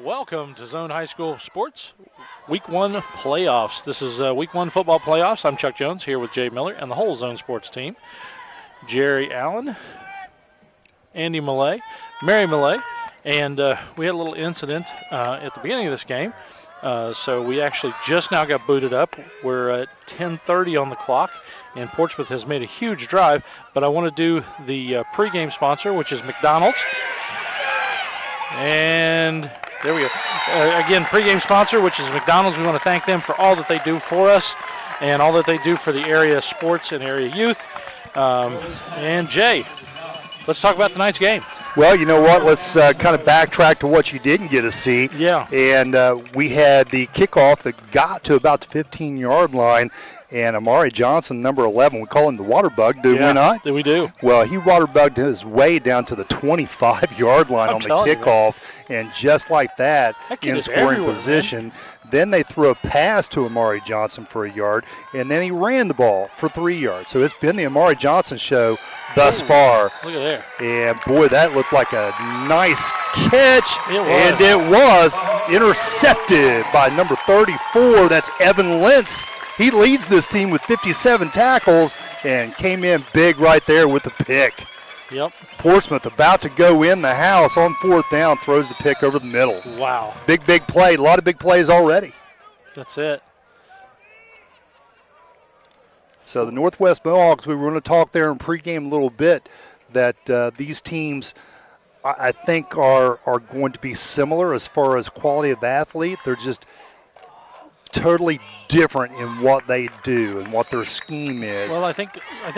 Welcome to Zone High School Sports Week 1 playoffs. This is Week 1 football playoffs. I'm Chuck Jones here with Jay Miller and the whole Zone Sports team. Jerry Allen, Andy Millay, Mary Millay, and we had a little incident at the beginning of this game. So we actually just now got booted up. We're at 10:30 on the clock, and Portsmouth has made a huge drive. But I want to do the pregame sponsor, which is McDonald's. And there we go. Again, pregame sponsor, which is McDonald's. We want to thank them for all that they do for us and all that they do for the area sports and area youth. And Jay, let's talk about tonight's game. Well, you know what? Let's kind of backtrack to what you didn't get to see. Yeah. And we had the kickoff that got to about the 15-yard line, and Amari Johnson, number 11, we call him the water bug, do we not? We do. Well, he water bugged his way down to the 25-yard line on the kickoff, and just like that in scoring position. Man. Then they threw a pass to Amari Johnson for a yard, and then he ran the ball for 3 yards. So it's been the Amari Johnson show thus far. Look at there. And, boy, that looked like a nice catch. And it was intercepted by number 34. That's Evan Lentz. He leads this team with 57 tackles and came in big right there with the pick. Yep. Portsmouth about to go in the house on fourth down, throws the pick over the middle. Wow. Big play. A lot of big plays already. That's it. So the Northwest Mohawks, we were going to talk there in pregame a little bit, that these teams I think are going to be similar as far as quality of athlete. They're just totally different in what they do and what their scheme is. Well, I think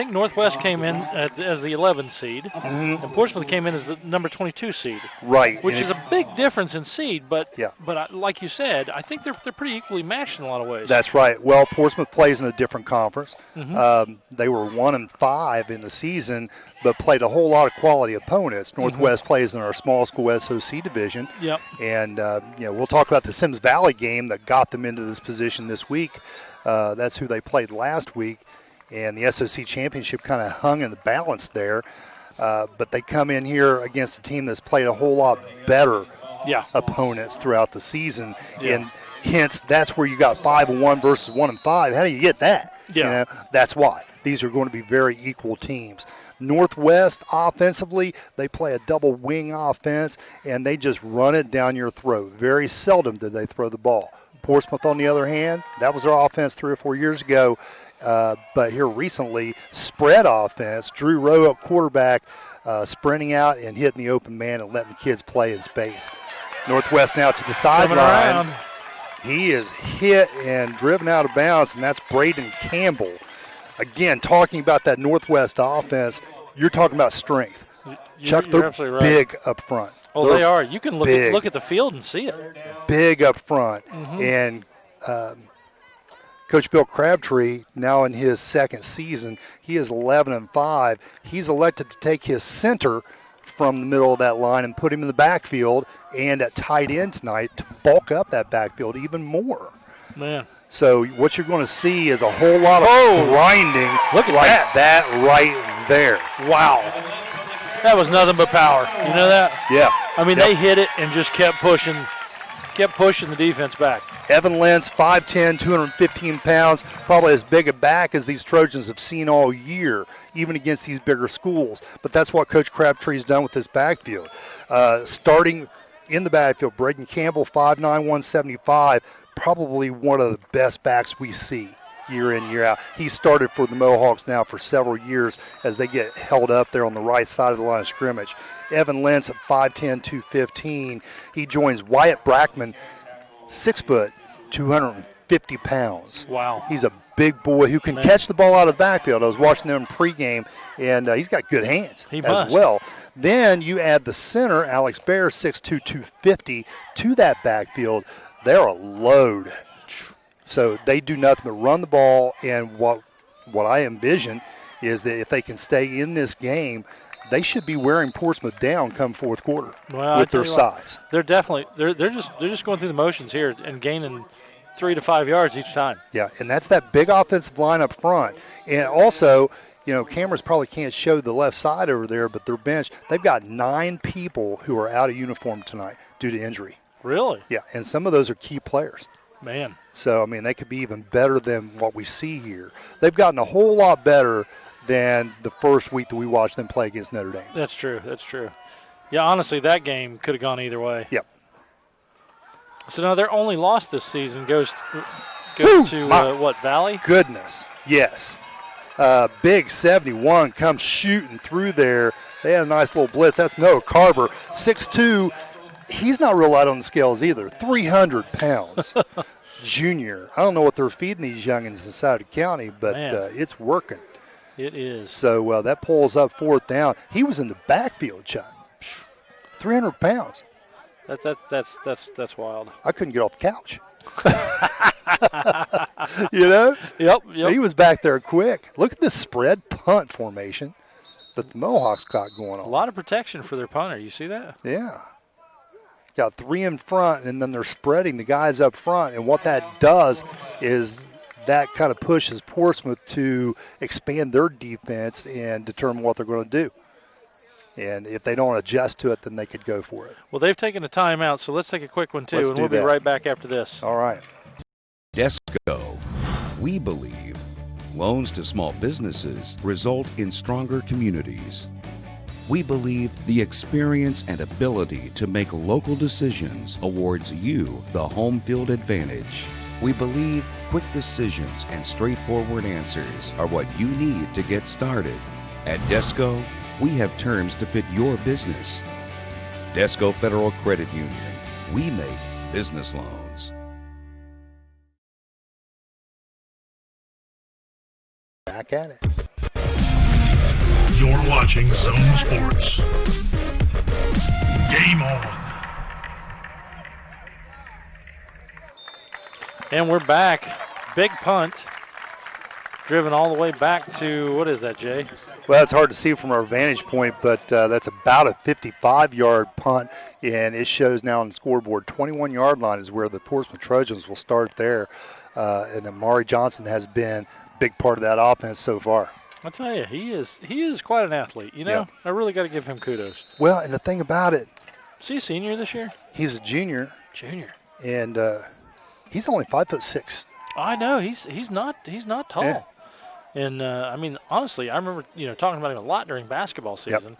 Northwest came in as the 11 seed, and Portsmouth came in as the number 22 seed. Right. Which is a big difference in seed, but yeah. Like you said, I think they're pretty equally matched in a lot of ways. That's right. Well, Portsmouth plays in a different conference. Mm-hmm. They were 1-5 in the season, but played a whole lot of quality opponents. Northwest plays in our small school SOC division. Yep. And we'll talk about the Sims Valley game that got them into this position this week. That's who they played last week, and the SOC championship kind of hung in the balance there. But they come in here against a team that's played a whole lot better opponents throughout the season, and hence that's where you got 5-1 versus 1-5. How do you get that? Yeah. That's why. These are going to be very equal teams. Northwest, offensively, they play a double wing offense, and they just run it down your throat. Very seldom do they throw the ball. Portsmouth, on the other hand, that was their offense 3 or 4 years ago. But here recently, spread offense, Drew Rowe at quarterback, sprinting out and hitting the open man and letting the kids play in space. Northwest now to the sideline. He is hit and driven out of bounds, and that's Braden Campbell. Again, talking about that Northwest offense, you're talking about strength. Chuck, they're absolutely right. Big up front. Oh, they are. You can look at the field and see it. Big up front. And Coach Bill Crabtree, now in his second season, he is 11-5. He's elected to take his center from the middle of that line and put him in the backfield and at tight end tonight to bulk up that backfield even more. Man. So what you're going to see is a whole lot of grinding look at that right there. Wow. That was nothing but power. You know that? Yeah. I mean, they hit it and just kept pushing the defense back. Evan Lentz, 5'10", 215 pounds, probably as big a back as these Trojans have seen all year, even against these bigger schools. But that's what Coach Crabtree's done with this backfield. Starting in the backfield, Braden Campbell, 5'9", 175, probably one of the best backs we see year in, year out. He started for the Mohawks now for several years as they get held up there on the right side of the line of scrimmage. Evan Lentz at 5'10", 215. He joins Wyatt Brackman, 6 foot, 250 pounds. Wow. He's a big boy who can catch the ball out of the backfield. I was watching them pregame, and he's got good hands as well. Then you add the center, Alex Bear, 6'2", 250, to that backfield. They're a load. So they do nothing but run the ball, and what I envision is that if they can stay in this game, they should be wearing Portsmouth down come fourth quarter with their size. They're definitely they're just going through the motions here and gaining 3 to 5 yards each time. Yeah, and that's that big offensive line up front. And also, cameras probably can't show the left side over there, but their bench, they've got 9 people who are out of uniform tonight due to injury. Really? Yeah, and some of those are key players. Man. So, I mean, they could be even better than what we see here. They've gotten a whole lot better than the first week that we watched them play against Notre Dame. That's true. That's true. Yeah, honestly, that game could have gone either way. Yep. So now their only loss this season goes to what, Valley? Goodness, yes. Big 71 comes shooting through there. They had a nice little blitz. That's Noah Carver, 6'2". He's not real light on the scales either. 300 pounds. Junior. I don't know what they're feeding these youngins inside the county, but it's working. It is. So that pulls up fourth down. He was in the backfield, Chuck. 300 pounds. That's wild. I couldn't get off the couch. You know? Yep. He was back there quick. Look at this spread punt formation that the Mohawks got going on. A lot of protection for their punter. You see that? Yeah. Got 3 in front, and then they're spreading the guys up front. And what that does is that kind of pushes Portsmouth to expand their defense and determine what they're going to do. And if they don't adjust to it, then they could go for it. Well, they've taken a timeout, so let's take a quick one, too, and we'll be right back after this. All right. Desco. We believe loans to small businesses result in stronger communities. We believe the experience and ability to make local decisions awards you the home field advantage. We believe quick decisions and straightforward answers are what you need to get started. At Desco, we have terms to fit your business. Desco Federal Credit Union. We make business loans. Back at it. You're watching Zone Sports. Game on. And we're back. Big punt. Driven all the way back to, what is that, Jay? Well, it's hard to see from our vantage point, but that's about a 55-yard punt, and it shows now on the scoreboard 21-yard line is where the Portsmouth Trojans will start there. And Amari Johnson has been a big part of that offense so far. I'll tell you, he is quite an athlete. You know, Yeah. I really got to give him kudos. Well, and the thing about it, Is he a senior this year? he's a junior, Junior. and he's only 5'6". I know he's not tall. Yeah. And I mean, honestly, I remember talking about him a lot during basketball season,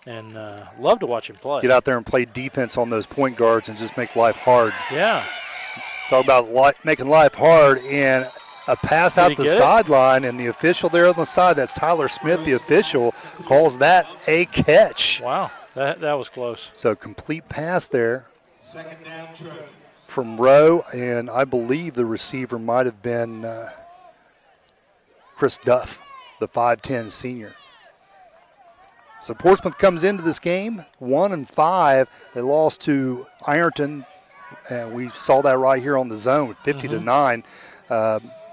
and love to watch him play. Get out there and play defense on those point guards and just make life hard. Yeah. Talk about making life hard, and a pass out the sideline, and the official there on the side, that's Tyler Smith, the official, calls that a catch. Wow, that was close. So complete pass there. Second down, Trojans. From Rowe, and I believe the receiver might have been Chris Duff, the 5'10 senior. So Portsmouth comes into this game 1-5. They lost to Ironton, and we saw that right here on the zone, 50-9.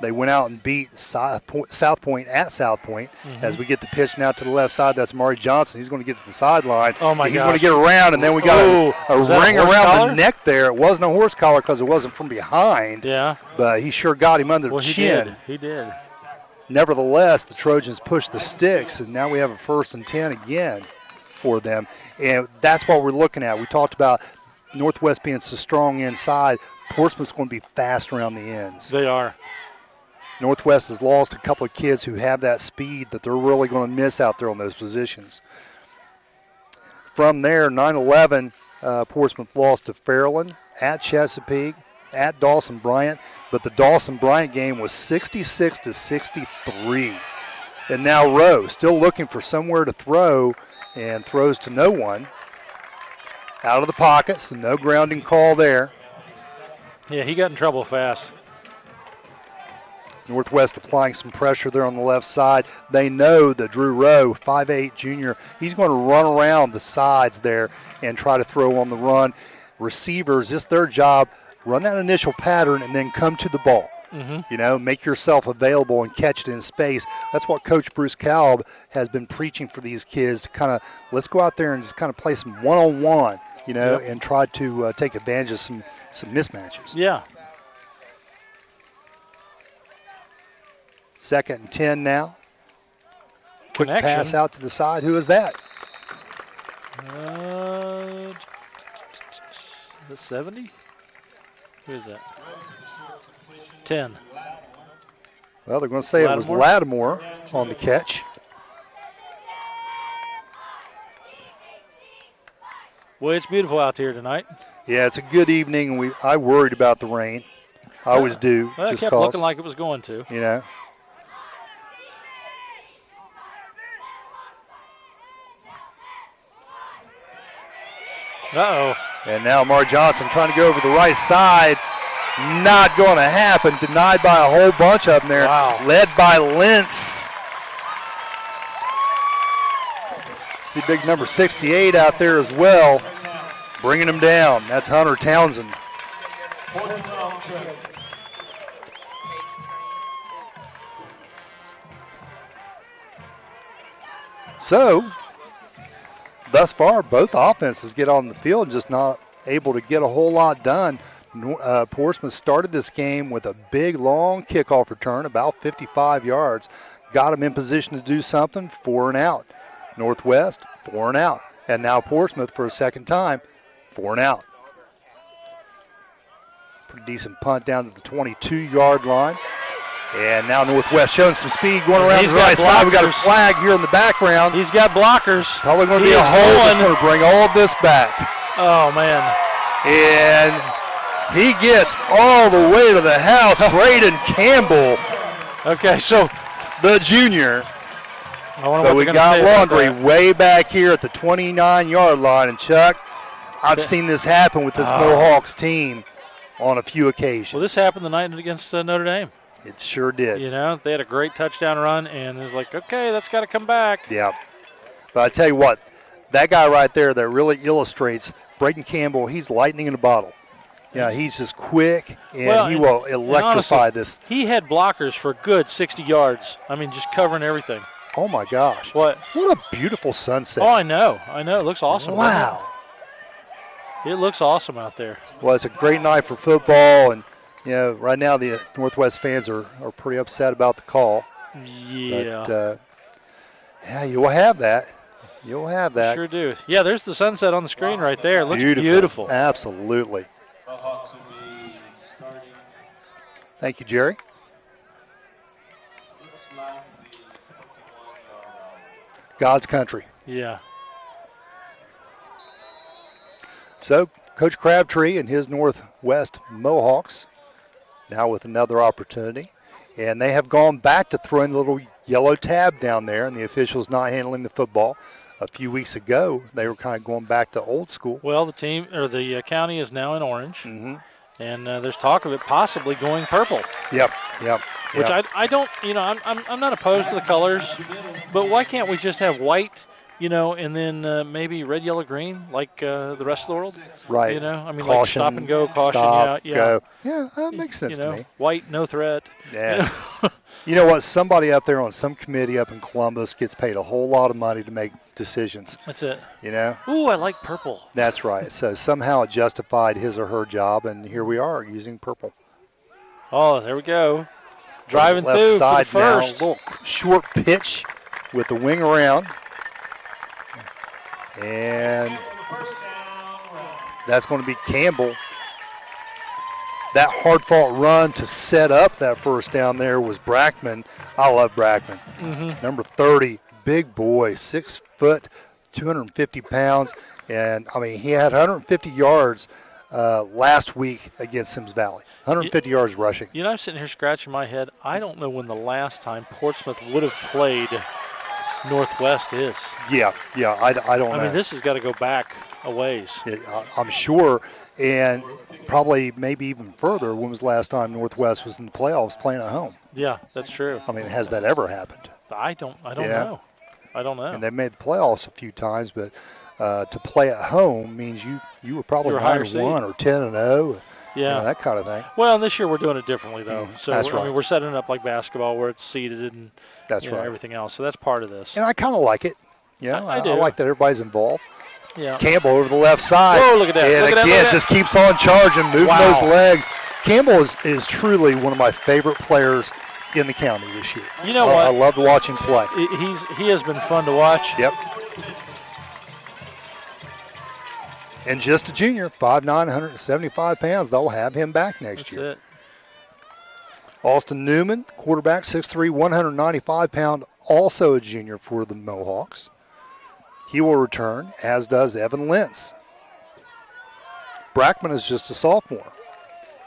They went out and beat South Point at South Point. As we get the pitch now to the left side, that's Amari Johnson. He's going to get to the sideline. Oh, my He's gosh. going to get around, and then we got a ring around the neck there. It wasn't a horse collar because it wasn't from behind. Yeah. But he sure got him under the chin. He did. Nevertheless, the Trojans pushed the sticks, and now we have a 1st and 10 again for them. And that's what we're looking at. We talked about Northwest being so strong inside. Portsmouth's going to be fast around the ends. They are. Northwest has lost a couple of kids who have that speed that they're really going to miss out there on those positions. From there, 9-11, Portsmouth lost to Fairland, at Chesapeake, at Dawson Bryant, but the Dawson Bryant game was 66-63. And now Rowe still looking for somewhere to throw, and throws to no one. Out of the pocket, so no grounding call there. Yeah, he got in trouble fast. Northwest applying some pressure there on the left side. They know that Drew Rowe, 5'8 junior, he's going to run around the sides there and try to throw on the run. Receivers, it's their job, run that initial pattern and then come to the ball. Make yourself available and catch it in space. That's what Coach Bruce Kalb has been preaching for these kids to kind of, let's go out there and just kind of play some one-on-one, and try to take advantage of some mismatches. Yeah. 2nd and 10 now. Quick Connection. pass out to the side. Who is that? The 70? Who is that? 10. Well, they're going to say it was Lattimore on the catch. Well, it's beautiful out here tonight. Yeah, it's a good evening. I worried about the rain. I always do. Well, it kept looking like it was going to. You know. Uh-oh. And now Mar Johnson trying to go over the right side. Not going to happen. Denied by a whole bunch of them there. Wow. Led by Lentz. See big number 68 out there as well. Bringing him down. That's Hunter Townsend. So, thus far, both offenses get on the field and just not able to get a whole lot done. Portsmouth started this game with a big, long kickoff return, about 55 yards. Got them in position to do something, 4 and out. Northwest, 4 and out. And now Portsmouth, for a second time, 4 and out. Pretty decent punt down to the 22-yard line. And now Northwest showing some speed going around the right side. We got a flag here in the background. He's got blockers. Probably going to be a hold that's going to bring all of this back. Oh, man. And he gets all the way to the house. Braden Campbell. Okay, so the junior. But we got Laundry way back here at the 29-yard line. And, Chuck, I've seen this happen with this Mohawks team on a few occasions. Well, this happened the night against Notre Dame. It sure did. You know, they had a great touchdown run, and it was like, okay, that's got to come back. Yeah. But I tell you what, that guy right there that really illustrates Braden Campbell, he's lightning in a bottle. Yeah, he's just quick, and he will electrify honestly, this. He had blockers for a good 60 yards. I mean, just covering everything. Oh, my gosh. What a beautiful sunset. Oh, I know. It looks awesome. Wow. It looks awesome out there. Well, it's a great night for football, and right now the Northwest fans are pretty upset about the call. Yeah. But, yeah, you'll have that. You'll have that. Sure do. Yeah, there's the sunset on the screen right there. It looks beautiful. Absolutely. Thank you, Jerry. God's country. Yeah. So, Coach Crabtree and his Northwest Mohawks now with another opportunity. And they have gone back to throwing the little yellow tab down there, and the officials not handling the football. A few weeks ago, they were kind of going back to old school. Well, the team or the county is now in orange, mm-hmm. and there's talk of it possibly going purple. Yep. Which I don't, I'm not opposed to the colors, but why can't we just have white, and then maybe red, yellow, green like the rest of the world? Right. I mean, caution, like stop and go, caution, stop, yeah. Go. Yeah, that makes sense to me. White, no threat. Yeah. You know what? Somebody up there on some committee up in Columbus gets paid a whole lot of money to make decisions. That's it. Ooh, I like purple. That's right. So somehow it justified his or her job, and here we are using purple. Oh, there we go. Driving left through side for the first. Now, a little short pitch with the wing around. And that's going to be Campbell. That hard-fought run to set up that first down there was Brackman. I love Brackman. Mm-hmm. Number 30, big boy, 6 foot, 250 pounds. And, I mean, he had 150 yards last week against Sims Valley. 150 yards rushing. I'm sitting here scratching my head. I don't know when the last time Portsmouth would have played Northwest is. Yeah, I don't know. I mean, this has got to go back a ways. Yeah, I'm sure. And probably maybe even further, when was the last time Northwest was in the playoffs playing at home? Yeah, that's true. I mean, has that ever happened? I don't know. I don't know. And they made the playoffs a few times, but to play at home means you were probably 9-1 or 10-0. Yeah, that kind of thing. Well, and this year we're doing it differently, though. So that's right. I mean, we're setting it up like basketball, where it's seeded and that's right. everything else. So that's part of this. And I kind of like it. I do. I like that everybody's involved. Yeah. Campbell over the left side. Whoa, look at that. And look again, at just keeps on charging, moving those legs. Campbell is truly one of my favorite players in the county this year. You know what? I love to watch him play. He has been fun to watch. Yep. And just a junior, 5'9", 175 pounds. They'll have him back next year. That's it. Austin Newman, quarterback, 6'3", 195-pound, also a junior for the Mohawks. He will return, as does Evan Lentz. Brackman is just a sophomore.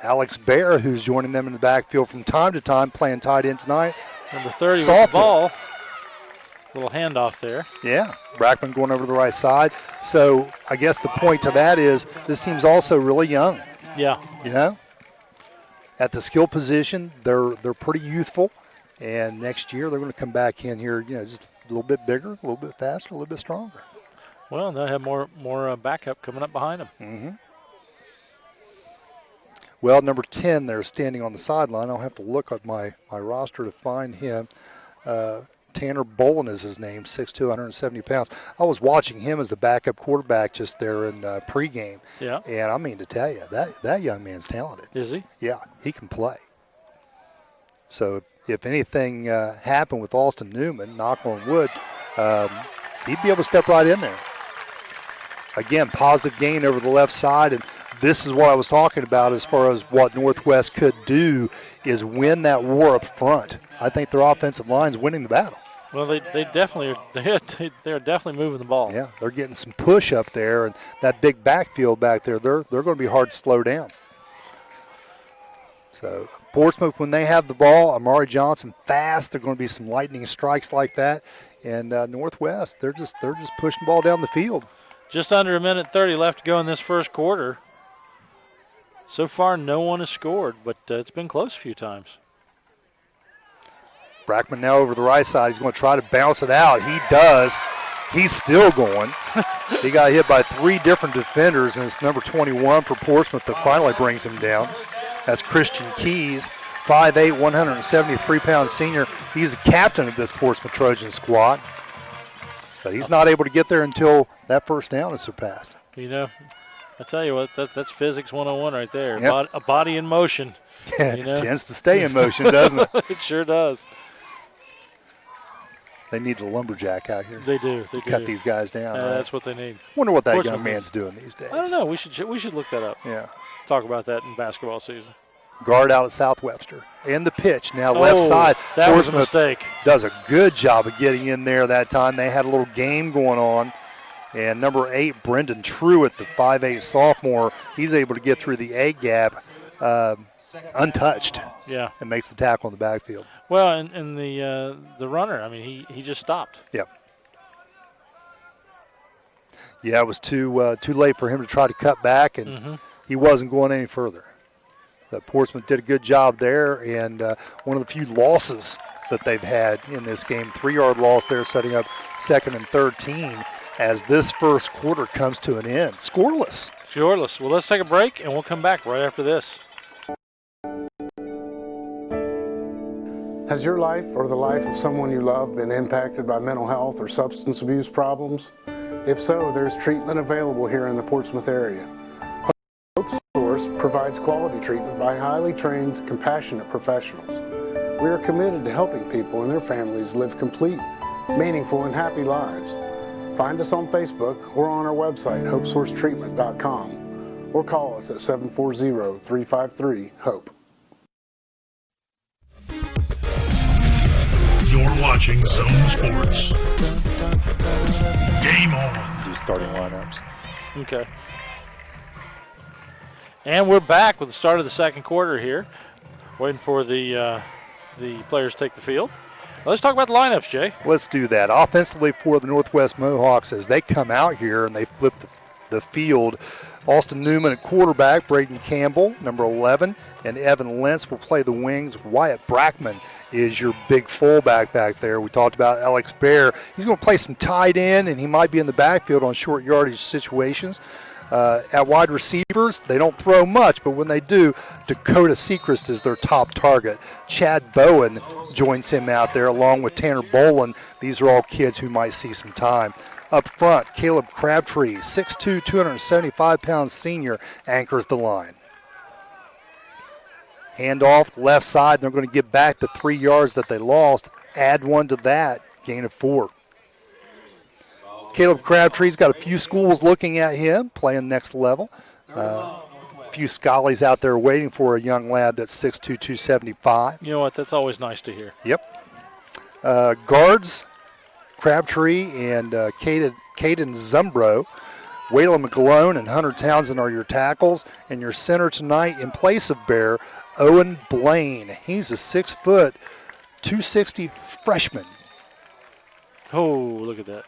Alex Bear, who's joining them in the backfield from time to time, playing tight end tonight. Number 30 with the ball. Little handoff there. Yeah, Brackman going over to the right side. So I guess the point to that is this team's also really young. Yeah. You know? At the skill position, they're pretty youthful. And next year they're going to come back in here, just a little bit bigger, a little bit faster, a little bit stronger. Well, they'll have more backup coming up behind them. Mm-hmm. Well, number 10 there standing on the sideline. I'll have to look at my roster to find him. Tanner Bolin is his name, 6'2", 170 pounds. I was watching him as the backup quarterback just there in pregame. Yeah. And I mean to tell you, that young man's talented. Is he? Yeah, he can play. So if anything happened with Austin Newman, knock on wood, he'd be able to step right in there. Again, positive gain over the left side, and this is what I was talking about as far as what Northwest could do is win that war up front. I think their offensive line's winning the battle. Well, they definitely they're definitely moving the ball. Yeah, they're getting some push up there, and that big backfield back there, they're going to be hard to slow down. So Portsmouth, when they have the ball, Amari Johnson fast. There are going to be some lightning strikes like that, and Northwest, they're just pushing the ball down the field. Just under 1:30 left to go in this first quarter. So far, no one has scored, but it's been close a few times. Brackman now over the right side. He's going to try to bounce it out. He does. He's still going. He got hit by 3 different defenders, and it's number 21 for Portsmouth that finally brings him down. That's Christian Keys, 5'8", 173-pound senior. He's the captain of this Portsmouth Trojan squad. But he's not able to get there until that first down is surpassed. I tell you what, that's physics 101 right there. Yep. A body in motion. Tends to stay in motion, doesn't it? It sure does. They need a lumberjack out here. They do. Cut these guys down. Right? That's what they need. Wonder what that young man's doing these days. I don't know. We should look that up. Yeah. Talk about that in basketball season. Guard out at South Webster. And the pitch now left side. That was a mistake. Does a good job of getting in there that time. They had a little game going on. And number 8, Brendan Truitt, the 5'8" sophomore, he's able to get through the A gap untouched. Yeah. And makes the tackle in the backfield. Well, and the runner, I mean, he just stopped. Yep. Yeah, it was too late for him to try to cut back, and he wasn't going any further. But Portsmouth did a good job there, and one of the few losses that they've had in this game, 3-yard loss there, setting up 2nd and 13 as this first quarter comes to an end. Scoreless. Well, let's take a break, and we'll come back right after this. Has your life or the life of someone you love been impacted by mental health or substance abuse problems? If so, there's treatment available here in the Portsmouth area. Hope Source provides quality treatment by highly trained, compassionate professionals. We are committed to helping people and their families live complete, meaningful, and happy lives. Find us on Facebook or on our website, hopesourcetreatment.com, or call us at 740-353-HOPE. You're watching Zone Sports. Game on. Do starting lineups. Okay. And we're back with the start of the second quarter here. Waiting for the players to take the field. Let's talk about the lineups, Jay. Let's do that. Offensively for the Northwest Mohawks, as they come out here and they flip the field, Austin Newman at quarterback, Braden Campbell, number 11, and Evan Lentz will play the wings. Wyatt Brackman is your big fullback back there. We talked about Alex Bear. He's going to play some tight end, and he might be in the backfield on short yardage situations. At wide receivers, they don't throw much, but when they do, Dakota Sechrist is their top target. Chad Bowen joins him out there along with Tanner Bolin. These are all kids who might see some time. Up front, Caleb Crabtree, 6'2", 275-pound senior, anchors the line. Handoff left side. They're going to get back the 3 yards that they lost. Add 1 to that, gain of 4. Caleb Crabtree's got a few schools looking at him, playing next level. A few Schollies out there waiting for a young lad that's 6'2", 275. You know what? That's always nice to hear. Yep. Guards, Crabtree and Caden Zumbro. Waylon McGlone and Hunter Townsend are your tackles. And your center tonight in place of Bear, Owen Blaine. He's a 6 foot, 260 freshman. Oh, look at that.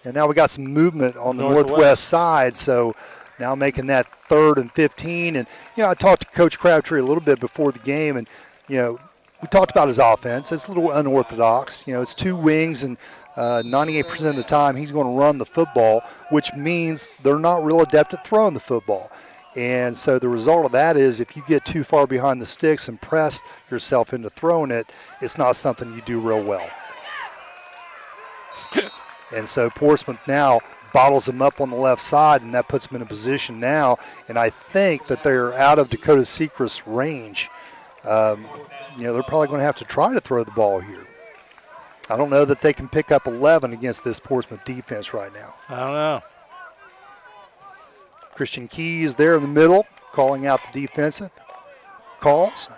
And now we got some movement on the northwest side, so now making that 3rd and 15. And, I talked to Coach Crabtree a little bit before the game, and, we talked about his offense. It's a little unorthodox. It's 2 wings, and 98% of the time he's going to run the football, which means they're not real adept at throwing the football. And so the result of that is if you get too far behind the sticks and press yourself into throwing it, it's not something you do real well. And so Portsmouth now bottles them up on the left side, and that puts them in a position now. And I think that they're out of Dakota Secret's range. They're probably going to have to try to throw the ball here. I don't know that they can pick up 11 against this Portsmouth defense right now. I don't know. Christian Key is there in the middle, calling out the defensive calls.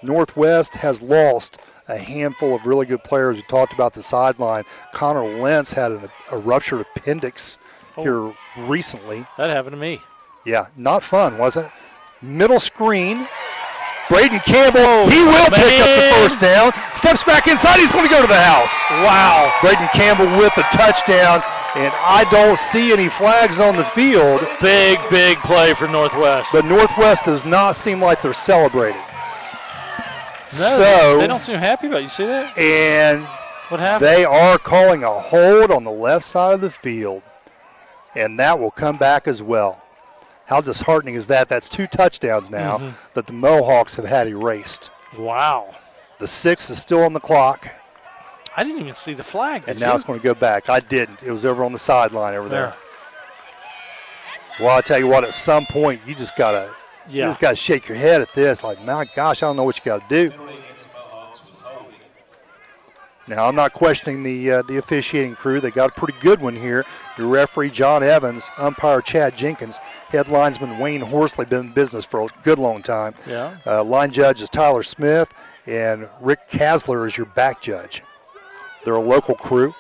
Northwest has lost a handful of really good players. We talked about the sideline. Connor Lentz had a ruptured appendix here recently. That happened to me. Yeah, not fun, was it? Middle screen. Braden Campbell, he will pick up the first down. Steps back inside, he's going to go to the house. Wow. Braden Campbell with the touchdown, and I don't see any flags on the field. Big play for Northwest. But Northwest does not seem like they're celebrating. No, they don't seem happy about it. You see that? And what happened? They are calling a hold on the left side of the field, and that will come back as well. How disheartening is that? That's 2 touchdowns now that the Mohawks have had erased. Wow. The 6 is still on the clock. I didn't even see the flag. And now it's going to go back. I didn't. It was over on the sideline over there. Well, I tell you what, at some point you just got to shake your head at this. Like, my gosh, I don't know what you got to do. Now, I'm not questioning the officiating crew. They got a pretty good one here. Your referee, John Evans, umpire Chad Jenkins, head linesman Wayne Horsley, been in business for a good long time. Yeah. Line judge is Tyler Smith, and Rick Kasler is your back judge. They're a local crew.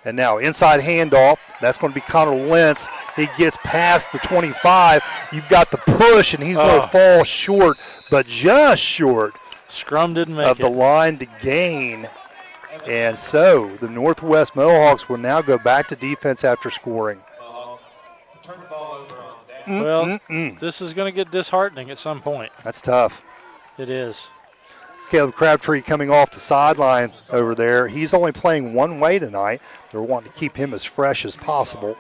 And now inside handoff. That's going to be Connor Lentz. He gets past the 25. You've got the push, and he's going to fall short, but just short. Scrum didn't make of the line to gain. And so the Northwest Mohawks will now go back to defense after scoring. Well, this is going to get disheartening at some point. That's tough. It is. Caleb Crabtree coming off the sideline over there. He's only playing one way tonight. They're wanting to keep him as fresh as possible.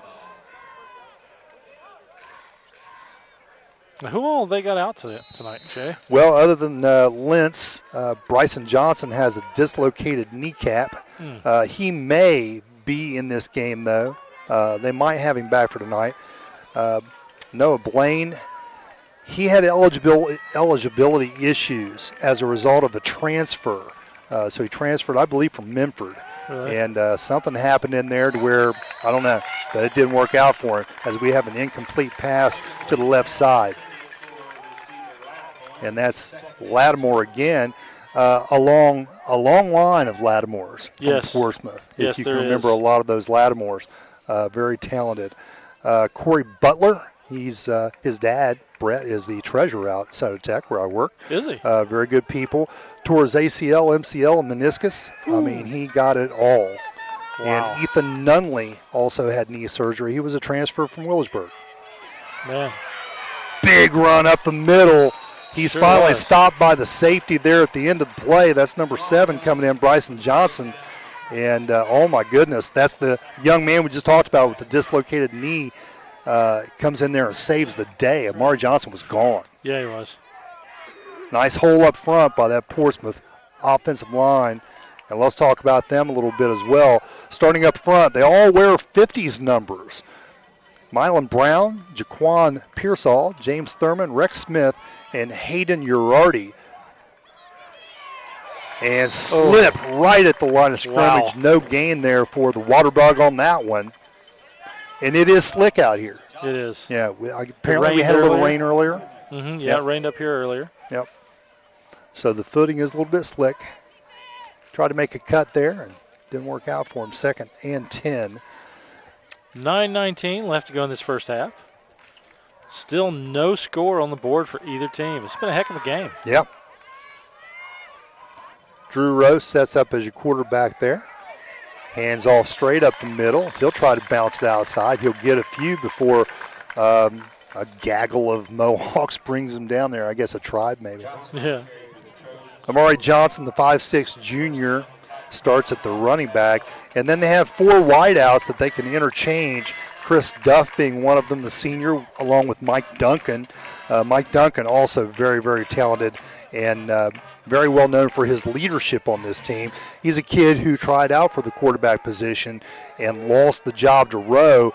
Who all they got out tonight, Jay? Well, other than Lentz, Bryson Johnson has a dislocated kneecap. He may be in this game, though. They might have him back for tonight. Noah Blaine, he had eligibility issues as a result of a transfer. So he transferred, I believe, from Memphis. Really? And something happened in there to where, I don't know, but it didn't work out for him as we have an incomplete pass to the left side. And that's Lattimore again, a long line of Lattimores from Portsmouth. Yes, if you can remember a lot of those Lattimores, very talented. Corey Butler, he's his dad, Brett, is the treasurer out at Soda Tech where I work. Is he? Very good people. Tore his ACL, MCL, and meniscus. I mean, he got it all. Wow. And Ethan Nunley also had knee surgery. He was a transfer from Willisburg. Man. Big run up the middle. He's finally stopped by the safety there at the end of the play. That's number 7 coming in, Bryson Johnson. And, oh, my goodness, that's the young man we just talked about with the dislocated knee. Comes in there and saves the day. Amari Johnson was gone. Yeah, he was. Nice hole up front by that Portsmouth offensive line. And let's talk about them a little bit as well. Starting up front, they all wear 50s numbers. Mylan Brown, Jaquan Pearsall, James Thurman, Rex Smith, and Hayden Urardi. and slipped right at the line of scrimmage. Wow. No gain there for the water bug on that one. And it is slick out here. It is. Yeah, apparently we had a little rain earlier. Mm-hmm. Yeah, it rained up here earlier. Yep. So the footing is a little bit slick. Tried to make a cut there and didn't work out for him. 2nd and 10. 9:19 left to go in this first half. Still no score on the board for either team. It's been a heck of a game. Yep. Drew Rose sets up as your quarterback there. Hands off straight up the middle. He'll try to bounce it outside. He'll get a few before a gaggle of Mohawks brings him down there. I guess a tribe maybe. Yeah. Amari Johnson, the 5'6" junior, starts at the running back. And then they have 4 wideouts that they can interchange. Chris Duff being one of them, the senior, along with Mike Duncan. Mike Duncan also very, very talented and very well known for his leadership on this team. He's a kid who tried out for the quarterback position and lost the job to Rowe.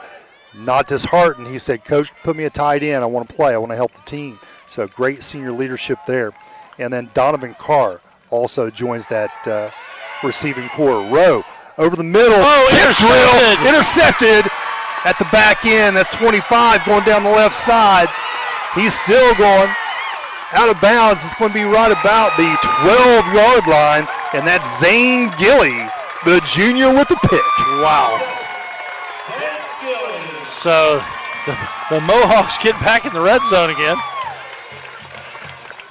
Not disheartened. He said, Coach, put me a tight end. I want to play. I want to help the team. So great senior leadership there. And then Donovan Carr also joins that receiving core. Rowe over the middle. Oh, intercepted at the back end. That's 25 going down the left side. He's still going out of bounds. It's going to be right about the 12-yard line, and that's Zane Gilly, the junior with the pick. Wow. So the Mohawks get back in the red zone again.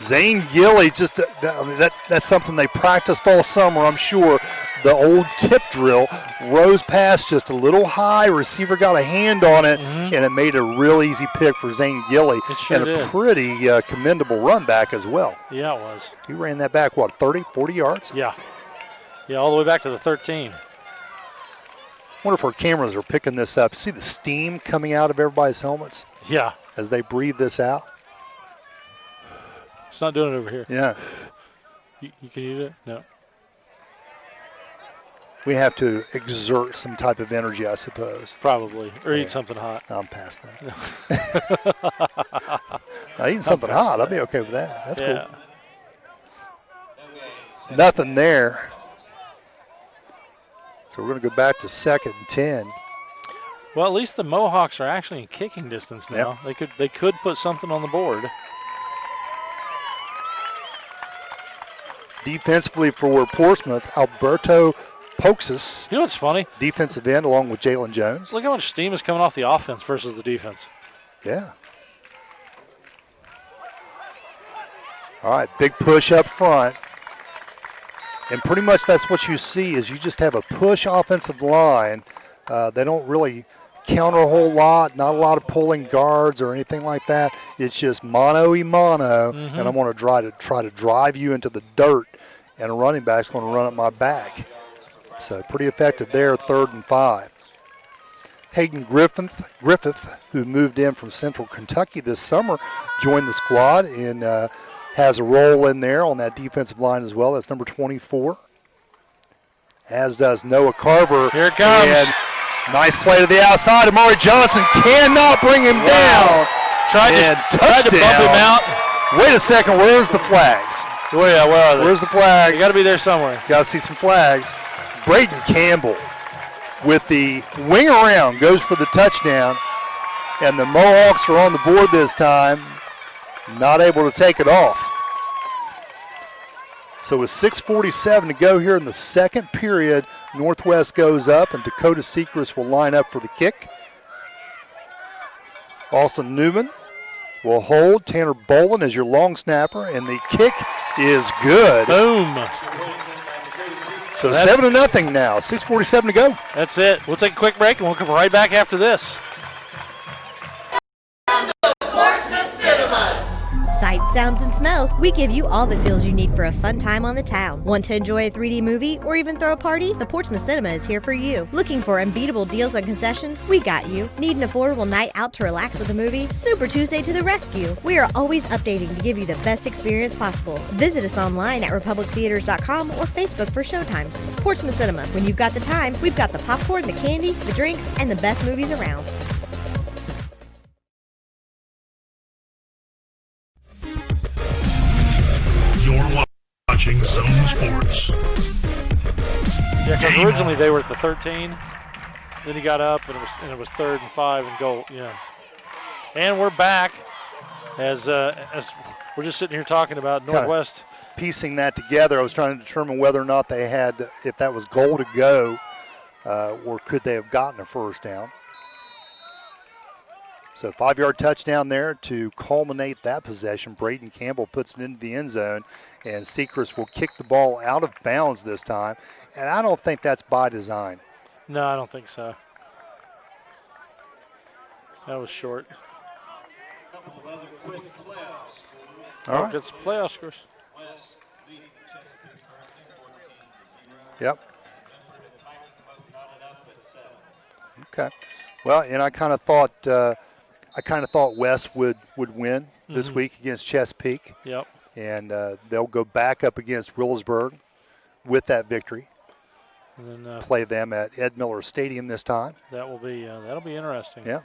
Zane Gilly, that's something they practiced all summer, I'm sure. The old tip drill, rose past just a little high, receiver got a hand on it, and it made a real easy pick for Zane Gilly. It sure and a did. pretty commendable run back as well. Yeah, it was. He ran that back, 30, 40 yards? Yeah. Yeah, all the way back to the 13. Wonder if our cameras are picking this up. See the steam coming out of everybody's helmets Yeah. as they breathe this out? It's not doing it over here. Yeah. You can use it? No. We have to exert some type of energy, I suppose. Probably. Or Yeah. eat something hot. I'm past that. Eating something hot, I'd be okay with that. That's Yeah. cool. Nothing there. So we're going to go back to 2nd and 10. Well, at least the Mohawks are actually in kicking distance now. They could put something on the board. Defensively for Portsmouth, Alberto Poxas, You know what's funny? defensive end, along with Jalen Jones. Look how much steam is coming off the offense versus the defense. Yeah. All right, big push up front. And pretty much that's what you see is you just have a push offensive line. They don't really counter a whole lot, not a lot of pulling guards or anything like that. It's just mano-y-mano, and I'm going to try to drive you into the dirt, and a running back's going to run up my back. So pretty effective there, 3rd and 5. Hayden Griffith, who moved in from Central Kentucky this summer, joined the squad and has a role in there on that defensive line as well. That's number 24. As does Noah Carver. Here it comes. And nice play to the outside. Amari Johnson cannot bring him down. Tried to bump him out. Wait a second. Where's the flags? Oh, yeah, where are they? Where's the flag? They got to be there somewhere. Got to see some flags. Braden Campbell with the wing around goes for the touchdown. And the Mohawks are on the board this time. Not able to take it off. So with 6:47 to go here in the second period, Northwest goes up and Dakota Sechrist will line up for the kick. Austin Newman will hold. Tanner Bolin is your long snapper, and the kick is good. Boom. So 7-0 now. 6:47 to go. That's it. We'll take a quick break, and we'll come right back after this. Sights, sounds, and smells, we give you all the feels you need for a fun time on the town. Want to enjoy a 3D movie or even throw a party? The Portsmouth Cinema is here for you. Looking for unbeatable deals on concessions? We got you. Need an affordable night out to relax with a movie? Super Tuesday to the rescue. We are always updating to give you the best experience possible. Visit us online at republictheaters.com or Facebook for showtimes. Portsmouth Cinema. When you've got the time, we've got the popcorn, the candy, the drinks, and the best movies around. You're watching Zone Sports. Yeah, because originally they were at the 13. Then he got up, and it was 3rd and 5 and goal. Yeah. And we're back as we're just sitting here talking about Northwest. Piecing that together, I was trying to determine whether or not they had, if that was goal to go, or could they have gotten a first down. So 5-yard touchdown there to culminate that possession. Braden Campbell puts it into the end zone, and Sechrist will kick the ball out of bounds this time. And I don't think that's by design. No, I don't think so. That was short. All right. It's playoff scores. Yep. Okay. Well, and I kind of thought West would win this week against Chesapeake. Yep. And they'll go back up against Willisburg with that victory. And then play them at Ed Miller Stadium this time. That'll be interesting. Yeah.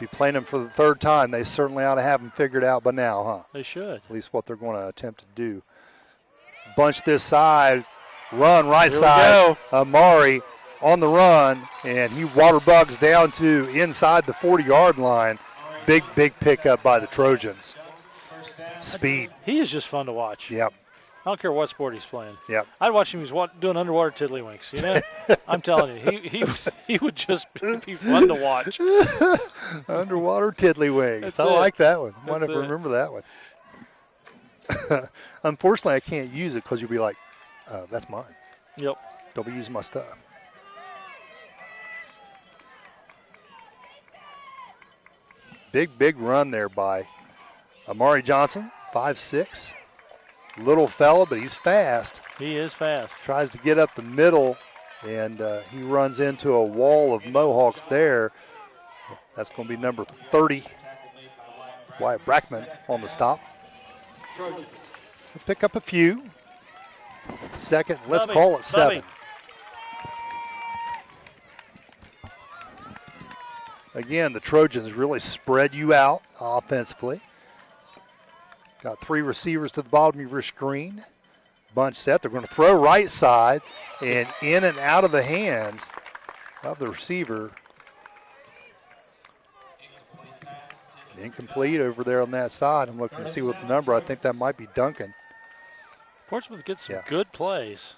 Be playing them for the 3rd time. They certainly ought to have them figured out by now, huh? They should. At least what they're going to attempt to do. Bunch this side, run right side. Amari on the run, and he water bugs down to inside the 40-yard line. Big pickup by the Trojans. Speed. He is just fun to watch. Yep. I don't care what sport he's playing. Yep. I'd watch him. He's doing underwater tiddlywinks. You know, I'm telling you, he would just be fun to watch. Underwater tiddlywinks. I like that one. Might have to remember that one. Unfortunately, I can't use it because you'll be like, "That's mine." Yep. Don't be using my stuff. Big run there by Amari Johnson, 5'6". Little fella, but he's fast. He is fast. Tries to get up the middle, and he runs into a wall of Mohawks there. That's going to be number 30, Wyatt Brackman on the stop. We'll pick up a few. Second, let's call it 7. Again, the Trojans really spread you out offensively. Got 3 receivers to the bottom of your screen. Bunch set. They're going to throw right side and in and out of the hands of the receiver. Incomplete over there on that side. I'm looking to see what the number. I think that might be Duncan. Portsmouth gets some good plays.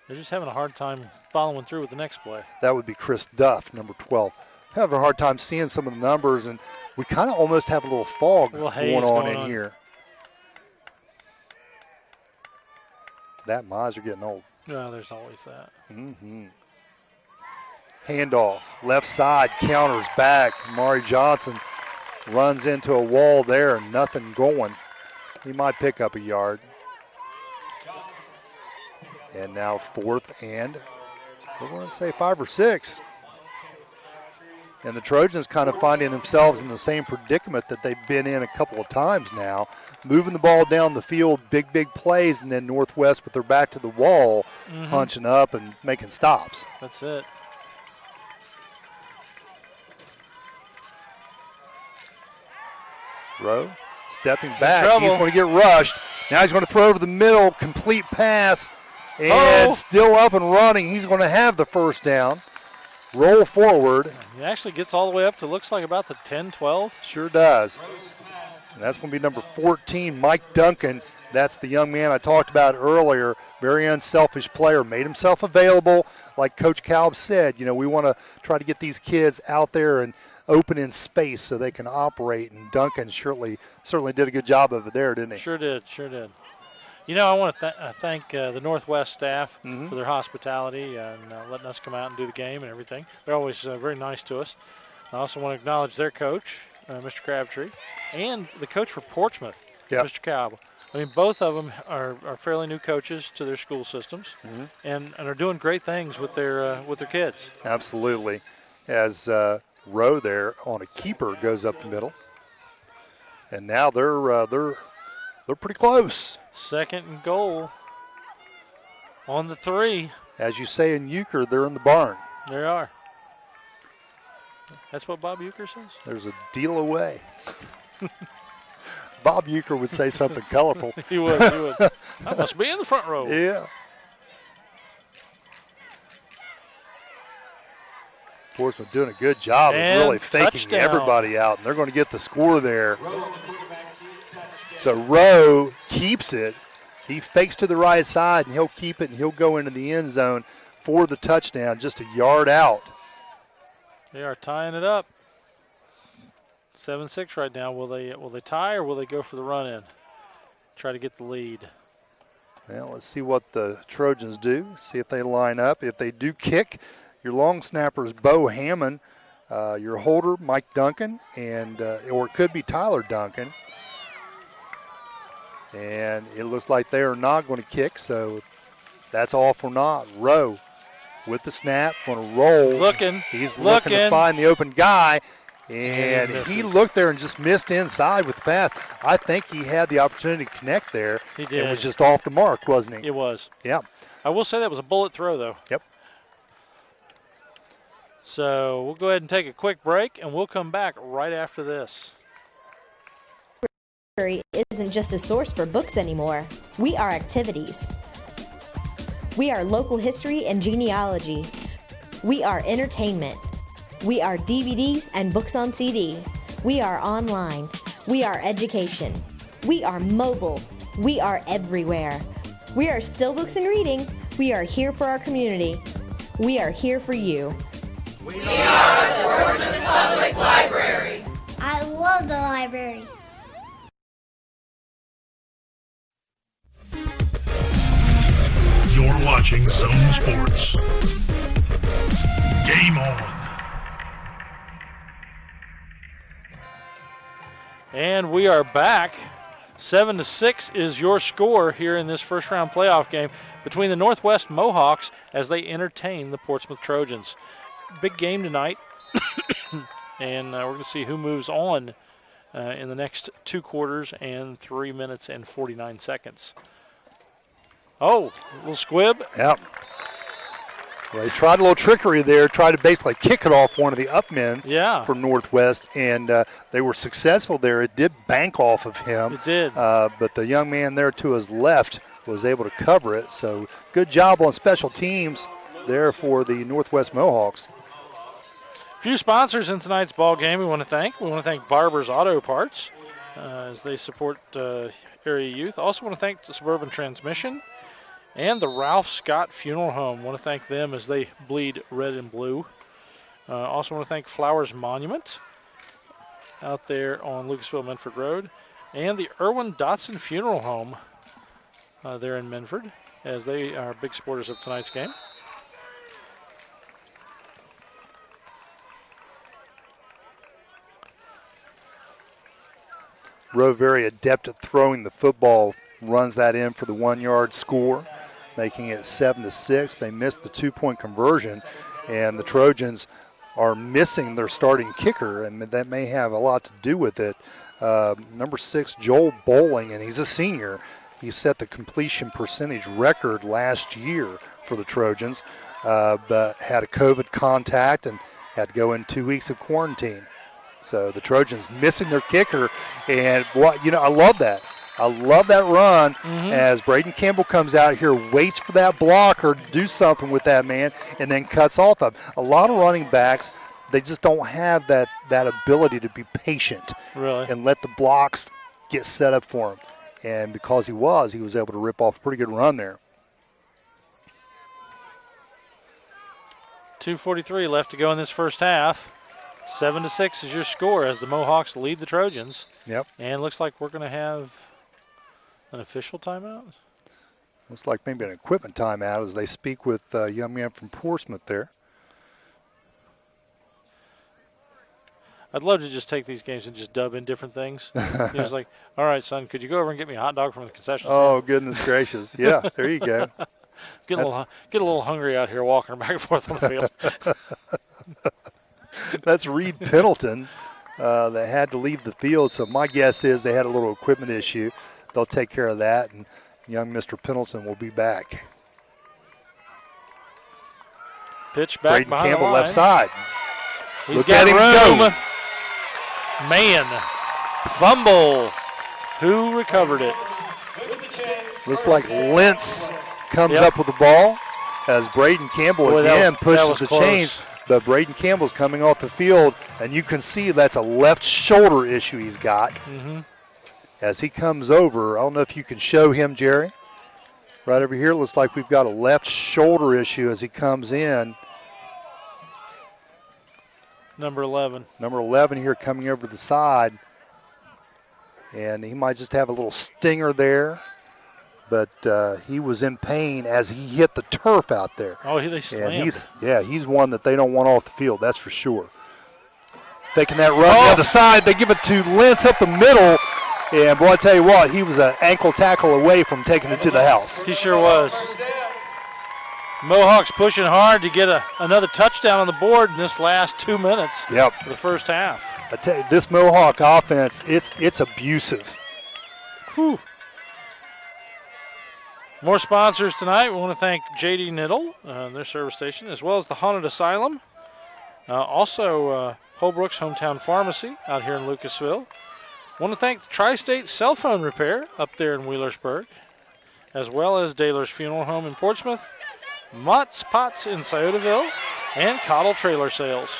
They're just having a hard time following through with the next play. That would be Chris Duff, number 12. Having a hard time seeing some of the numbers, and we kind of almost have a little fog going on in here. That miles are getting old. No, there's always that. Mm-hmm. Handoff, left side, counters back. Amari Johnson runs into a wall there and nothing going. He might pick up a yard. And now 4th and, we're going to say 5 or 6. And the Trojans kind of finding themselves in the same predicament that they've been in a couple of times now. Moving the ball down the field, big plays, and then Northwest with their back to the wall, punching up and making stops. That's it. Rowe stepping back. He's going to get rushed. Now he's going to throw over the middle, complete pass, and still up and running. He's going to have the first down. Roll forward. He actually gets all the way up to, looks like about the 10, 12. Sure does. And that's going to be number 14, Mike Duncan. That's the young man I talked about earlier. Very unselfish player. Made himself available. Like Coach Kalb said, you know, we want to try to get these kids out there and open in space so they can operate. And Duncan certainly did a good job of it there, didn't he? Sure did. You know, I want to thank the Northwest staff for their hospitality and letting us come out and do the game and everything. They're always very nice to us. I also want to acknowledge their coach, Mr. Crabtree, and the coach for Portsmouth, Mr. Kalb. I mean, both of them are fairly new coaches to their school systems and are doing great things with their kids. Absolutely. As Rowe there on a keeper goes up the middle. And now they're pretty close. 2nd and goal on the 3. As you say in Euchre, they're in the barn. They are. That's what Bob Euchre says. There's a deal away. Bob Euchre would say something colorful. He would. I must be in the front row. Yeah. Portsmouth doing a good job of really faking touchdown. everybody out, and they're going to get the score there. So Rowe keeps it. He fakes to the right side, and he'll keep it, and he'll go into the end zone for the touchdown, just a yard out. They are tying it up. 7-6 right now. Will they tie or will they go for the run in? Try to get the lead. Well, let's see what the Trojans do. See if they line up. If they do kick, your long snapper is Bo Hammond. Your holder, Mike Duncan, and or it could be Tyler Duncan. And it looks like they are not going to kick, so that's all for naught. Rowe with the snap, going to roll. He's looking to find the open guy, and he looked there and just missed inside with the pass. I think he had the opportunity to connect there. He did. It was just off the mark, wasn't he? It was. Yeah. I will say that was a bullet throw, though. Yep. So we'll go ahead and take a quick break, and we'll come back right after this. Library isn't just a source for books anymore. We are activities. We are local history and genealogy. We are entertainment. We are DVDs and books on CD. We are online. We are education. We are mobile. We are everywhere. We are still books and reading. We are here for our community. We are here for you. We are the Portsmouth Public Library. I love the library. You're watching Zone Sports. Game on. And we are back. 7-6 is your score here in this first round playoff game between the Northwest Mohawks as they entertain the Portsmouth Trojans. Big game tonight, and we're going to see who moves on in the next 2 quarters and 3 minutes and 49 seconds. Oh, a little squib. Yep. Well, they tried a little trickery there, tried to basically kick it off one of the up men for Northwest, and they were successful there. It did bank off of him. It did. But the young man there to his left was able to cover it. So good job on special teams there for the Northwest Mohawks. Few sponsors in tonight's ball game we want to thank. We want to thank Barber's Auto Parts as they support area youth. Also want to thank the Suburban Transmission and the Ralph Scott Funeral Home. Want to thank them as they bleed red and blue. Also want to thank Flowers Monument out there on Lucasville-Menford Road and the Irwin Dotson Funeral Home there in Menford as they are big supporters of tonight's game. Rowe very adept at throwing the football, runs that in for the 1-yard score, making it 7-6. They missed the 2-point conversion, and the Trojans are missing their starting kicker, and that may have a lot to do with it. Number 6, Joel Bowling, and he's a senior. He set the completion percentage record last year for the Trojans, but had a COVID contact and had to go in 2 weeks of quarantine. So the Trojans missing their kicker, and I love that. I love that run as Braden Campbell comes out here, waits for that blocker to do something with that man, and then cuts off him. A lot of running backs, they just don't have that ability to be patient and let the blocks get set up for him. And because he was able to rip off a pretty good run there. 2:43 left to go in this first half. 7-6 is your score as the Mohawks lead the Trojans. Yep. And looks like we're going to have an official timeout. Looks like maybe an equipment timeout as they speak with a young man from Portsmouth there. I'd love to just take these games and just dub in different things. It's like, all right, son, could you go over and get me a hot dog from the concession stand? Oh, goodness gracious. Yeah, there you go. Get a little hungry out here walking back and forth on the field. That's Reed Pendleton that had to leave the field. So my guess is they had a little equipment issue. They'll take care of that, and young Mr. Pendleton will be back. Pitch back Braden behind Campbell the line. left side. He's Look got at him room. go. Man, fumble. Who recovered it? Looks like Lentz comes up with the ball as Braden Campbell again pushes the chains. But Braden Campbell's coming off the field, and you can see that's a left shoulder issue he's got. As he comes over, I don't know if you can show him, Jerry. Right over here, looks like we've got a left shoulder issue as he comes in. Number 11. Number 11 here coming over the side. And he might just have a little stinger there. But he was in pain as he hit the turf out there. Oh, they slammed. And he's one that they don't want off the field, that's for sure. Taking that run the other side, they give it to Lentz up the middle. And boy, I tell you what, he was an ankle tackle away from taking it to the house. He sure was. Mohawks pushing hard to get another touchdown on the board in this last 2 minutes for the first half. I tell you, this Mohawk offense, it's abusive. Whew. More sponsors tonight. We want to thank J.D. Niddle, their service station, as well as the Haunted Asylum. Also, Holbrook's Hometown Pharmacy out here in Lucasville. Want to thank the Tri-State Cell Phone Repair up there in Wheelersburg, as well as Daler's Funeral Home in Portsmouth, Mott's Pots in Sciotaville, and Cottle Trailer Sales.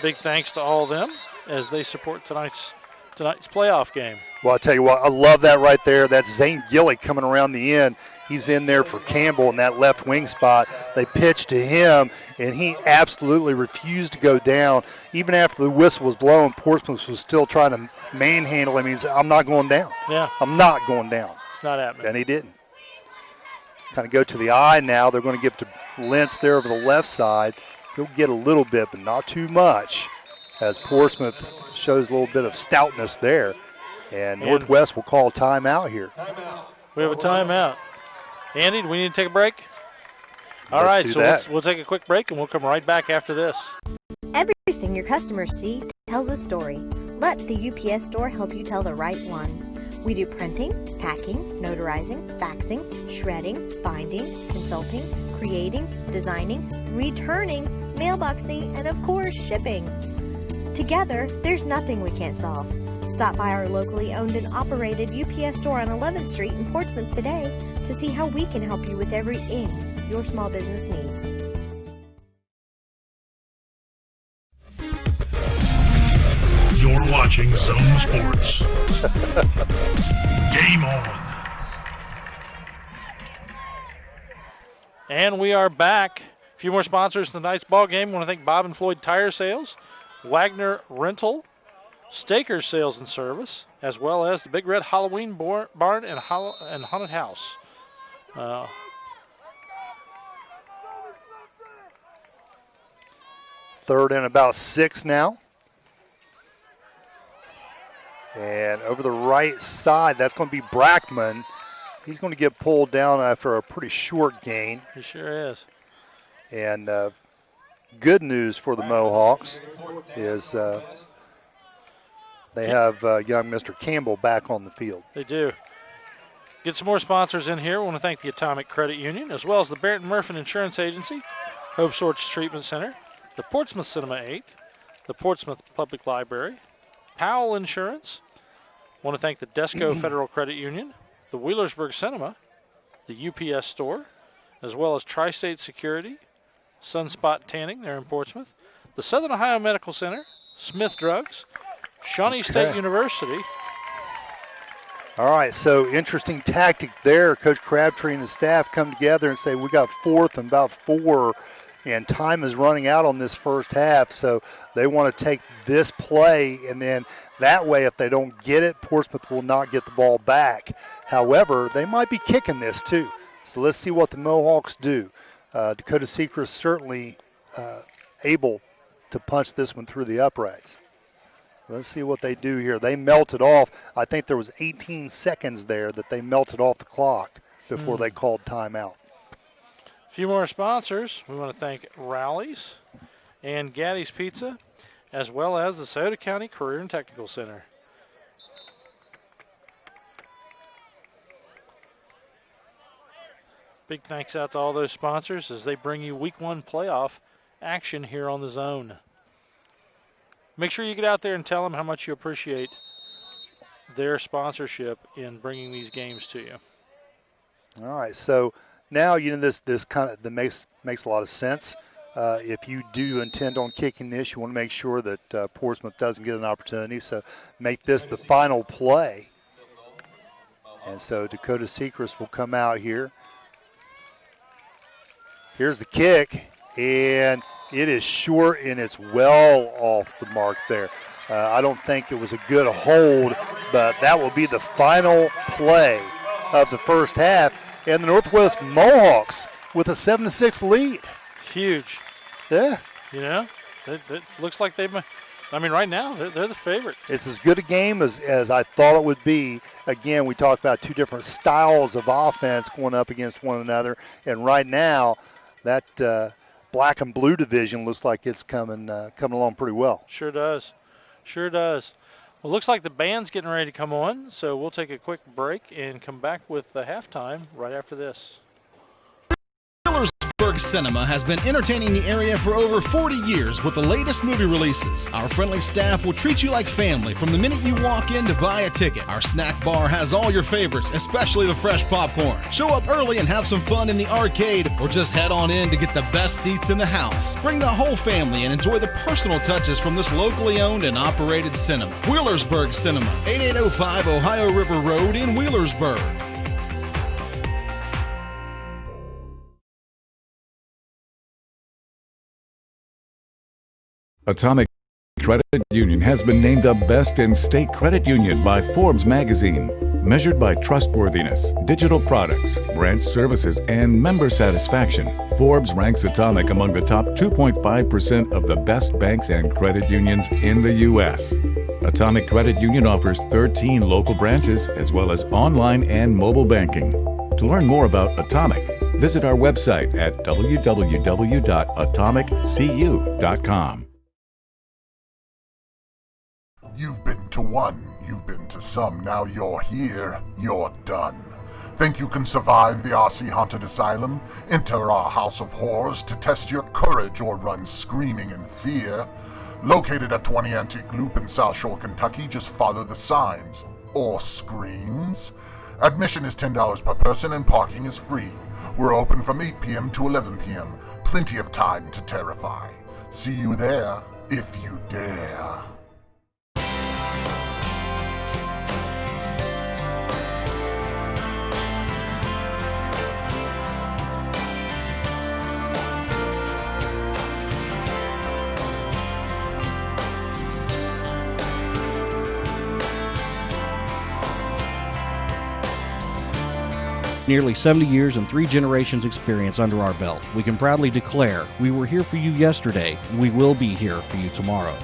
Big thanks to all of them as they support tonight's playoff game. Well, I'll tell you what, I love that right there. That's Zane Gilly coming around the end. He's in there for Campbell in that left wing spot. They pitched to him, and he absolutely refused to go down. Even after the whistle was blown, Portsmouth was still trying to manhandle him. He said, I'm not going down. Yeah. I'm not going down. It's not happening. And he didn't. Kind of go to the eye now. They're going to give it to Lentz there over the left side. He'll get a little bit, but not too much, as Portsmouth shows a little bit of stoutness there. And Northwest will call a timeout here. We have a timeout. Andy, do we need to take a break? All right, so we'll take a quick break, and we'll come right back after this. Everything your customers see tells a story. Let the UPS store help you tell the right one. We do printing, packing, notarizing, faxing, shredding, binding, consulting, creating, designing, returning, mailboxing, and of course, shipping. Together, there's nothing we can't solve. Stop by our locally owned and operated UPS store on 11th Street in Portsmouth today to see how we can help you with everything your small business needs. You're watching Zone Sports. Game on. And we are back. A few more sponsors in tonight's ball game. I want to thank Bob and Floyd Tire Sales, Wagner Rental, Staker's Sales and Service, as well as the Big Red Halloween Barn and Haunted House. Third and about 6 now. And over the right side, that's going to be Brackman. He's going to get pulled down after a pretty short gain. He sure is. And good news for the Mohawks is they have young Mr. Campbell back on the field. They do. Get some more sponsors in here. I want to thank the Atomic Credit Union, as well as the Barrett & Murphy Insurance Agency, Hope Sorts Treatment Center, the Portsmouth Cinema 8, the Portsmouth Public Library, Powell Insurance. I want to thank the Desco Federal Credit Union, the Wheelersburg Cinema, the UPS Store, as well as Tri-State Security, Sunspot Tanning there in Portsmouth, the Southern Ohio Medical Center, Smith Drugs, Shawnee State University. All right, so interesting tactic there. Coach Crabtree and his staff come together and say, we got fourth and about 4, and time is running out on this first half, so they want to take this play, and then that way, if they don't get it, Portsmouth will not get the ball back. However, they might be kicking this too. So let's see what the Mohawks do. Dakota Sechrist certainly able to punch this one through the uprights. Let's see what they do here. They melted off. I think there was 18 seconds there that they melted off the clock before they called timeout. A few more sponsors. We want to thank Rowley's and Gaddy's Pizza, as well as the Scioto County Career and Technical Center. Big thanks out to all those sponsors as they bring you Week 1 playoff action here on the Zone. Make sure you get out there and tell them how much you appreciate their sponsorship in bringing these games to you. All right, so now this kind of makes a lot of sense. If you do intend on kicking this, you want to make sure that Portsmouth doesn't get an opportunity. So make this the final play. And so Dakota Sechrist will come out here. Here's the kick, and it is short, and it's well off the mark there. I don't think it was a good hold, but that will be the final play of the first half. And the Northwest Mohawks with a 7-6 lead. Huge. Yeah. It looks like right now, they're the favorite. It's as good a game as I thought it would be. Again, we talked about two different styles of offense going up against one another. And right now, that black and blue division looks like it's coming along pretty well. Sure does. Well, looks like the band's getting ready to come on, so we'll take a quick break and come back with the halftime right after this. Wheelersburg Cinema has been entertaining the area for over 40 years with the latest movie releases. Our friendly staff will treat you like family from the minute you walk in to buy a ticket. Our snack bar has all your favorites, especially the fresh popcorn. Show up early and have some fun in the arcade, or just head on in to get the best seats in the house. Bring the whole family and enjoy the personal touches from this locally owned and operated cinema. Wheelersburg Cinema, 8805 Ohio River Road in Wheelersburg. Atomic Credit Union has been named a Best in State Credit Union by Forbes magazine. Measured by trustworthiness, digital products, branch services, and member satisfaction, Forbes ranks Atomic among the top 2.5% of the best banks and credit unions in the U.S. Atomic Credit Union offers 13 local branches as well as online and mobile banking. To learn more about Atomic, visit our website at www.atomiccu.com. You've been to one, you've been to some, now you're here, you're done. Think you can survive the RC Haunted Asylum? Enter our House of Horrors to test your courage or run screaming in fear. Located at 20 Antique Loop in South Shore, Kentucky, just follow the signs. Or screens. Admission is $10 per person and parking is free. We're open from 8 p.m. to 11 p.m. Plenty of time to terrify. See you there, if you dare. Nearly 70 years and 3 generations experience under our belt, we can proudly declare we were here for you yesterday, and we will be here for you tomorrow.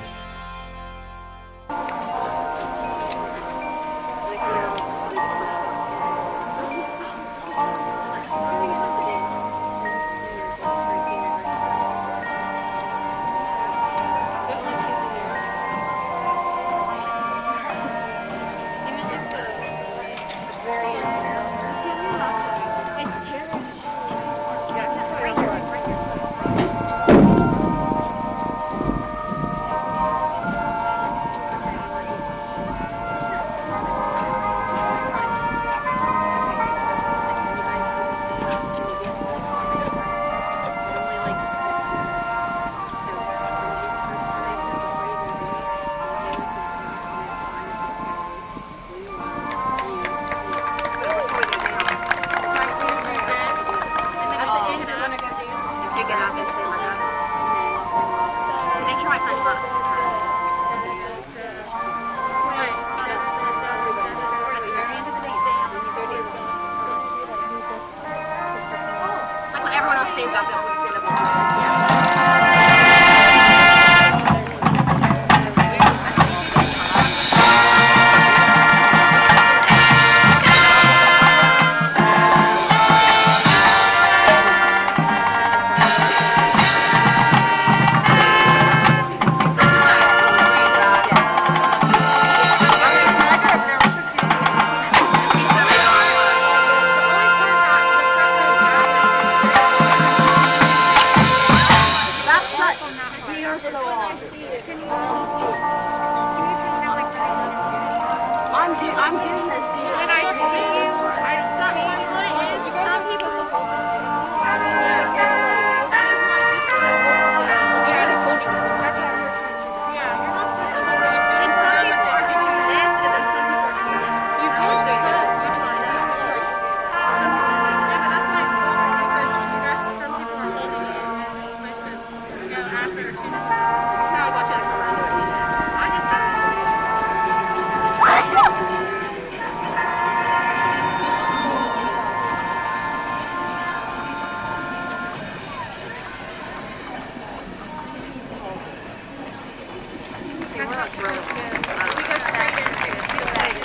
See, we're not really. We go straight into it. We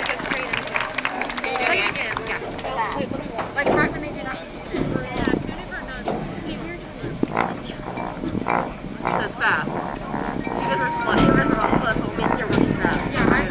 go straight into it. Can you do it again? Yeah. Like right when they do that. So it's fast. You guys are slow. You guys are all slow, so it means they're really fast. Yeah, right.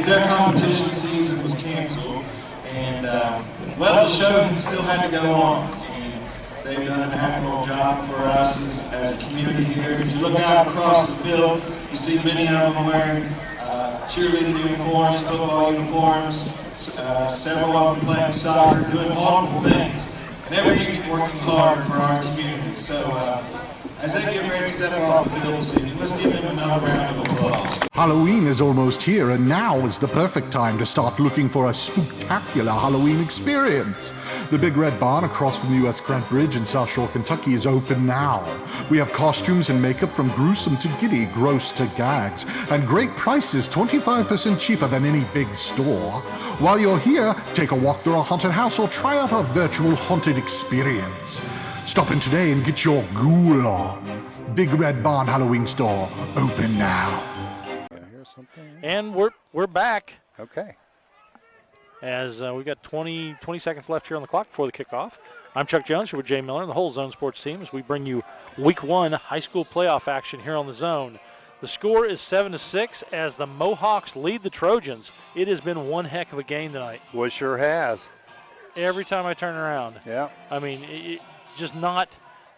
Their competition season was canceled, and well, the show still had to go on, and they've done an admirable job for us as a community here. As you look out across the field, you see many of them wearing cheerleading uniforms, football uniforms, several of them playing soccer, doing multiple things, and everything working hard for our community. So as they get ready to step off the field this evening, let's give them another round of applause. Halloween is almost here, and now is the perfect time to start looking for a spectacular Halloween experience. The Big Red Barn across from the U.S. Grant Bridge in South Shore, Kentucky is open now. We have costumes and makeup from gruesome to giddy, gross to gags, and great prices 25% cheaper than any big store. While you're here, take a walk through a haunted house or try out our virtual haunted experience. Stop in today and get your ghoul on. Big Red Barn Halloween store, open now. And we're back. Okay. As we've got 20 seconds left here on the clock before the kickoff. I'm Chuck Jones here with Jay Miller and the whole Zone Sports team as we bring you Week 1 high school playoff action here on the Zone. The score is 7-6 as the Mohawks lead the Trojans. It has been one heck of a game tonight. Well, it sure has. Every time I turn around. Yeah. I mean, it just not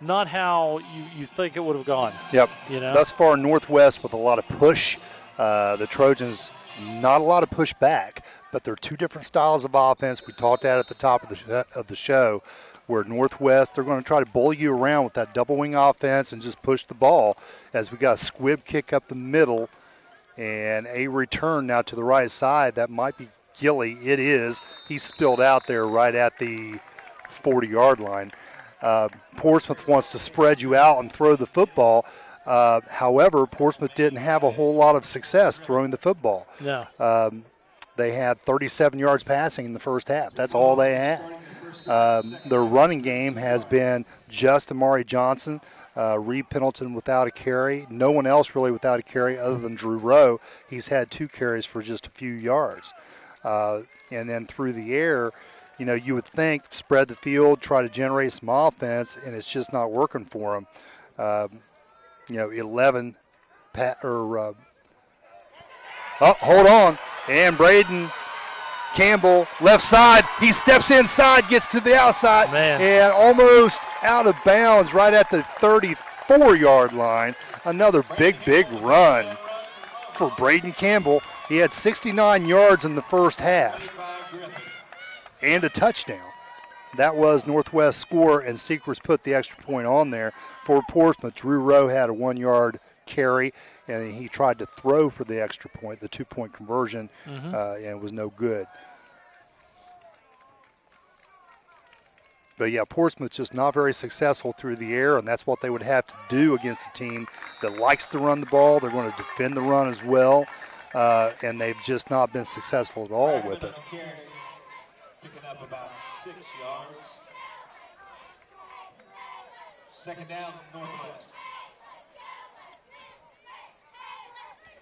how you think it would have gone. Yep. You know? Thus far, Northwest with a lot of push. The Trojans, not a lot of push back, but they're two different styles of offense. We talked at the top of the show, where Northwest, they're going to try to bully you around with that double wing offense and just push the ball. As we got a squib kick up the middle and a return now to the right side. That might be Gilly. It is. He spilled out there right at the 40-yard line. Portsmouth wants to spread you out and throw the football. However, Portsmouth didn't have a whole lot of success throwing the football. No. They had 37 yards passing in the first half. That's all they had. Their running game has been just Amari Johnson, Reed Pendleton without a carry. No one else really without a carry other than Drew Rowe. He's had 2 carries for just a few yards. And then through the air, you would think spread the field, try to generate some offense, and it's just not working for them. 11 hold on. And Braden Campbell, left side. He steps inside, gets to the outside, and almost out of bounds right at the 34-yard line. Another big run for Braden Campbell. He had 69 yards in the first half and a touchdown. That was Northwest score, and Seekers put the extra point on there for Portsmouth. Drew Rowe had a 1-yard carry, and he tried to throw for the extra point, the 2-point conversion, and it was no good. But, yeah, Portsmouth's just not very successful through the air, and that's what they would have to do against a team that likes to run the ball. They're going to defend the run as well, and they've just not been successful at all with it. Picking up about 6 yards. Second down, Northwest.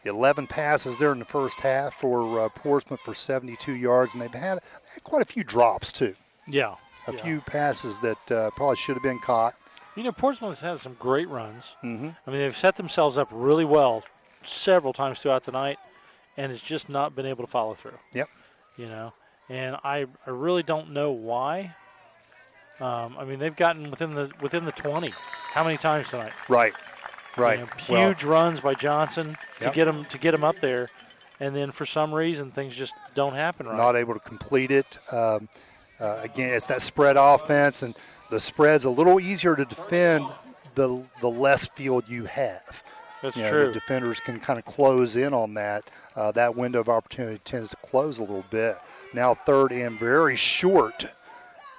11 passes there in the first half for Portsmouth for 72 yards, and they've had quite a few drops, too. Yeah. A few passes that probably should have been caught. Portsmouth has some great runs. Mm-hmm. I mean, they've set themselves up really well several times throughout the night, and it's just not been able to follow through. Yep. And I really don't know why. I mean, they've gotten within the 20. How many times tonight? Right. Huge runs by Johnson to get him up there, and then for some reason things just don't happen right. Not able to complete it. Again, it's that spread offense, and the spread's a little easier to defend the less field you have. That's true. The defenders can kind of close in on that. That window of opportunity tends to close a little bit. Now third and very short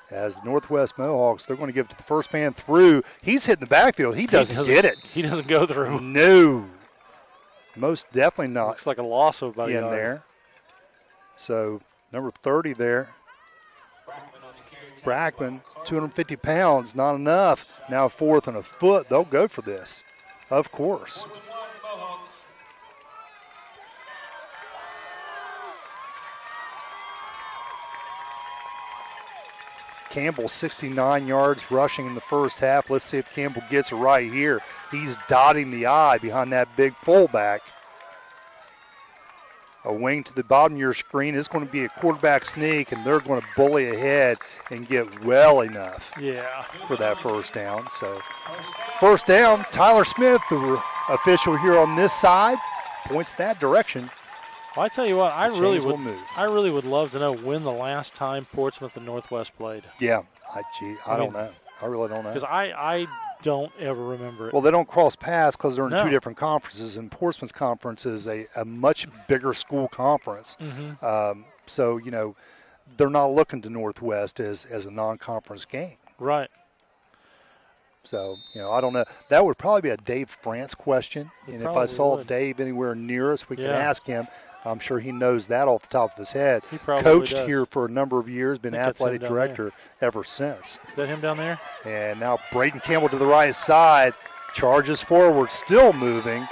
as the Northwest Mohawks, they're going to give it to the first man through. He's hitting the backfield. He doesn't get it. He doesn't go through. No. Most definitely not. Looks like a loss of about in there. So number 30 there. Brackman, 250 pounds, not enough. Now fourth and a foot. They'll go for this, of course. Campbell, 69 yards rushing in the first half. Let's see if Campbell gets it right here. He's dotting the I behind that big fullback. A wing to the bottom of your screen. It's going to be a quarterback sneak, and they're going to bully ahead and get well enough for that first down. So first down, Tyler Smith, the official here on this side, points that direction. Well, I tell you what, I really would love to know when the last time Portsmouth and Northwest played. Yeah, I don't know. I really don't know. Because I don't ever remember it. Well, they don't cross paths because they're in two different conferences, and Portsmouth's conference is a much bigger school conference. Mm-hmm. So, they're not looking to Northwest as a non-conference game. Right. So, I don't know. That would probably be a Dave France question. And if I saw Dave anywhere near us, we can ask him. I'm sure he knows that off the top of his head. He probably coached does. Here for a number of years, been athletic director ever since. Is that him down there? And now Braden Campbell to the right side, charges forward, still moving.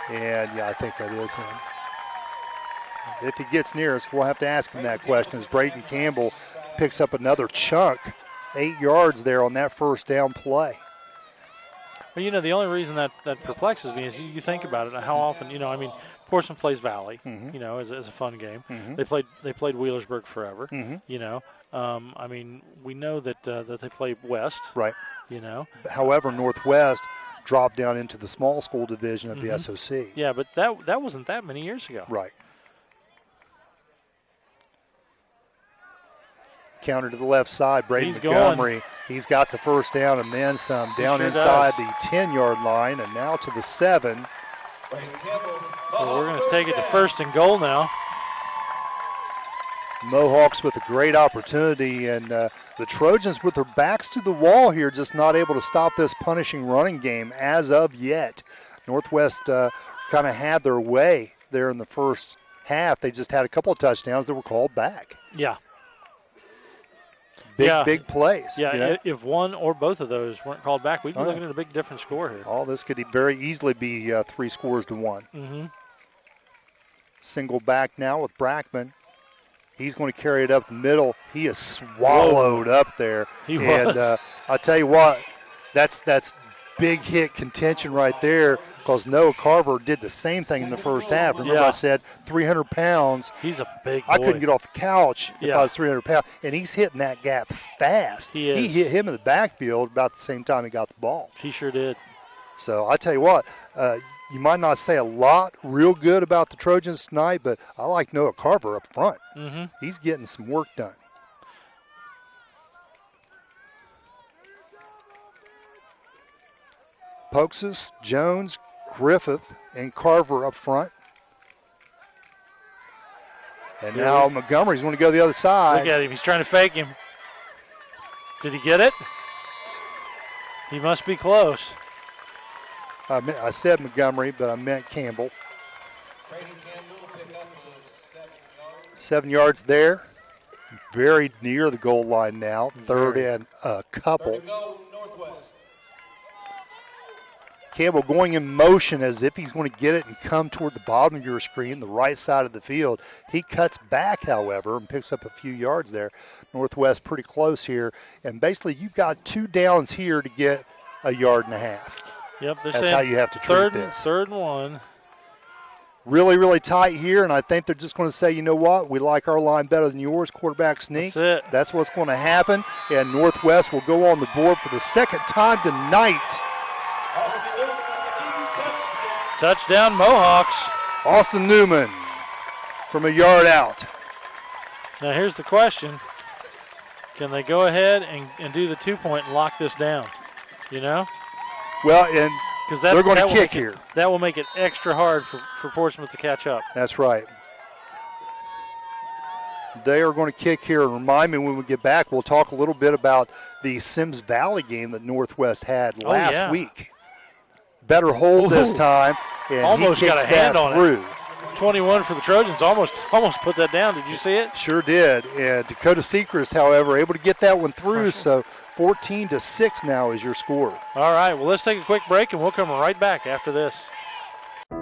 And, I think that is him. If he gets near us, we'll have to ask him that question as Braden Campbell picks up another chunk, 8 yards there on that first down play. Well, the only reason that perplexes me is you think about it, how often, Portsmouth plays Valley, as a fun game. Mm-hmm. They played Wheelersburg forever. Mm-hmm. We know that they play West. Right. However, Northwest dropped down into the small school division of the SOC. Yeah, but that wasn't that many years ago. Right. Counter to the left side, Braden Montgomery. He's got the first down and then some. Down inside the 10-yard line and now to the 7. So we're going to take it to first and goal now. Mohawks with a great opportunity, and the Trojans with their backs to the wall here, just not able to stop this punishing running game as of yet. Northwest kind of had their way there in the first half. They just had a couple of touchdowns that were called back. Yeah. Big plays. Yeah, if one or both of those weren't called back, we'd be looking at a big different score here. All this could very easily be 3 scores to 1. Mm-hmm. Single back now with Brackman. He's going to carry it up the middle. He is swallowed up there. He and was. I'll tell you what, that's big hit contention right there, because Noah Carver did the same thing in the first half. Remember I said 300 pounds. He's a big boy. I couldn't get off the couch if I was 300 pounds. And he's hitting that gap fast. He is. He hit him in the backfield about the same time he got the ball. He sure did. So I tell you what, you might not say a lot real good about the Trojans tonight, but I like Noah Carver up front. Mm-hmm. He's getting some work done. Pokes, Jones, Griffith, and Carver up front. And now Montgomery's going to go the other side. Look at him. He's trying to fake him. Did he get it? He must be close. I said Montgomery, but I meant Campbell. 7 yards there. Very near the goal line now. Third and a couple. Campbell going in motion as if he's going to get it and come toward the bottom of your screen, the right side of the field. He cuts back, however, and picks up a few yards there. Northwest pretty close here. And basically you've got 2 downs here to get a yard and a half. Yep, that's how you have to treat this. Third and 1. Really, really tight here, and I think they're just going to say, you know what, we like our line better than yours, quarterback sneak. That's it. That's what's going to happen, and Northwest will go on the board for the second time tonight. Touchdown, Mohawks. Austin Newman from a yard out. Now here's the question. Can they go ahead and do the 2-point and lock this down? You know? Well, and they're going to kick here. That will make it extra hard for Portsmouth to catch up. That's right. They are going to kick here. And remind me when we get back, we'll talk a little bit about the Sims Valley game that Northwest had last week. Better hold this time, and almost he kicks got a hand that on through. it. 21 for the Trojans, almost put that down. Did you see it? Sure did. And Dakota Sechrist, however, able to get that one through. So 14-6 now is your score. All right. Well, let's take a quick break, and we'll come right back after this.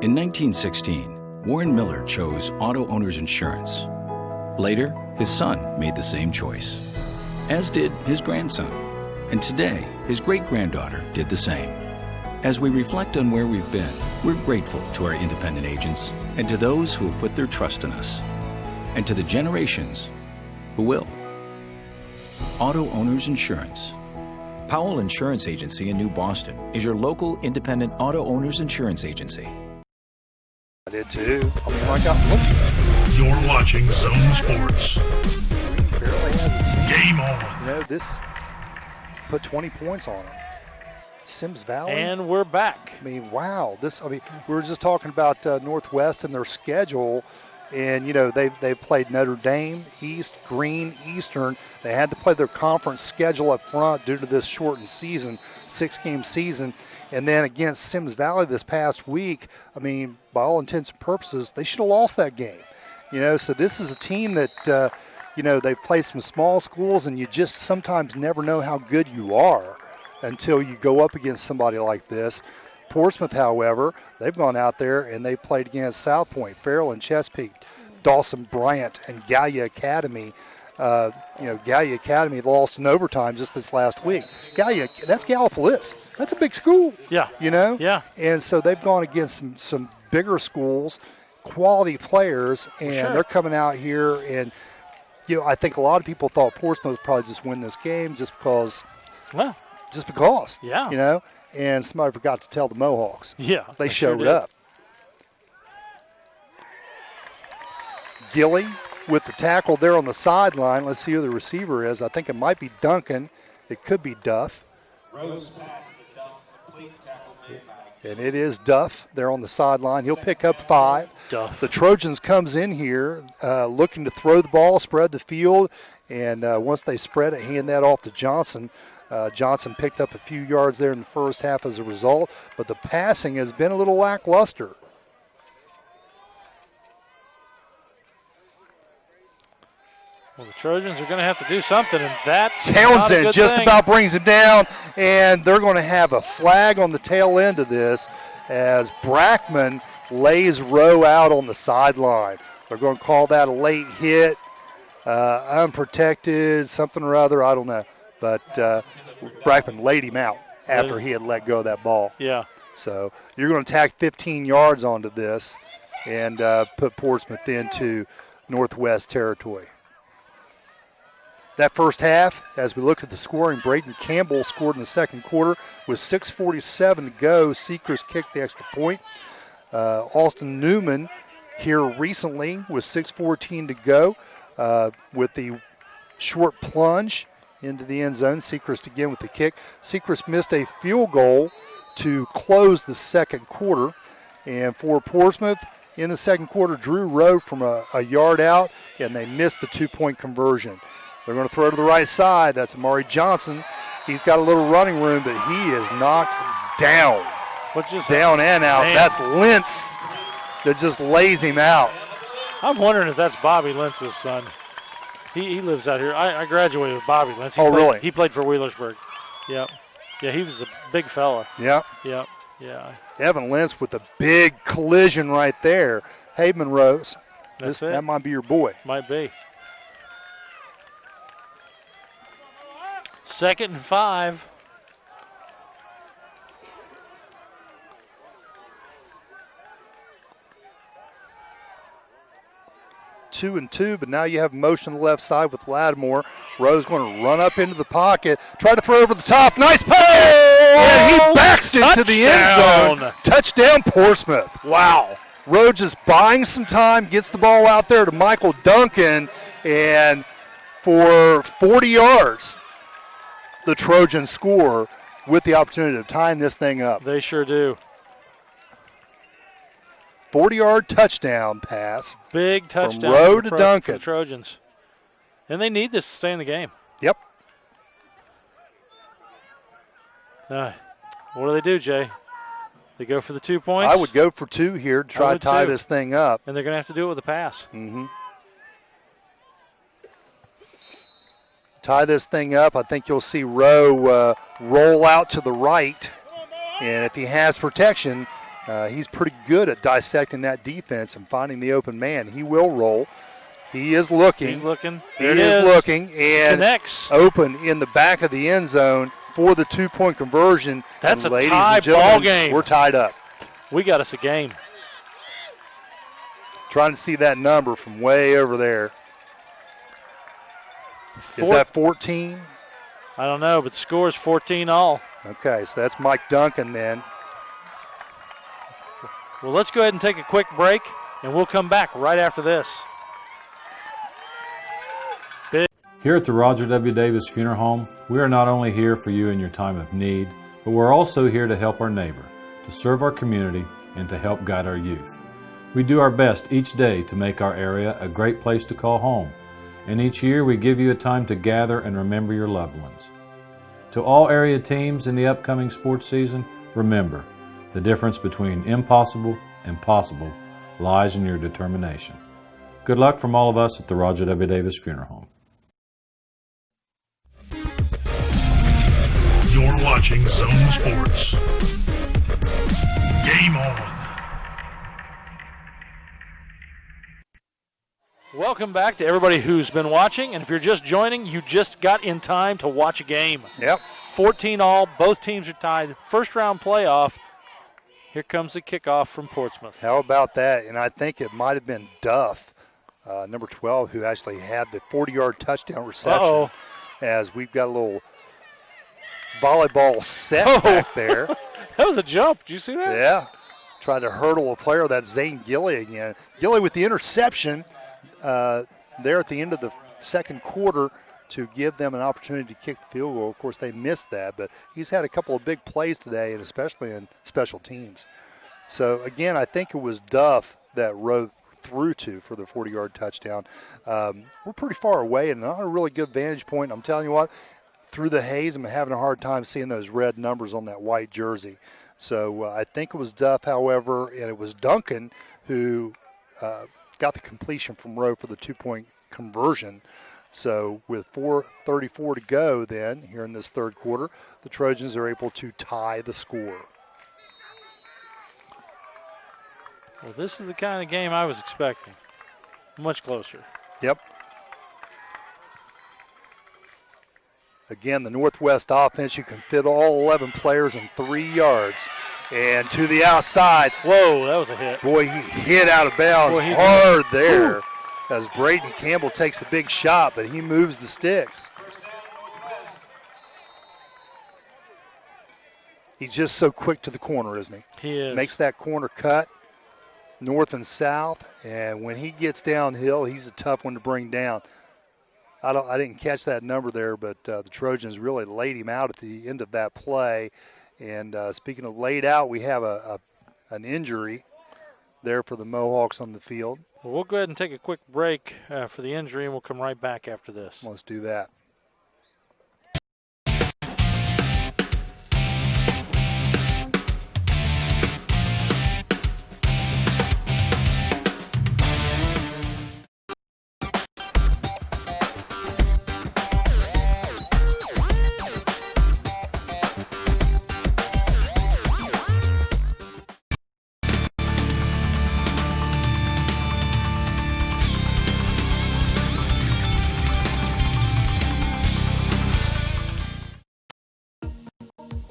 In 1916, Warren Miller chose Auto Owners Insurance. Later, his son made the same choice, as did his grandson. And today, his great-granddaughter did the same. As we reflect on where we've been, we're grateful to our independent agents and to those who have put their trust in us, and to the generations who will. Auto Owners Insurance. Powell Insurance Agency in New Boston is your local independent auto owners insurance agency. I did too. You're watching Zone Sports. Game on. You know, this put 20 points on him. Sims Valley. And we're back. I mean, wow. We were just talking about Northwest and their schedule. And, you know, they've played Notre Dame, East, Green, Eastern. They had to play their conference schedule up front due to this shortened season, 6-game season. And then against Sims Valley this past week, I mean, by all intents and purposes, they should have lost that game. You know, so this is a team that, you know, they've played some small schools, and you just sometimes never know how good you are until you go up against somebody like this. Portsmouth, however, they've gone out there and they played against South Point, Farrell and Chesapeake, Dawson Bryant, and Gallia Academy. Gallia Academy lost in overtime just this last week. Gallia, that's Gallipolis. That's a big school. Yeah. You know? Yeah. And so they've gone against some bigger schools, quality players, and they're coming out here. And, you know, I think a lot of people thought Portsmouth would probably just win this game just because. Well. Just because. Yeah. You know? And somebody forgot to tell the Mohawks. Yeah. They showed up. Gilly with the tackle there on the sideline. Let's see who the receiver is. I think it might be Duncan. It could be Duff. Rose pass to Duff, complete tackle made by. And it is Duff there on the sideline. He'll pick up 5. Duff. The Trojans comes in here looking to throw the ball, spread the field, and once they spread it, hand that off to Johnson. Johnson picked up a few yards there in the first half as a result, but the passing has been a little lackluster. Well, the Trojans are going to have to do something, and that's Townsend just thing. about brings him down, and they're going to have a flag on the tail end of this as Brackman lays Rowe out on the sideline. They're going to call that a late hit, unprotected, something or other, I don't know. But Brackman laid him out after he had let go of that ball. Yeah. So you're going to tack 15 yards onto this and put Portsmouth into Northwest territory. That first half, as we look at the scoring, Braden Campbell scored in the second quarter with 6:47 to go. Seacrest kicked the extra point. Austin Newman here recently with 6:14 to go with the short plunge into the end zone. Seacrest again with the kick. Seacrest missed a field goal to close the second quarter. And for Portsmouth, in the second quarter, Drew Rowe from a yard out, and they missed the two-point conversion. They're going to throw to the right side. That's Amari Johnson. He's got a little running room, but he is knocked down. Down and out. Man. That's Lentz that just lays him out. I'm wondering if that's Bobby Lentz's son. He lives out here. I graduated with Bobby Lentz. Really? He played for Wheelersburg. Yep. Yeah, he was a big fella. Yep. Yep. Yeah. Evan Lentz with a big collision right there. Haveman Rose. That might be your boy. Might be. 2nd and 5. Two and two, but now you have motion on the left side with Lattimore. Rose going to run up into the pocket, try to throw over the top. Nice pass! And he backs it to the end zone. Touchdown, Portsmouth. Wow. Rose just buying some time, gets the ball out there to Michael Duncan, and for 40 yards, the Trojans score with the opportunity of tying this thing up. They sure do. 40-yard touchdown pass. Big touchdown from Rowe to Duncan. For the Trojans. And they need this to stay in the game. Yep. What do they do, Jay? They go for the 2 points? I would go for 2 here to try to tie this thing up. And they're going to have to do it with a pass. Mm-hmm. Tie this thing up. I think you'll see Rowe roll out to the right. And if he has protection, he's pretty good at dissecting that defense and finding the open man. He will roll. He is looking. He's looking. He is looking. And connects. Open in the back of the end zone for the 2-point conversion. That's and a ladies tie and gentlemen, ball game. We're tied up. We got us a game. Trying to see that number from way over there. Is that 14? I don't know, but the score is 14-all. Okay, so that's Mike Duncan then. Well, let's go ahead and take a quick break, and we'll come back right after this. Here at the Roger W. Davis Funeral Home, we are not only here for you in your time of need, but we're also here to help our neighbor, to serve our community, and to help guide our youth. We do our best each day to make our area a great place to call home, and each year we give you a time to gather and remember your loved ones. To all area teams in the upcoming sports season, remember, the difference between impossible and possible lies in your determination. Good luck from all of us at the Roger W. Davis Funeral Home. You're watching Zone Sports. Game on. Welcome back to everybody who's been watching, and if you're just joining, you just got in time to watch a game. Yep. 14-all, both teams are tied. First round playoff. Here comes the kickoff from Portsmouth. How about that? And I think it might have been Duff, number 12, who actually had the 40-yard touchdown reception. As we've got a little volleyball set back there. That was a jump. Did you see that? Yeah. Tried to hurdle a player. That's Zane Gilly again. Gilly with the interception there at the end of the second quarter to give them an opportunity to kick the field goal. Of course, they missed that, but he's had a couple of big plays today, and especially in special teams. So, again, I think it was Duff that Rowe threw to for the 40-yard touchdown. We're pretty far away and not a really good vantage point. I'm telling you what, through the haze, I'm having a hard time seeing those red numbers on that white jersey. So I think it was Duff, however, and it was Duncan who got the completion from Rowe for the 2-point conversion. So with 4:34 to go then, here in this third quarter, the Trojans are able to tie the score. Well, this is the kind of game I was expecting. Much closer. Yep. Again, the Northwest offense, you can fit all 11 players in 3 yards. And to the outside. Whoa, that was a hit. Boy, he hit out of bounds hard there as Braden Campbell takes a big shot, but he moves the sticks. He's just so quick to the corner, isn't he? He is. Makes that corner cut north and south, and when he gets downhill, he's a tough one to bring down. I didn't catch that number there, but the Trojans really laid him out at the end of that play. And speaking of laid out, we have an injury there for the Mohawks on the field. Well, we'll go ahead and take a quick break for the injury, and we'll come right back after this. Let's do that.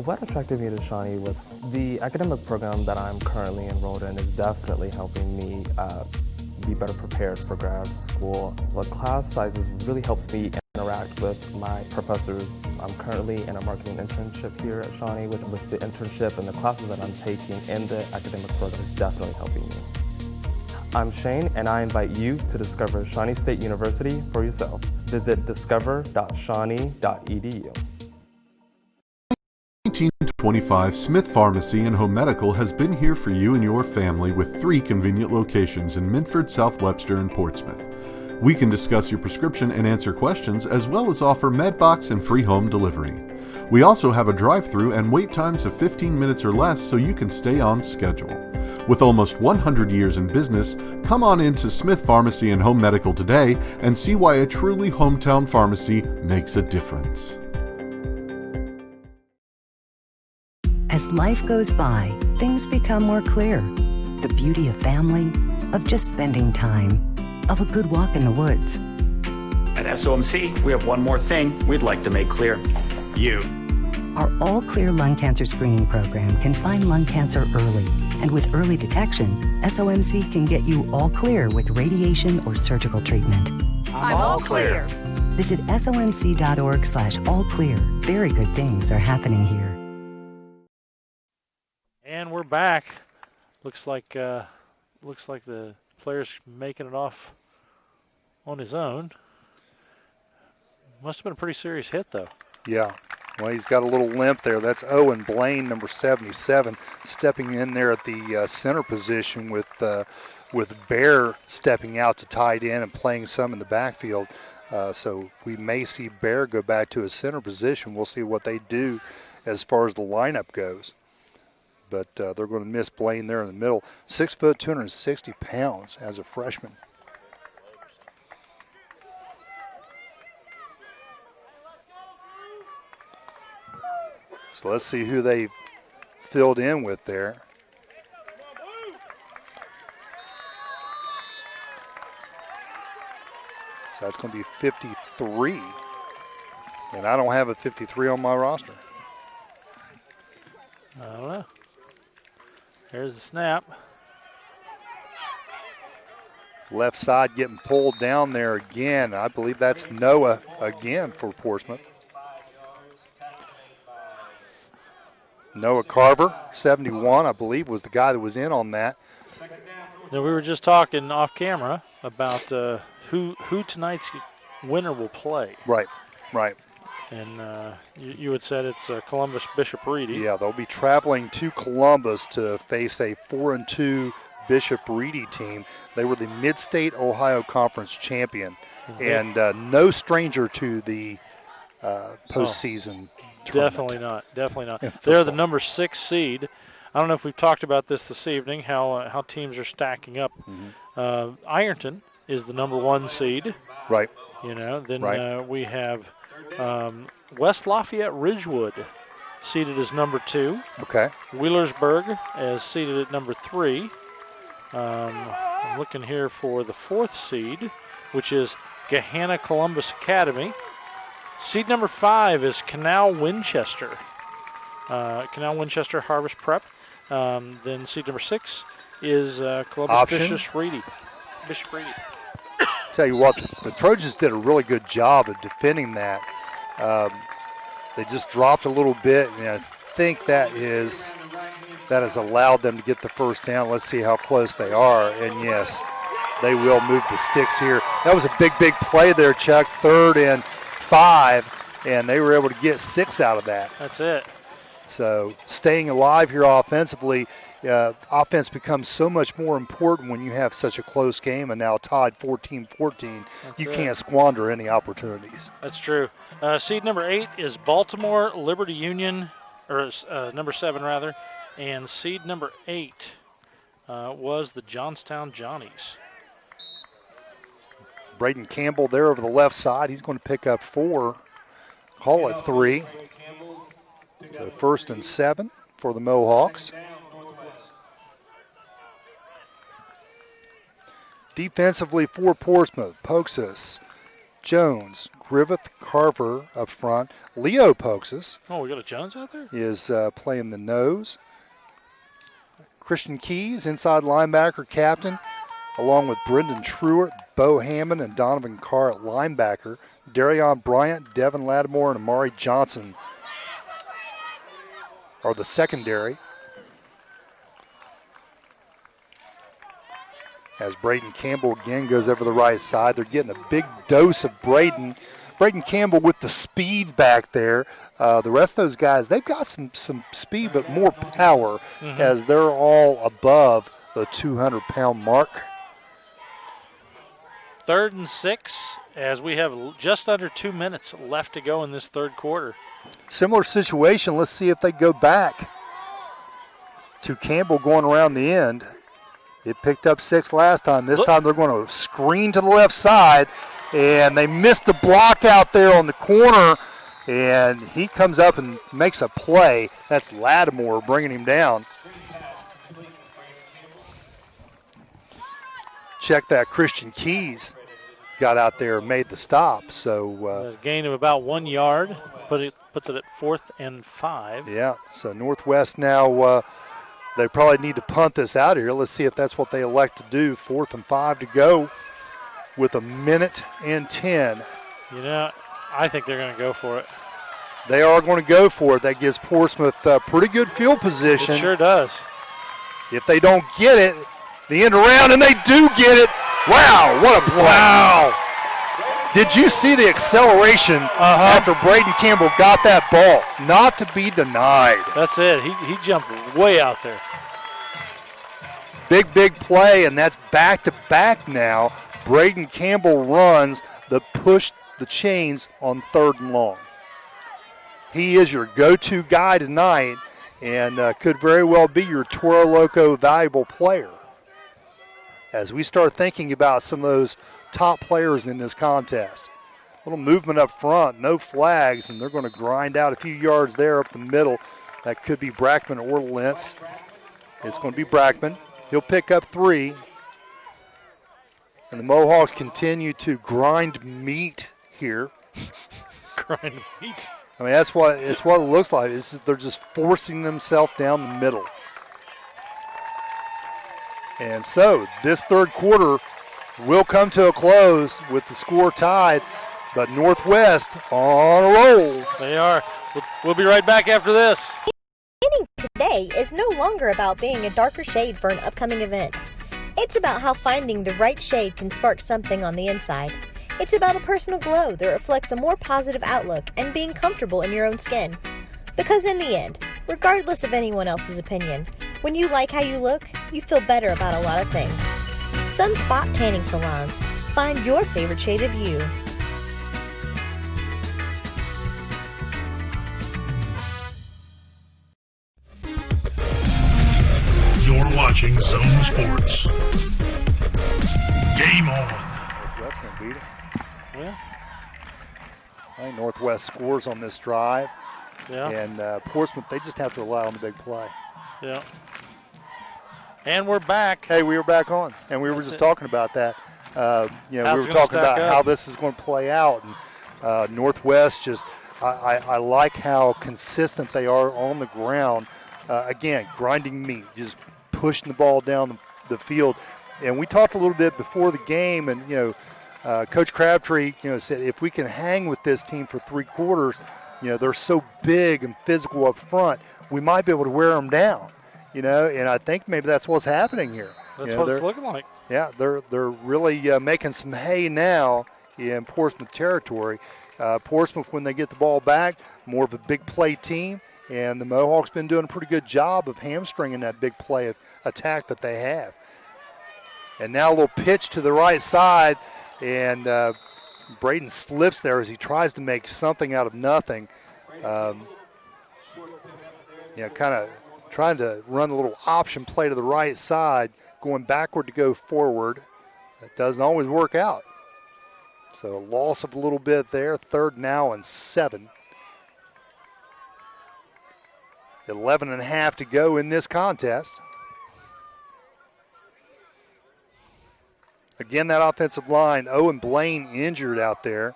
What attracted me to Shawnee was the academic program that I'm currently enrolled in is definitely helping me be better prepared for grad school. The class sizes really helps me interact with my professors. I'm currently in a marketing internship here at Shawnee, which with the internship and the classes that I'm taking in the academic program is definitely helping me. I'm Shane, and I invite you to discover Shawnee State University for yourself. Visit discover.shawnee.edu. 1925 Smith Pharmacy and Home Medical has been here for you and your family with 3 convenient locations in Minford, South Webster, and Portsmouth. We can discuss your prescription and answer questions, as well as offer MedBox and free home delivery. We also have a drive-through and wait times of 15 minutes or less, so you can stay on schedule. With almost 100 years in business, come on into Smith Pharmacy and Home Medical today and see why a truly hometown pharmacy makes a difference. As life goes by, things become more clear. The beauty of family, of just spending time, of a good walk in the woods. At SOMC, we have one more thing we'd like to make clear. You. Our All Clear Lung Cancer Screening Program can find lung cancer early. And with early detection, SOMC can get you all clear with radiation or surgical treatment. I'm all clear. Visit somc.org/allclear. Very good things are happening here. And we're back. Looks like the player's making it off on his own. Must have been a pretty serious hit, though. Yeah. Well, he's got a little limp there. That's Owen Blaine, number 77, stepping in there at the center position with Bear stepping out to tight end and playing some in the backfield. So we may see Bear go back to his center position. We'll see what they do as far as the lineup goes. But they're going to miss Blaine there in the middle. 6 foot, 260 pounds as a freshman. So let's see who they filled in with there. So that's going to be 53. And I don't have a 53 on my roster. I don't know. Here's the snap. Left side getting pulled down there again. I believe that's Noah again for Portsmouth. Noah Carver, 71, I believe, was the guy that was in on that. Now, we were just talking off camera about who tonight's winner will play. Right, right. And you had said it's Columbus Bishop Reedy. Yeah, they'll be traveling to Columbus to face a 4-2 Bishop Reedy team. They were the Mid-State Ohio Conference champion, and no stranger to the postseason tournament. Definitely not. They're the number 6 seed. I don't know if we've talked about this evening, how teams are stacking up. Mm-hmm. Ironton is the number 1 seed. Right. You know, then we have West Lafayette Ridgewood seated as number 2. Okay. Wheelersburg is seated at number 3. I'm looking here for the 4th seed, which is Gahanna Columbus Academy. Seed number 5 is Canal Winchester. Canal Winchester Harvest Prep. Then seed number 6 is Columbus Bishop Reedy. Tell you what, the Trojans did a really good job of defending that. They just dropped a little bit, and I think that has allowed them to get the first down. Let's see how close they are. And yes, they will move the sticks here. That was a big play there, Chuck. 3rd and 5, and they were able to get 6 out of that. That's it. So staying alive here offensively, offense becomes so much more important when you have such a close game and now tied 14-14. You can't squander any opportunities. That's true. Seed number 8 is Baltimore Liberty Union, or number 7 rather, and seed number 8 was the Johnstown Johnnies. Braden Campbell there over the left side. He's going to pick up 4, call it 3. So 1st and 7 for the Mohawks. Defensively for Portsmouth, Poxis, Jones, Griffith, Carver up front. Leo Poxis. Oh, we got a Jones out there? Is playing the nose. Christian Keys, inside linebacker, captain, along with Brendan Truitt, Bo Hammond, and Donovan Carr at linebacker. Darion Bryant, Devin Lattimore, and Amari Johnson are the secondary. As Braden Campbell again goes over the right side. They're getting a big dose of Braden. Braden Campbell with the speed back there. The rest of those guys, they've got some speed but more power as they're all above the 200-pound mark. 3rd and 6 as we have just under 2 minutes left to go in this third quarter. Similar situation. Let's see if they go back to Campbell going around the end. It picked up 6 last time. This time they're going to screen to the left side, and they missed the block out there on the corner, and he comes up and makes a play. That's Lattimore bringing him down. Check that. Christian Keys got out there and made the stop. So a gain of about 1 yard, puts it at 4th and 5. Yeah, so Northwest now they probably need to punt this out here. Let's see if that's what they elect to do. 4th and 5 to go with 1:10. You know, I think they're going to go for it. They are going to go for it. That gives Portsmouth pretty good field position. It sure does. If they don't get it, the end around, and they do get it. Wow, what a play. Wow. Did you see the acceleration after Braden Campbell got that ball? Not to be denied. That's it. He jumped way out there. Big play, and that's back-to-back now. Braden Campbell runs the push the chains on 3rd and long. He is your go-to guy tonight and could very well be your Toro Loco valuable player. As we start thinking about some of those top players in this contest. A little movement up front, no flags, and they're going to grind out a few yards there up the middle. That could be Brackman or Lentz. It's going to be Brackman. He'll pick up 3. And the Mohawks continue to grind meat here. Grind meat? I mean, that's what it looks like. They're just forcing themselves down the middle. And so this third quarter will come to a close with the score tied, but Northwest on a roll. They are. We'll be right back after this. Painting today is no longer about being a darker shade for an upcoming event. It's about how finding the right shade can spark something on the inside. It's about a personal glow that reflects a more positive outlook and being comfortable in your own skin. Because in the end, regardless of anyone else's opinion, when you like how you look, you feel better about a lot of things. Sunspot Tanning Salons. Find your favorite shade of you. You're watching Zone Sports. Game on. Northwest going to beat it. Yeah. I think Northwest scores on this drive. Yeah. And Portsmouth, they just have to rely on the big play. Yeah. And we're back. Hey, we were back on, and we were just talking about that. We were talking about how this is going to play out. And Northwest just, I like how consistent they are on the ground. Again, grinding meat, just pushing the ball down the field. And we talked a little bit before the game, and Coach Crabtree, said if we can hang with this team for 3 quarters, they're so big and physical up front, we might be able to wear them down. And I think maybe that's what's happening here. That's what it's looking like. Yeah, they're really making some hay now in Portsmouth territory. Portsmouth, when they get the ball back, more of a big play team, and the Mohawks been doing a pretty good job of hamstringing that big play attack that they have. And now a little pitch to the right side, and Braden slips there as he tries to make something out of nothing. Kind of trying to run a little option play to the right side, going backward to go forward. That doesn't always work out. So a loss of a little bit there. 3rd now and 7. 11.5 to go in this contest. Again, that offensive line, Owen Blaine injured out there,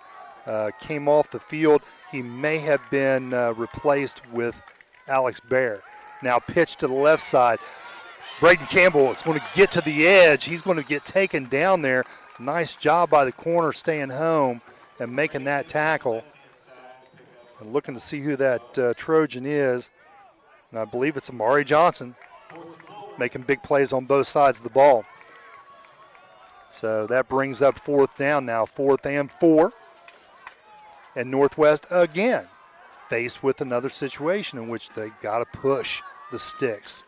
came off the field. He may have been replaced with Alex Bear. Now pitch to the left side. Braden Campbell is going to get to the edge. He's going to get taken down there. Nice job by the corner staying home and making that tackle. And looking to see who that Trojan is. And I believe it's Amari Johnson, making big plays on both sides of the ball. So that brings up 4th down now, 4th and 4. And Northwest again faced with another situation in which they got to push the sticks.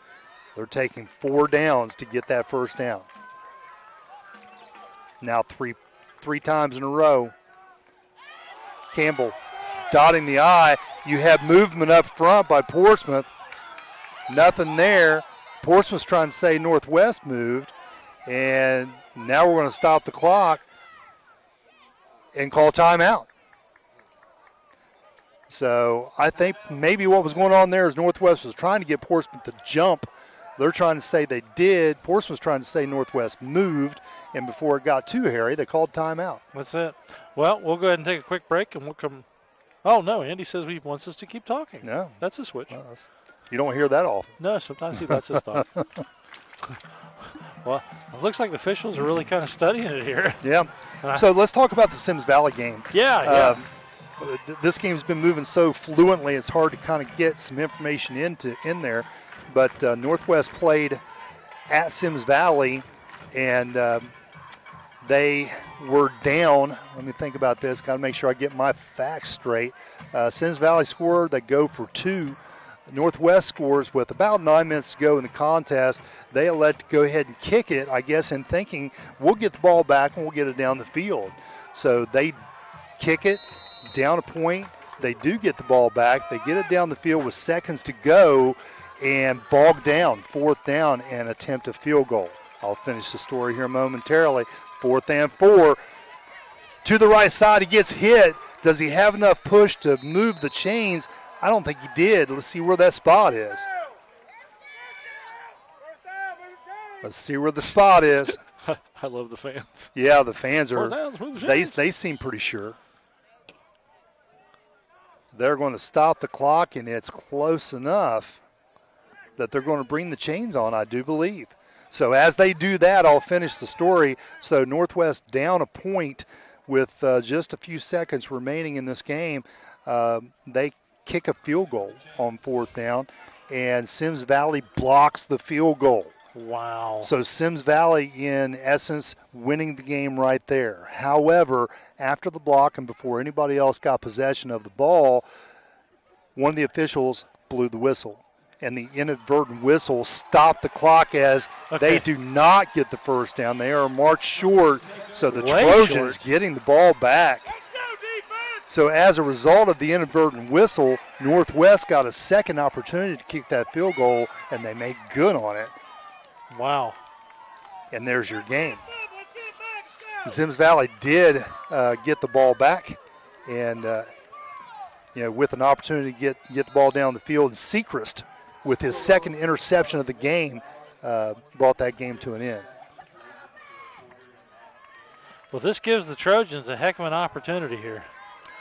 They're taking 4 downs to get that first down. Now three times in a row. Campbell dotting the I. You have movement up front by Portsmouth. Nothing there. Portsmouth's trying to say Northwest moved. And now we're going to stop the clock and call timeout. So I think maybe what was going on there is Northwest was trying to get Portsmouth to jump. They're trying to say they did. Portsmouth's trying to say Northwest moved. And before it got too hairy, they called timeout. That's it. Well, we'll go ahead and take a quick break, and we'll come. Oh, no, Andy says he wants us to keep talking. No. That's a switch. Well, you don't hear that often. No, sometimes he lets us talk. Well, it looks like the officials are really kind of studying it here. Yeah. So let's talk about the Sims Valley game. Yeah. This game's been moving so fluently, it's hard to kind of get some information in there. But Northwest played at Sims Valley, and they were down. Let me think about this. Got to make sure I get my facts straight. Sims Valley scored. They go for 2. Northwest scores with about 9 minutes to go in the contest. They elect to go ahead and kick it, I guess, in thinking we'll get the ball back and we'll get it down the field. So they kick it down a point. They do get the ball back. They get it down the field with seconds to go and bog down, 4th down, and attempt a field goal. I'll finish the story here momentarily. 4th and 4. To the right side, he gets hit. Does he have enough push to move the chains? I don't think he did. Let's see where that spot is. Let's see where the spot is. I love the fans. Yeah, the fans are. They seem pretty sure. They're going to stop the clock, and it's close enough that they're going to bring the chains on, I do believe. So as they do that, I'll finish the story. So Northwest down a point with just a few seconds remaining in this game. They kick a field goal on 4th down, and Sims Valley blocks the field goal. Wow. So Sims Valley, in essence, winning the game right there. However, after the block and before anybody else got possession of the ball, one of the officials blew the whistle. And the inadvertent whistle stopped the clock as they do not get the first down. They are marched short, so the Trojans getting the ball back. So as a result of the inadvertent whistle, Northwest got a second opportunity to kick that field goal, and they made good on it. Wow. And there's your game. Sims Valley did get the ball back, and with an opportunity to get the ball down the field. And Sechrist, with his second interception of the game, brought that game to an end. Well, this gives the Trojans a heck of an opportunity here.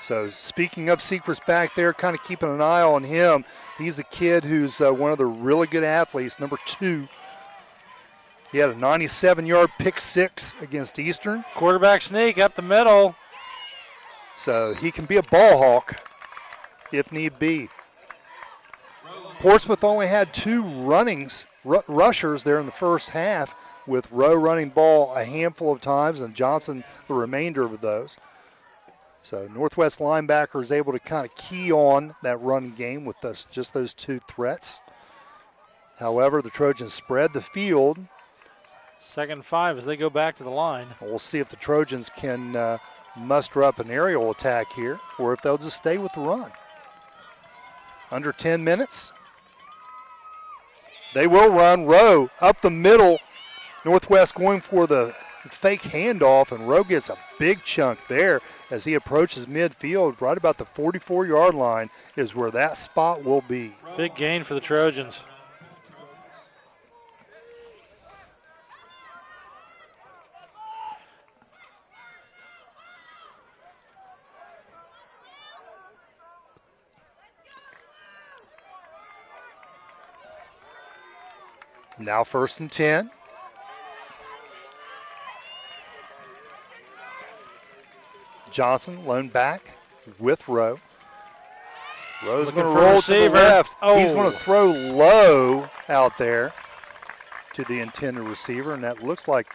So speaking of Sechrist back there, kind of keeping an eye on him. He's the kid who's one of the really good athletes, number 2. He had a 97-yard pick 6 against Eastern. Quarterback sneak up the middle. So he can be a ball hawk if need be. Portsmouth only had 2 rushers there in the first half, with Rowe running ball a handful of times and Johnson the remainder of those. So Northwest linebacker is able to kind of key on that run game with just those 2 threats. However, the Trojans spread the field. 2nd and 5 as they go back to the line. We'll see if the Trojans can muster up an aerial attack here or if they'll just stay with the run. Under 10 minutes. They will run. Rowe up the middle. Northwest going for the fake handoff, and Rowe gets a big chunk there as he approaches midfield. Right about the 44-yard line is where that spot will be. Big gain for the Trojans. Now 1st and 10. Johnson, lone back with Rowe. Rowe's going to roll to the left. Oh. He's going to throw low out there to the intended receiver, and that looks like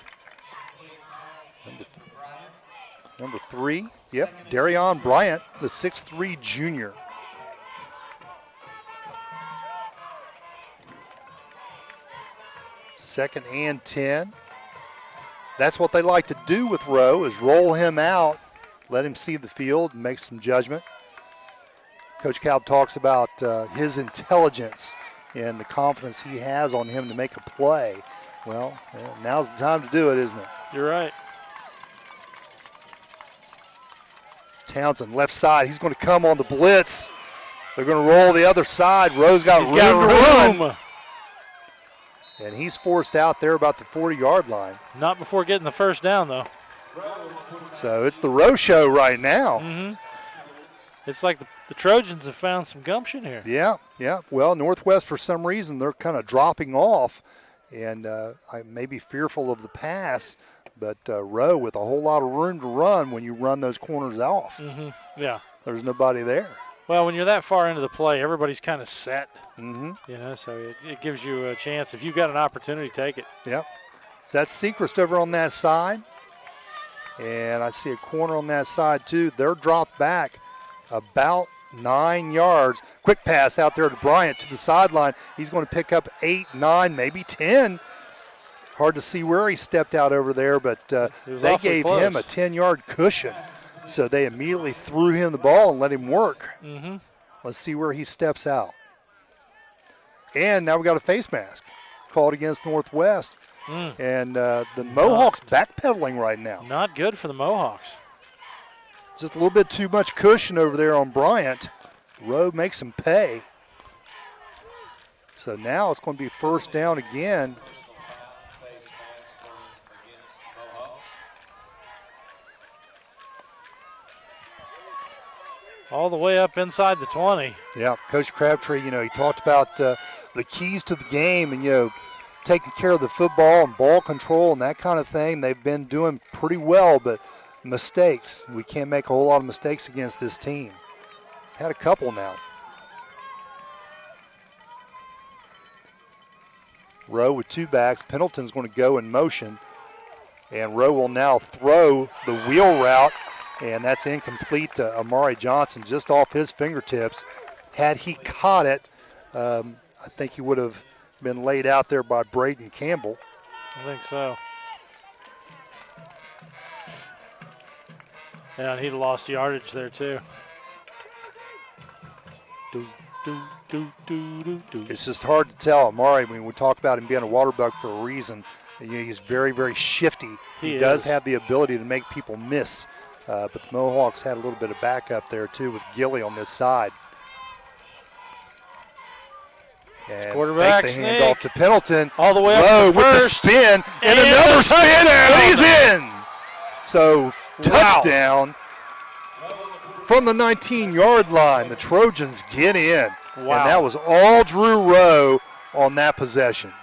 number 3. Yep, Darion Bryant, the 6'3 junior. Second and 10. That's what they like to do with Rowe, is roll him out, let him see the field, and make some judgment. Coach Kalb talks about his intelligence and the confidence he has on him to make a play. Well, now's the time to do it, isn't it? You're right. Townsend, left side. He's going to come on the blitz. They're going to roll the other side. Rowe's got room to run. And he's forced out there about the 40-yard line. Not before getting the first down, though. So it's the Rowe show right now. Mm-hmm. It's like the Trojans have found some gumption here. Yeah. Well, Northwest, for some reason, they're kind of dropping off. And I may be fearful of the pass, but Rowe with a whole lot of room to run when you run those corners off. Mm-hmm. Yeah. There's nobody there. Well, when you're that far into the play, everybody's kind of set. Mm-hmm. You know, so it gives you a chance. If you've got an opportunity, take it. Yep. So that's Sechrist over on that side. And I see a corner on that side, too. They're dropped back about 9 yards. Quick pass out there to Bryant to the sideline. He's going to pick up 8, 9, maybe 10. Hard to see where he stepped out over there, but they gave him a 10-yard cushion. So they immediately threw him the ball and let him work. Mm-hmm. Let's see where he steps out. And now we got a face mask called against Northwest. And the Mohawks backpedaling right now. Not good for the Mohawks. Just a little bit too much cushion over there on Bryant. Rowe makes him pay. So now it's going to be first down again. All the way up inside the 20. Yeah, Coach Crabtree, he talked about the keys to the game and, taking care of the football and ball control and that kind of thing. They've been doing pretty well, but mistakes. We can't make a whole lot of mistakes against this team. Had a couple now. Rowe with 2 backs. Pendleton's going to go in motion. And Rowe will now throw the wheel route. And that's incomplete to Amari Johnson, just off his fingertips. Had he caught it, I think he would have been laid out there by Braden Campbell. I think so. Yeah, and he'd have lost yardage there too. It's just hard to tell. Amari, when we talk about him being a water bug for a reason, he's very, very shifty. He does have the ability to make people miss. But the Mohawks had a little bit of backup there, too, with Gilly on this side. And quarterback the handoff to Pendleton. All the way Low up to with the first. spin. And another spin, and he's in. So, touchdown. from the 19-yard line. The Trojans get in. Wow. And that was all Drew Rowe on that possession.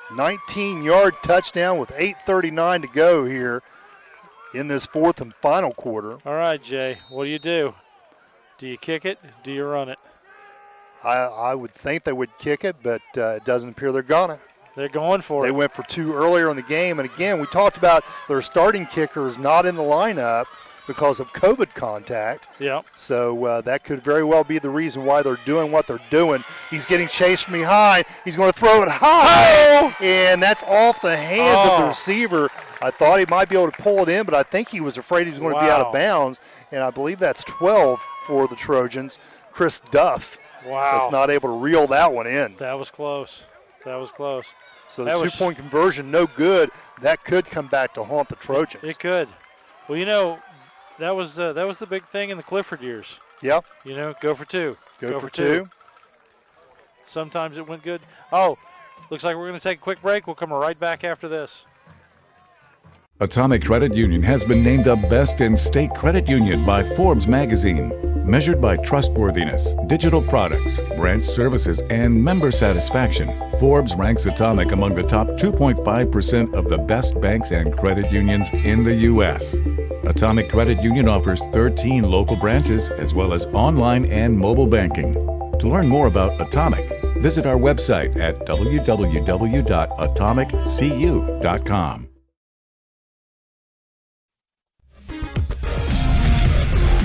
19-yard touchdown with 8:39 to go here in this fourth and final quarter. All right, Jay, what do? Do you kick it? Do you run it? I would think they would kick it, but it doesn't appear they're gonna. They're going for it. They went for 2 earlier in the game, and again, we talked about their starting kicker is not in the lineup because of COVID contact. Yeah. So that could very well be the reason why they're doing what they're doing. He's getting chased from behind. He's going to throw it high, and that's off the hands of the receiver. I thought he might be able to pull it in, but I think he was afraid he was going to be out of bounds, and I believe that's 12 for the Trojans. Chris Duff that's not able to reel that one in. That was close. So the two-point conversion, no good. That could come back to haunt the Trojans. It could. Well, you know, that was the big thing in the Clifford years. Yep. You know, go for two. Go for two. Sometimes it went good. Oh, looks like we're going to take a quick break. We'll come right back after this. Atomic Credit Union has been named a Best in State Credit Union by Forbes magazine. Measured by trustworthiness, digital products, branch services, and member satisfaction, Forbes ranks Atomic among the top 2.5% of the best banks and credit unions in the U.S. Atomic Credit Union offers 13 local branches as well as online and mobile banking. To learn more about Atomic, visit our website at www.atomiccu.com.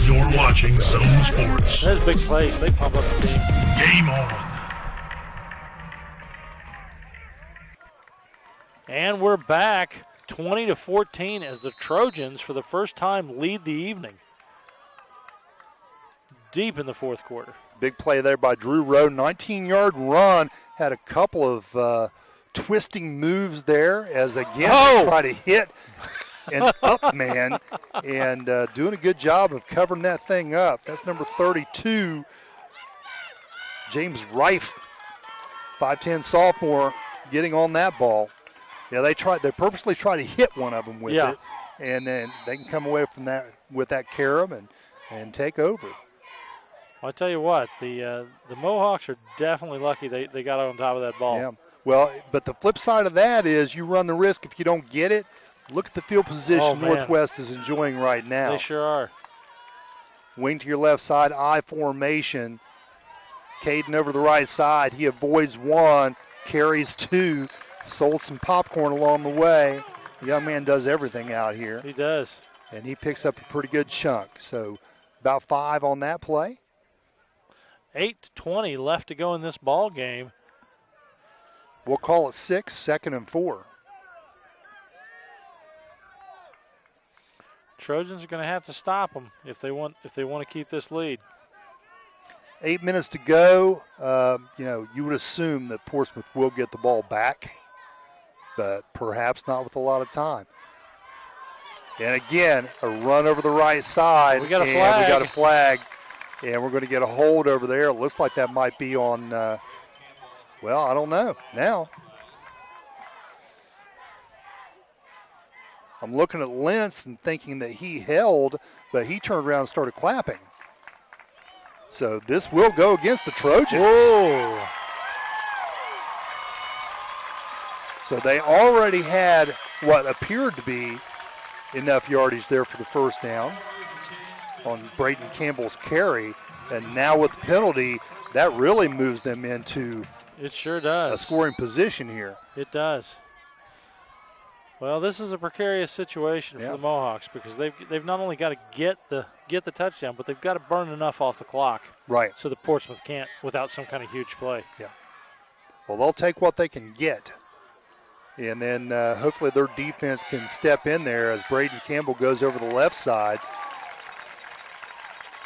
You're watching Zone Sports. That's big plays. They pump up the team. Game on. And we're back 20-14 as the Trojans, for the first time, lead the evening. Deep in the fourth quarter. Big play there by Drew Rowe. 19-yard run. Had a couple of twisting moves there as, again, try to hit an up man, and doing a good job of covering that thing up. That's number 32, James Reif, 5'10" sophomore, getting on that ball. Yeah, they purposely try to hit one of them with it, and then they can come away from that with that carom and take over. I'll tell you what, the Mohawks are definitely lucky they got on top of that ball. Yeah. Well, but the flip side of that is you run the risk if you don't get it. Look at the field position Northwest is enjoying right now. They sure are. Wing to your left side, I formation. Caden over the right side. He avoids one, carries two, sold some popcorn along the way. The young man does everything out here. He does. And he picks up a pretty good chunk. So about 5 on that play. 8:20 left to go in this ball game. We'll call it 6, 2nd and 4. Trojans are going to have to stop them if they want to keep this lead. 8 minutes to go. You would assume that Portsmouth will get the ball back, but perhaps not with a lot of time. And again, a run over the right side. We got a flag. We got a flag, and we're going to get a hold over there. It looks like that might be on, I don't know now. I'm looking at Lentz and thinking that he held, but he turned around and started clapping. So this will go against the Trojans. Whoa. So they already had what appeared to be enough yardage there for the first down on Braden Campbell's carry. And now with the penalty, that really moves them into it sure does. A scoring position here. It does. Well, this is a precarious situation for the Mohawks because they've not only got to get the touchdown, but they've got to burn enough off the clock. Right. So the Portsmouth can't without some kind of huge play. Yeah. Well, they'll take what they can get. And then hopefully their defense can step in there as Braden Campbell goes over the left side.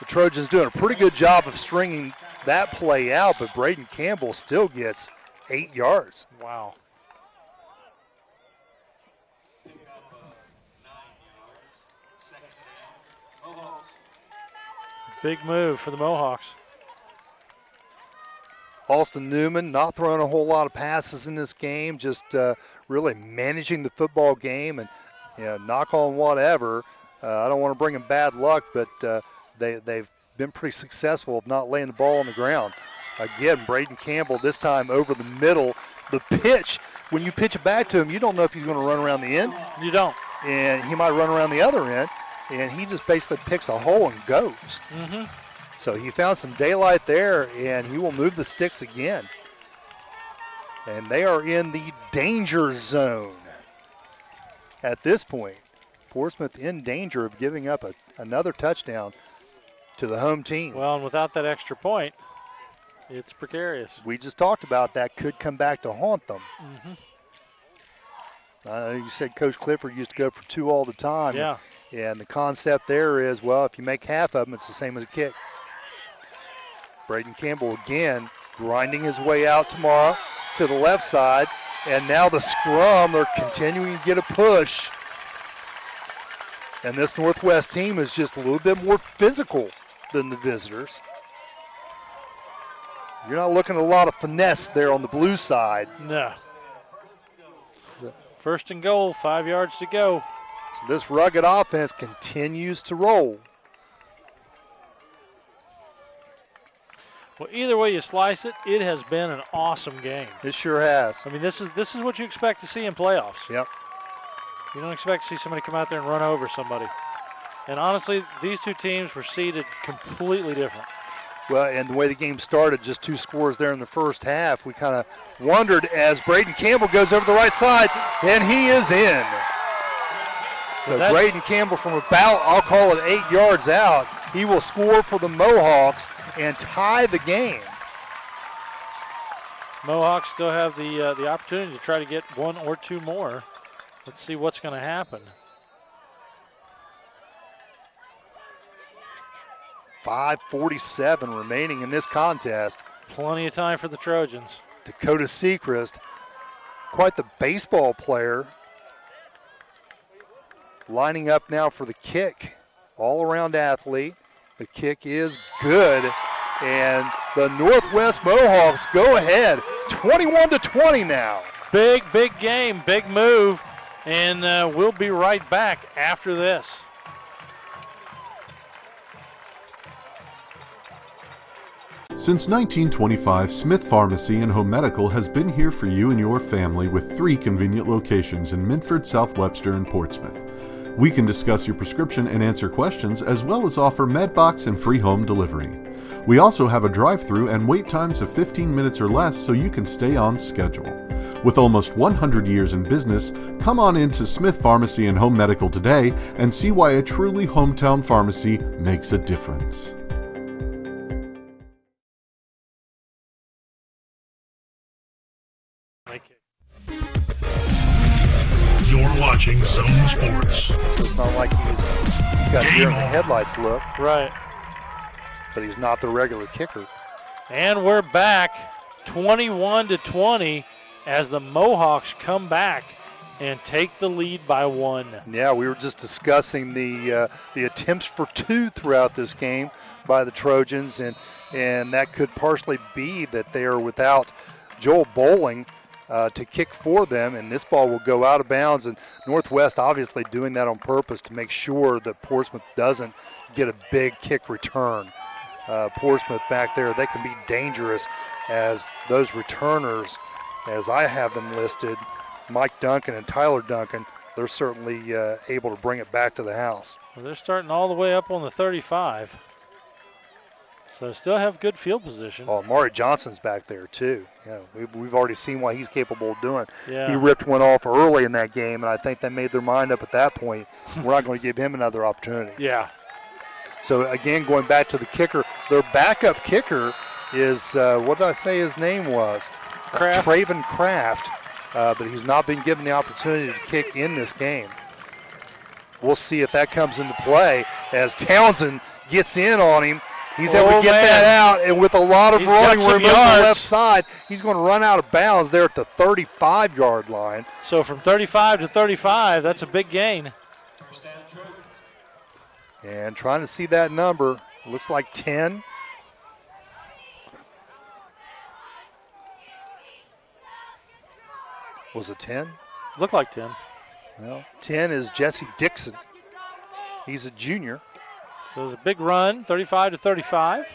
The Trojans doing a pretty good job of stringing that play out, but Braden Campbell still gets 8 yards. Wow. Big move for the Mohawks. Alston Newman not throwing a whole lot of passes in this game, just really managing the football game and knock on whatever. I don't want to bring them bad luck, but they've been pretty successful of not laying the ball on the ground. Again, Braden Campbell this time over the middle. The pitch, when you pitch it back to him, you don't know if he's going to run around the end. You don't. And he might run around the other end, and he just basically picks a hole and goes. Mm-hmm. So he found some daylight there, and he will move the sticks again. And they are in the danger zone at this point. Portsmouth in danger of giving up another touchdown to the home team. Well, and without that extra point, it's precarious. We just talked about that could come back to haunt them. Mm-hmm. You said Coach Clifford used to go for 2 all the time. Yeah. And the concept there is, well, if you make half of them, it's the same as a kick. Braden Campbell again grinding his way out tomorrow to the left side. And now the scrum, they're continuing to get a push. And this Northwest team is just a little bit more physical than the visitors. You're not looking at a lot of finesse there on the blue side. No. First and goal, 5 yards to go. So this rugged offense continues to roll. Well, either way you slice it, it has been an awesome game. It sure has. I mean, this is what you expect to see in playoffs. Yep. You don't expect to see somebody come out there and run over somebody. And honestly, these two teams were seeded completely different. Well, and the way the game started, just 2 scores there in the first half, we kind of wondered as Braden Campbell goes over the right side, and he is in. So Braden Campbell from about, I'll call it 8 yards out, he will score for the Mohawks and tie the game. Mohawks still have the opportunity to try to get 1 or 2 more. Let's see what's going to happen. 5:47 remaining in this contest. Plenty of time for the Trojans. Dakota Sechrist, quite the baseball player, lining up now for the kick. All-around athlete. The kick is good, and the Northwest Mohawks go ahead, 21-20 now. Big game, big move, and we'll be right back after this. Since 1925, Smith Pharmacy and Home Medical has been here for you and your family with 3 convenient locations in Minford, South Webster, and Portsmouth. We can discuss your prescription and answer questions, as well as offer MedBox and free home delivery. We also have a drive-through and wait times of 15 minutes or less so you can stay on schedule. With almost 100 years in business, come on into Smith Pharmacy and Home Medical today and see why a truly hometown pharmacy makes a difference. You're watching Zone Sports. It's not like he's got deer in the headlights look. Right. But he's not the regular kicker. And we're back 21-20 as the Mohawks come back and take the lead by 1. Yeah, we were just discussing the attempts for 2 throughout this game by the Trojans, and that could partially be that they are without Joel Bowling to kick for them, and this ball will go out of bounds. And Northwest obviously doing that on purpose to make sure that Portsmouth doesn't get a big kick return. Portsmouth back there, they can be dangerous as those returners, as I have them listed, Mike Duncan and Tyler Duncan, they're certainly able to bring it back to the house. Well, they're starting all the way up on the 35. So still have good field position. Oh, Maury Johnson's back there too. Yeah, we've already seen what he's capable of doing. Yeah. He ripped one off early in that game, and I think they made their mind up at that point. We're not going to give him another opportunity. Yeah. So again, going back to the kicker, their backup kicker is, what did I say his name was? Kraft. Traven Kraft, but he's not been given the opportunity to kick in this game. We'll see if that comes into play as Townsend gets in on him. He's able to get that out, and with a lot of running room on the left side, he's going to run out of bounds there at the 35-yard line. So from 35 to 35, that's a big gain. And trying to see that number. Looks like 10. Was it 10? Looked like 10. Well, 10 is Jesse Dixon. He's a junior. So it's a big run, 35-35.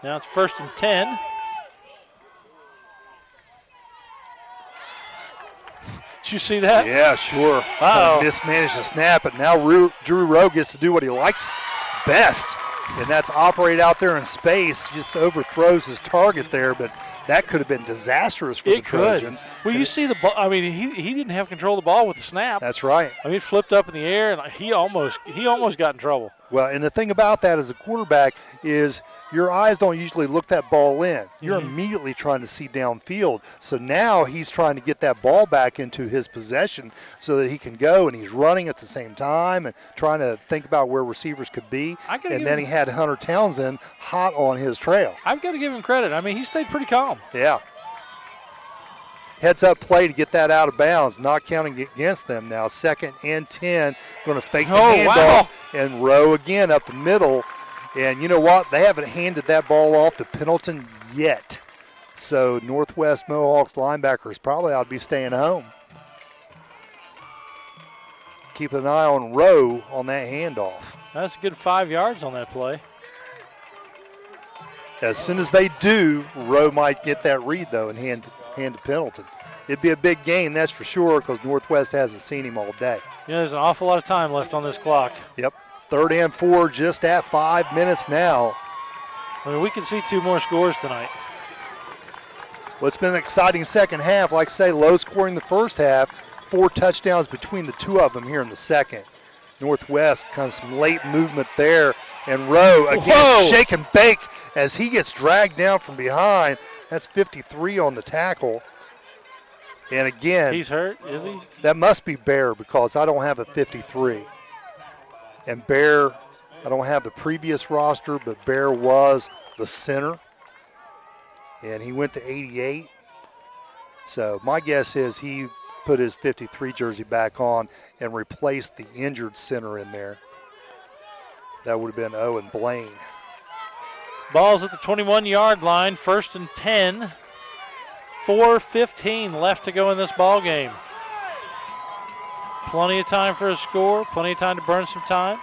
Now it's 1st and 10. Did you see that? Yeah, sure. Uh-oh. Mismanaged the snap, but now Drew Rowe gets to do what he likes best, and that's operate out there in space. Just overthrows his target there, but that could have been disastrous for the Trojans. Well, you see the ball. I mean, he didn't have control of the ball with the snap. That's right. I mean, it flipped up in the air, and he almost got in trouble. Well, and the thing about that as a quarterback is your eyes don't usually look that ball in. You're immediately trying to see downfield. So now he's trying to get that ball back into his possession so that he can go, and he's running at the same time and trying to think about where receivers could be. And then he had Hunter Townsend hot on his trail. I've got to give him credit. I mean, he stayed pretty calm. Yeah. Heads up play to get that out of bounds, not counting against them now. 2nd and 10, going to fake the handoff, and Rowe again up the middle. And you know what? They haven't handed that ball off to Pendleton yet. So Northwest Mohawks linebackers probably ought to be staying home. Keep an eye on Rowe on that handoff. That's a good 5 yards on that play. As soon as they do, Rowe might get that read, though, and hand to Pendleton. It'd be a big game, that's for sure, because Northwest hasn't seen him all day. Yeah, there's an awful lot of time left on this clock. Yep. 3rd and 4, just at 5 minutes now. I mean, we can see 2 more scores tonight. Well, it's been an exciting second half. Like I say, low scoring the first half. 4 touchdowns between the 2 of them here in the second. Northwest, kind of some late movement there. And Rowe, again, shake and bake as he gets dragged down from behind. That's 53 on the tackle. And again, he's hurt, is he? That must be Bear because I don't have a 53. And Bear, I don't have the previous roster, but Bear was the center. And he went to 88. So my guess is he put his 53 jersey back on and replaced the injured center in there. That would have been Owen Blaine. Ball's at the 21-yard line, 1st and 10. 4:15 left to go in this ball game. Plenty of time for a score, plenty of time to burn some time.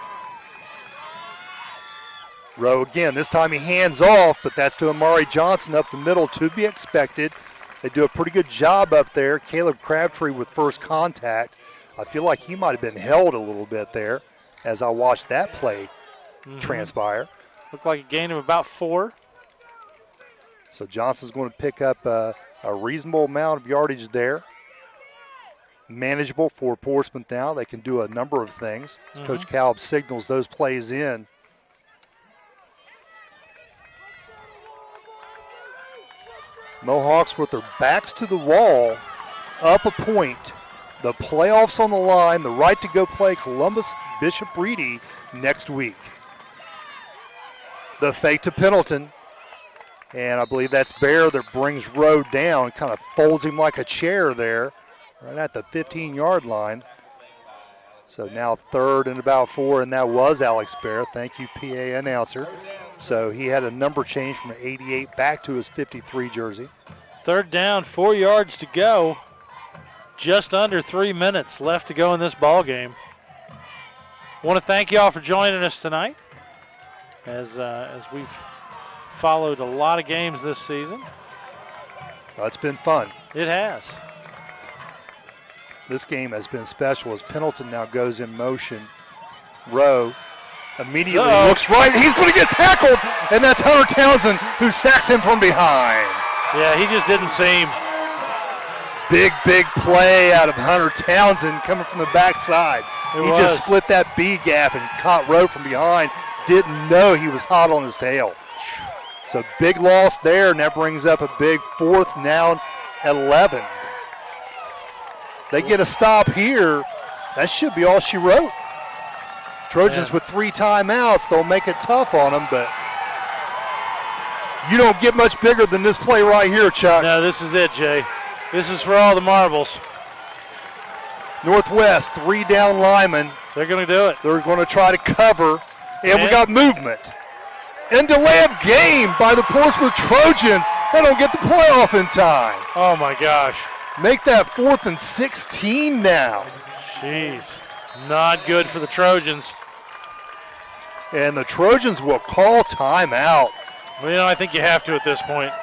Rowe again, this time he hands off, but that's to Amari Johnson up the middle, to be expected. They do a pretty good job up there. Caleb Crabtree with first contact. I feel like he might have been held a little bit there as I watched that play transpire. Looked like a gain of about 4. So Johnson's going to pick up a reasonable amount of yardage there. Manageable for Portsmouth now. They can do a number of things. As Coach Caleb signals those plays in. Mohawks with their backs to the wall, up a point. The playoffs on the line, the right to go play Columbus Bishop Reedy next week. The fake to Pendleton. And I believe that's Bear that brings Rowe down, kind of folds him like a chair there, right at the 15-yard line. So now 3rd and about 4, and that was Alex Bear. Thank you, PA announcer. So he had a number change from 88 back to his 53 jersey. 3rd down, 4 yards to go. Just under 3 minutes left to go in this ball game. Want to thank you all for joining us tonight as we've followed a lot of games this season. Well, it's been fun. It has. This game has been special as Pendleton now goes in motion. Rowe immediately looks right. He's going to get tackled, and that's Hunter Townsend who sacks him from behind. Yeah, he just didn't see him. Big play out of Hunter Townsend coming from the backside. He just split that B gap and caught Rowe from behind. Didn't know he was hot on his tail. So big loss there, and that brings up a big 4th down 11. They get a stop here. That should be all she wrote. Trojans with 3 timeouts. They'll make it tough on them, but you don't get much bigger than this play right here, Chuck. No, this is it, Jay. This is for all the marbles. Northwest, 3 down linemen. They're going to do it. They're going to try to cover, and we got movement. And delay of game by the Portsmouth Trojans. They don't get the playoff in time. Oh, my gosh. Make that 4th and 16 now. Jeez, not good for the Trojans. And the Trojans will call timeout. Well, I think you have to at this point.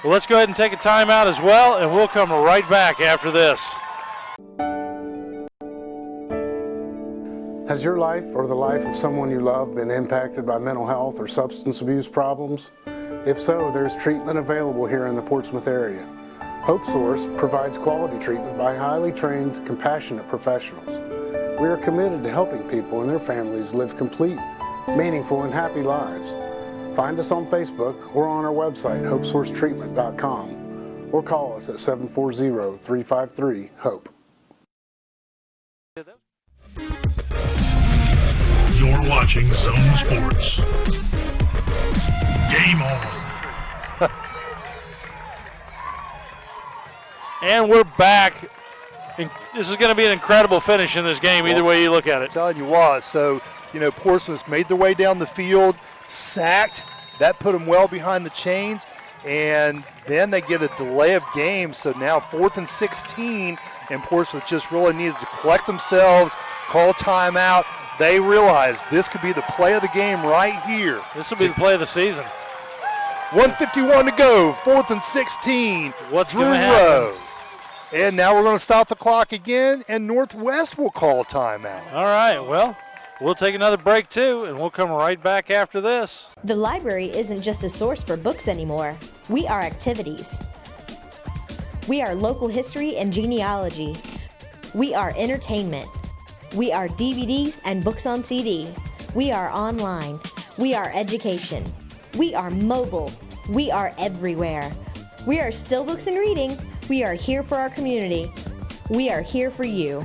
Well, let's go ahead and take a timeout as well, and we'll come right back after this. Has your life or the life of someone you love been impacted by mental health or substance abuse problems? If so, there's treatment available here in the Portsmouth area. Hope Source provides quality treatment by highly trained, compassionate professionals. We are committed to helping people and their families live complete, meaningful, and happy lives. Find us on Facebook or on our website, hopesourcetreatment.com, or call us at 740-353-HOPE. You're watching Zone Sports. Game on. And we're back. This is going to be an incredible finish in this game, either way you look at it. I'm telling you what, so, Portsmouth made their way down the field, sacked. That put them well behind the chains, and then they get a delay of game. So now 4th and 16, and Portsmouth just really needed to collect themselves, call timeout. They realized this could be the play of the game right here. This will be the play of the season. 1:51 to go, 4th and 16. What's going to happen? And now we're going to stop the clock again, and Northwest will call timeout. All right, well, we'll take another break too, and we'll come right back after this. The library isn't just a source for books anymore. We are activities. We are local history and genealogy. We are entertainment. We are DVDs and books on CD. We are online. We are education. We are mobile. We are everywhere. We are still books and reading. We are here for our community. We are here for you.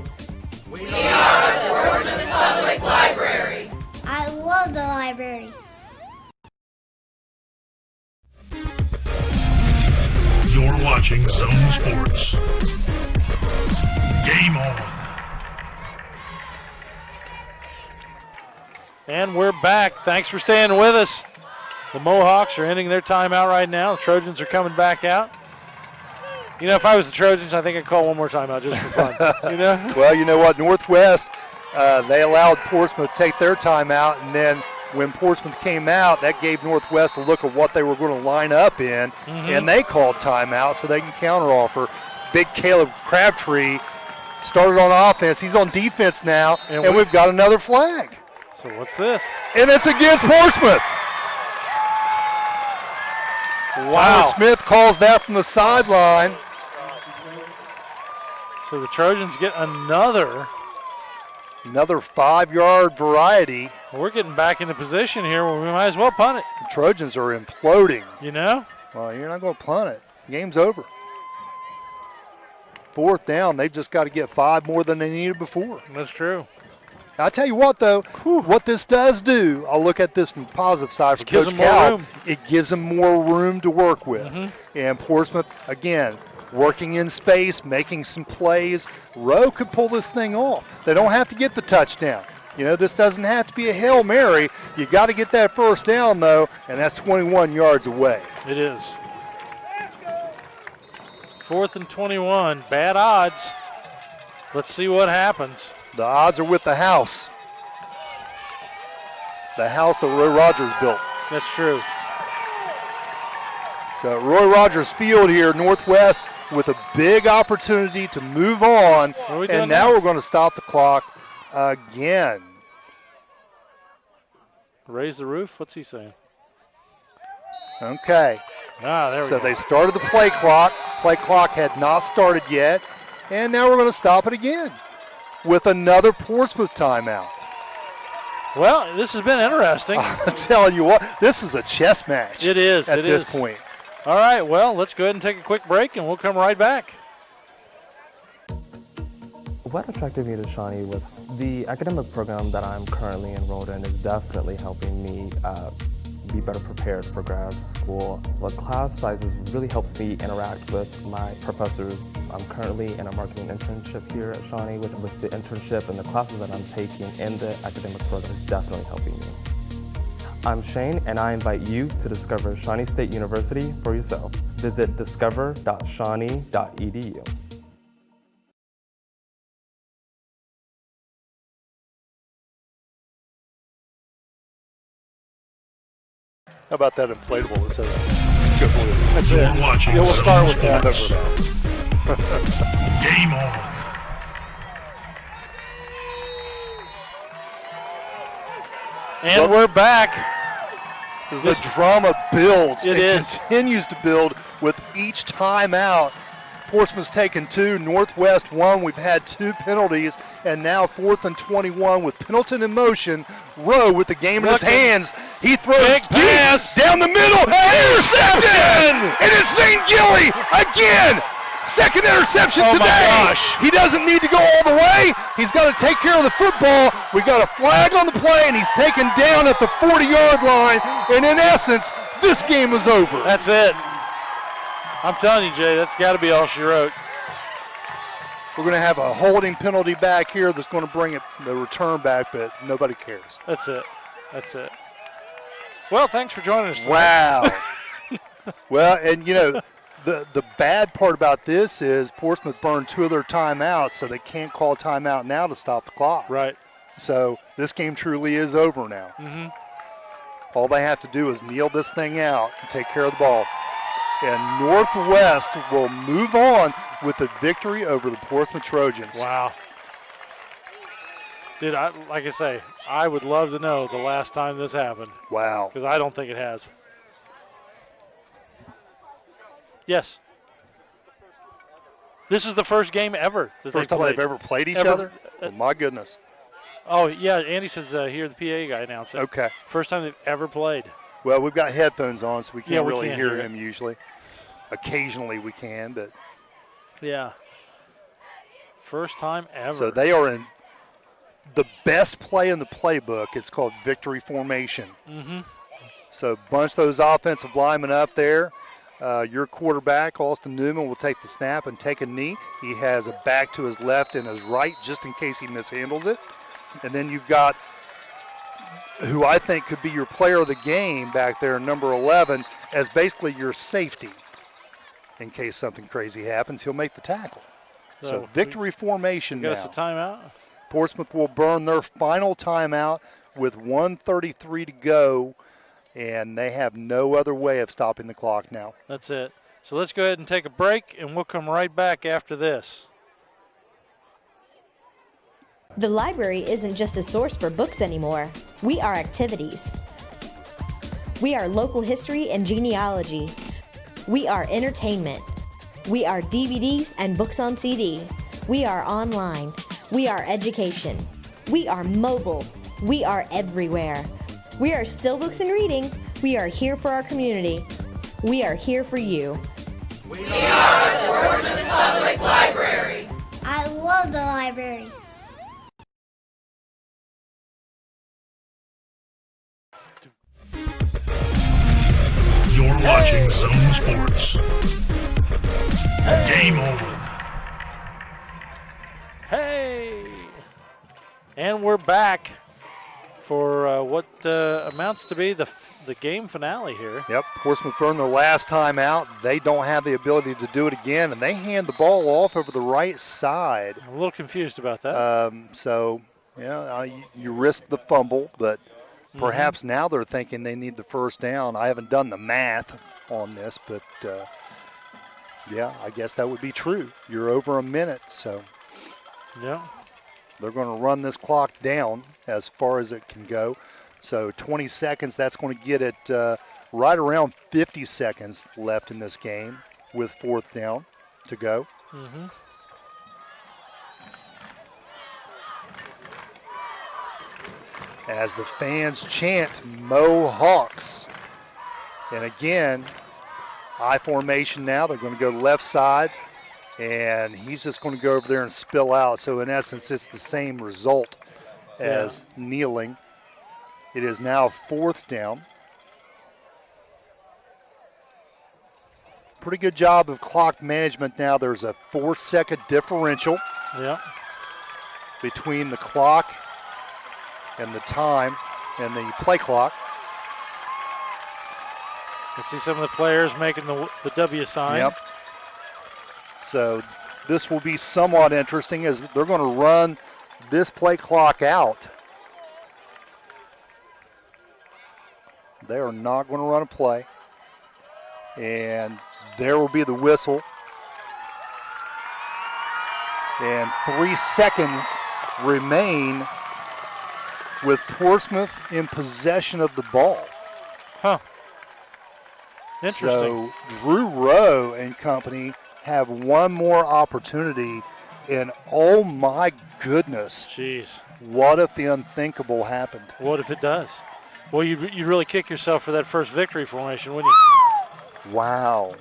We are the Portsmouth Public Library. I love the library. You're watching Zone Sports. Game on. And we're back. Thanks for staying with us. The Mohawks are ending their timeout right now. The Trojans are coming back out. If I was the Trojans, I think I'd call one more timeout just for fun. Well, you know what? Northwest, they allowed Portsmouth to take their timeout, and then when Portsmouth came out, that gave Northwest a look at what they were going to line up in, and they called timeout so they can counteroffer. Big Caleb Crabtree started on offense. He's on defense now, and we've got another flag. So what's this? And it's against Portsmouth. Wow. Tyler Smith calls that from the sideline. So the Trojans get another 5-yard variety. We're getting back into position here where we might as well punt it. The Trojans are imploding. Well, you're not going to punt it. Game's over. 4th down. They've just got to get 5 more than they needed before. That's true. I'll tell you what, though, what this does do, I'll look at this from the positive side for Coach Cal. It gives them more room to work with. And Portsmouth, again, working in space, making some plays. Rowe could pull this thing off. They don't have to get the touchdown. This doesn't have to be a Hail Mary. You got to get that first down, though, and that's 21 yards away. It is. 4th and 21. Bad odds. Let's see what happens. The odds are with the house. The house that Roy Rogers built. That's true. So Roy Rogers Field here, Northwest, with a big opportunity to move on. And now we're going to stop the clock again. Raise the roof? What's he saying? Okay. There we go. So they started the play clock. Play clock had not started yet. And now we're going to stop it again with another Portsmouth timeout. Well, this has been interesting. I'm telling you what, this is a chess match. It is. At this point. All right, well, let's go ahead and take a quick break, and we'll come right back. What attracted me to Shawnee was the academic program that I'm currently enrolled in is definitely helping me be better prepared for grad school. The class sizes really helps me interact with my professors. I'm currently in a marketing internship here at Shawnee, with the internship and the classes that I'm taking in the academic program is definitely helping me. I'm Shane, and I invite you to discover Shawnee State University for yourself. Visit discover.shawnee.edu. How about that inflatable that says "Good Blue"? That's You're it. watching Yeah, we'll Zone start with Sports. that. Game on. And we're back. As the drama builds, It is. continues to build with each timeout. Portsmouth's taken 2, Northwest 1. We've had 2 penalties, and now 4th and 21 with Pendleton in motion. Rowe with the game in his hands. He throws Big deep pass. down the middle. Interception! And it's St. Gilly again. Second interception Oh, today. my gosh. He doesn't need to go all the way. He's got to take care of the football. We got a flag on the play, and he's taken down at the 40-yard line. And in essence, this game is over. That's it. I'm telling you, Jay, that's got to be all she wrote. We're going to have a holding penalty back here that's going to bring the return back, but nobody cares. That's it. That's it. Well, thanks for joining us tonight. Wow. Well, and, you know, the bad part about this is Portsmouth burned 2 of their timeouts, so they can't call a timeout now to stop the clock. Right. So this game truly is over now. Mm-hmm. All they have to do is kneel this thing out and take care of the ball. And Northwest will move on with the victory over the Portsmouth Trojans. Wow. Dude, like I say, I would love to know the last time this happened. Wow. Because I don't think it has. Yes. This is the first game ever that First time they've ever played each other? Oh, my goodness. Oh, yeah, Andy says here the PA guy announced it. Okay. First time they've ever played. Well, we've got headphones on, so we can't we really can't hear hear him usually. Occasionally we can, but. Yeah. First time ever. So they are in the best play in the playbook. It's called victory formation. Mm-hmm. So bunch those offensive linemen up there. Your quarterback, Austin Newman, will take the snap and take a knee. He has a back to his left and his right just in case he mishandles it. And then you've got who I think could be your player of the game back there, number 11, as basically your safety. In case something crazy happens, he'll make the tackle. So victory formation now. Give us a timeout. Portsmouth will burn their final timeout with 1:33 to go, and they have no other way of stopping the clock now. That's it. So let's go ahead and take a break, and we'll come right back after this. The library isn't just a source for books anymore. We are activities. We are local history and genealogy. We are entertainment. We are DVDs and books on CD. We are online. We are education. We are mobile. We are everywhere. We are still books and reading. We are here for our community. We are here for you. We are the Portsmouth Public Library. I love the library. You're watching Zone Sports. Game on. Hey! And we're back for what amounts to be the game finale here. Yep, Portsmouth burned their last time out. They don't have the ability to do it again, and they hand the ball off over the right side. I'm a little confused about that. So, you risk the fumble, but perhaps now they're thinking they need the first down. I haven't done the math on this, but, I guess that would be true. You're over a minute, so. Yeah. They're going to run this clock down as far as it can go. So 20 seconds, that's going to get it right around 50 seconds left in this game with fourth down to go. Mm-hmm. As the fans chant Mohawks. And again, I formation now. They're going to go left side. And he's just going to go over there and spill out. So, in essence, it's the same result as kneeling. It is now fourth down. Pretty good job of clock management now. There's a 4-second differential between the clock and the time and the play clock. I see some of the players making the W sign. Yep. So this will be somewhat interesting as they're going to run this play clock out. They are not going to run a play. And there will be the whistle. And 3 seconds remain with Portsmouth in possession of the ball. Huh. Interesting. So Drew Rowe and company have one more opportunity. And oh my goodness. Jeez. What if the unthinkable happened? What if it does? Well, you'd really kick yourself for that first victory formation, wouldn't you? Wow.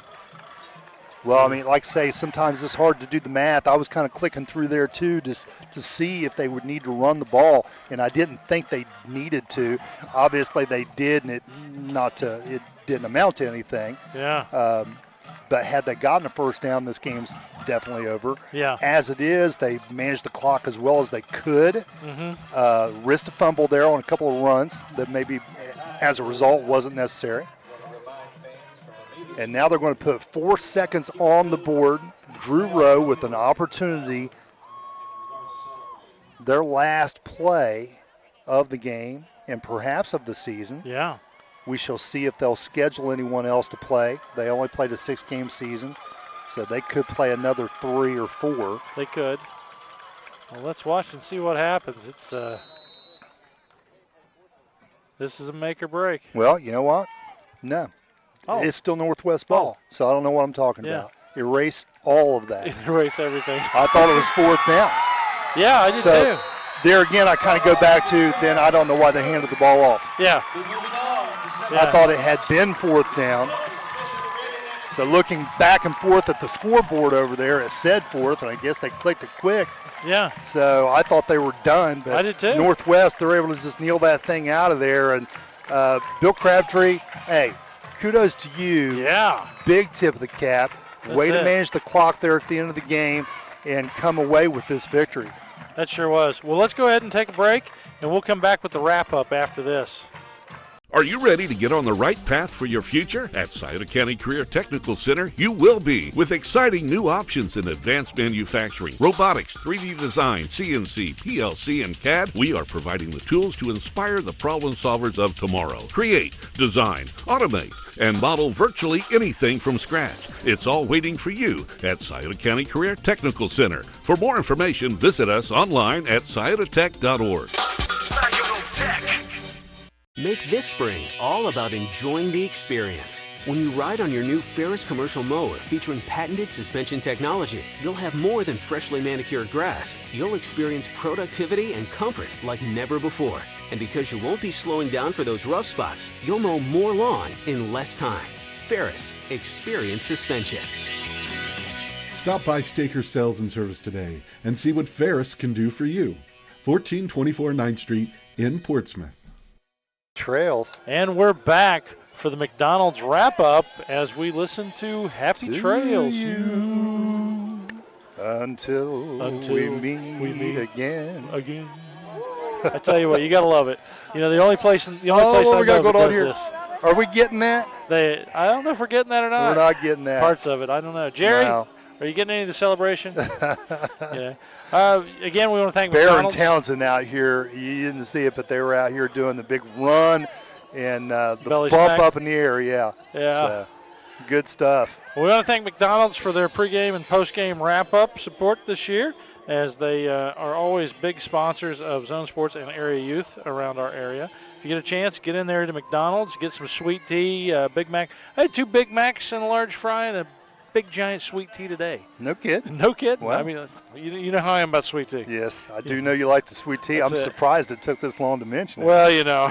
Well, I mean, like I say, sometimes it's hard to do the math. I was kind of clicking through there, too, just to see if they would need to run the ball, and I didn't think they needed to. Obviously, they did, and it didn't amount to anything. Yeah. But had they gotten a first down, this game's definitely over. Yeah. As it is, they managed the clock as well as they could. Mm-hmm. Risked a fumble there on a couple of runs that maybe, as a result, wasn't necessary. And now they're going to put 4 seconds on the board. Drew Rowe with an opportunity. Their last play of the game and perhaps of the season. Yeah. We shall see if they'll schedule anyone else to play. They only played a 6-game season, so they could play another 3 or 4. They could. Well, let's watch and see what happens. It's this is a make or break. Well, you know what? No. Oh. It's still Northwest ball, so I don't know what I'm talking about. Erase all of that. Erase everything. I thought it was 4th down. Yeah, I did too. There again, I kind of go back to then I don't know why they handed the ball off. Yeah. I thought it had been 4th down. So looking back and forth at the scoreboard over there, it said 4th, and I guess they clicked it quick. Yeah. So I thought they were done. But I did too. Northwest, they're able to just kneel that thing out of there. And Bill Crabtree, hey, kudos to you. Yeah. Big tip of the cap. Way to manage the clock there at the end of the game and come away with this victory. That sure was. Well, let's go ahead and take a break, and we'll come back with the wrap-up after this. Are you ready to get on the right path for your future? At Scioto County Career Technical Center, you will be, with exciting new options in advanced manufacturing, robotics, 3D design, CNC, PLC, and CAD. We are providing the tools to inspire the problem solvers of tomorrow. Create, design, automate, and model virtually anything from scratch. It's all waiting for you at Scioto County Career Technical Center. For more information, visit us online at sciototech.org. Scioto Tech. Make this spring all about enjoying the experience. When you ride on your new Ferris commercial mower featuring patented suspension technology, you'll have more than freshly manicured grass. You'll experience productivity and comfort like never before. And because you won't be slowing down for those rough spots, you'll mow more lawn in less time. Ferris, experience suspension. Stop by Staker Sales and Service today and see what Ferris can do for you. 1424 9th Street in Portsmouth. Trails. And we're back for the McDonald's wrap-up as we listen to Happy Trails. Until we meet again. I tell you what, you gotta love it. You know, the only place I know that does this. Are we getting that? I don't know if we're getting that or not. We're not getting that. Parts of it, I don't know. Jerry, No. are you getting any of the celebration? Yeah. Again, we want to thank Bear and McDonald's. Townsend out here. You didn't see it, but they were out here doing the big run and the Belly bump smack. up in the air. Yeah. So, good stuff. Well, we want to thank McDonald's for their pregame and postgame wrap-up support this year, as they are always big sponsors of Zone Sports and area youth around our area. If you get a chance, get in there to McDonald's, get some sweet tea, Big Mac. I had 2 Big Macs and a large fry and a big giant sweet tea today. No kidding. No kidding. Wow. I mean, you know how I am about sweet tea. Yes, I do know you like the sweet tea. That's I'm it. surprised it took this long to mention it. Well, you know.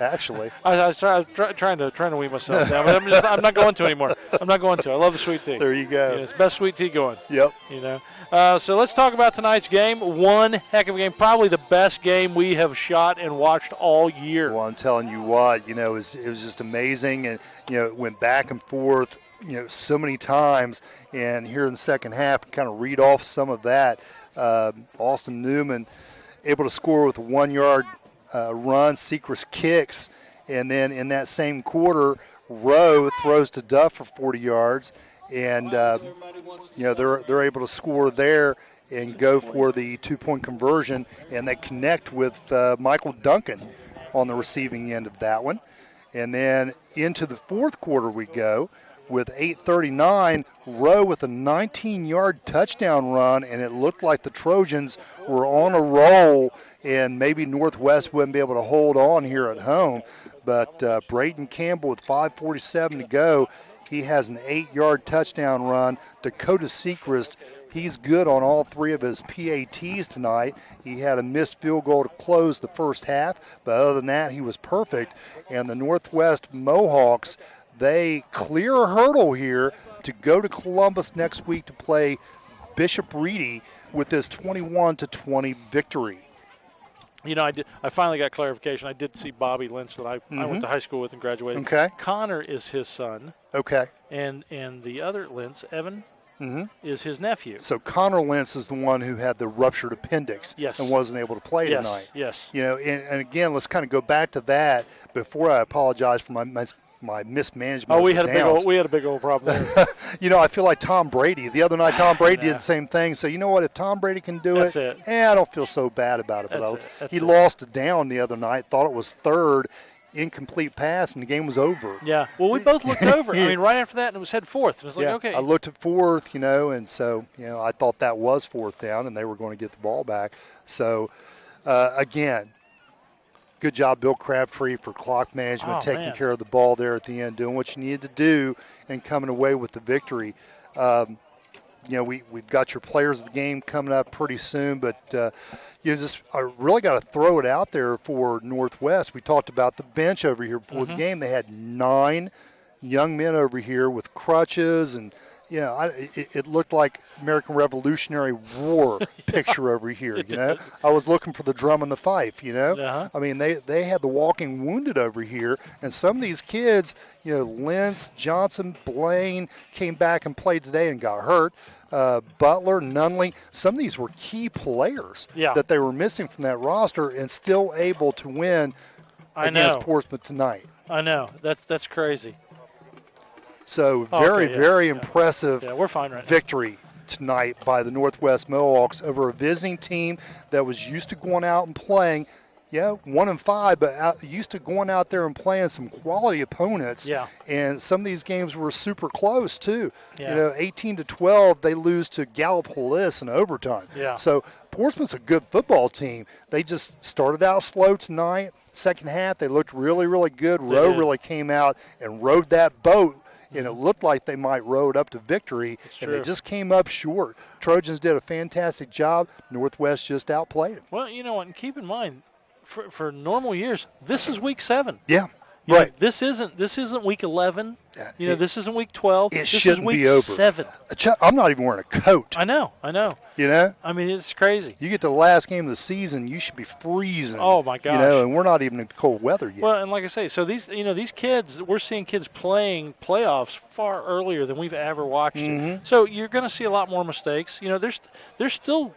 Actually. I was trying to wean myself down, but I'm not going to anymore. I'm not going to. I love the sweet tea. There you go. It's the best sweet tea going. Yep. You know. So let's talk about tonight's game. One heck of a game. Probably the best game we have shot and watched all year. Well, I'm telling you what, it was just amazing. And, it went back and forth, so many times. And here in the second half, kind of read off some of that. Austin Newman able to score with a 1-yard run, Sechrist kicks. And then in that same quarter, Rowe throws to Duff for 40 yards. And, they're able to score there and go for the 2-point conversion. And they connect with Michael Duncan on the receiving end of that one. And then into the fourth quarter we go with 8:39, Rowe with a 19-yard touchdown run, and it looked like the Trojans were on a roll, and maybe Northwest wouldn't be able to hold on here at home. But Braden Campbell with 5:47 to go, he has an 8-yard touchdown run. Dakota Sechrist, he's good on all 3 of his PATs tonight. He had a missed field goal to close the first half, but other than that, he was perfect. And the Northwest Mohawks, they clear a hurdle here to go to Columbus next week to play Bishop Reedy with this 21-20 victory. You know, I finally got clarification. I did see Bobby Lynch that I went to high school with and graduated. Okay. Connor is his son. Okay. And the other Lynch, Evan, is his nephew. So Connor Lentz is the one who had the ruptured appendix and wasn't able to play tonight. Yes. You know, and again, let's kind of go back to that before I apologize for my mismanagement. Oh, we had a big old problem there. You know, I feel like Tom Brady. The other night, Tom Brady did the same thing. So you know what? If Tom Brady can do That's it, it. I don't feel so bad about it. But he lost it down the other night. Thought it was third. Incomplete pass, and the game was over. Yeah. Well, we both looked over. I mean, right after that, and it was head fourth. It was like, okay. I looked at fourth, you know, and so, you know, I thought that was fourth down, and they were going to get the ball back. So, again, good job, Bill Crabtree, for clock management, taking care of the ball there at the end, doing what you needed to do, and coming away with the victory. You know, we've got your players of the game coming up pretty soon, but you know, I really got to throw it out there for Northwest. We talked about the bench over here before the game. They had 9 young men over here with crutches, and you know, it looked like American Revolutionary War picture over here. You know, I was looking for the drum and the fife. You know, I mean, they had the walking wounded over here, and some of these kids, you know, Lentz, Johnson, Blaine came back and played today and got hurt. Butler, Nunley, some of these were key players that they were missing from that roster, and still able to win against Portsmouth tonight. I know. That's crazy. So very impressive we're fine right victory tonight by the Northwest Mohawks over a visiting team that was used to going out and playing. 1-5, but used to going out there and playing some quality opponents. Yeah. And some of these games were super close too. Yeah. You know, 18-12, they lose to Gallipolis in overtime. Yeah. So Portsmouth's a good football team. They just started out slow tonight. Second half, they looked really, really good. Rowe really came out and rode that boat. And it looked like they might rode up to victory, and they just came up short. Trojans did a fantastic job. Northwest just outplayed them. Well, you know what? And keep in mind, for normal years, this is week 7. Yeah, right. Know, this isn't week 11. You know, this isn't week 12. This shouldn't be over. 7. I'm not even wearing a coat. I know. You know? I mean, it's crazy. You get to the last game of the season, you should be freezing. Oh, my gosh. You know, and we're not even in cold weather yet. Well, and like I say, so these kids, we're seeing kids playing playoffs far earlier than we've ever watched it. So you're going to see a lot more mistakes. You know, they're still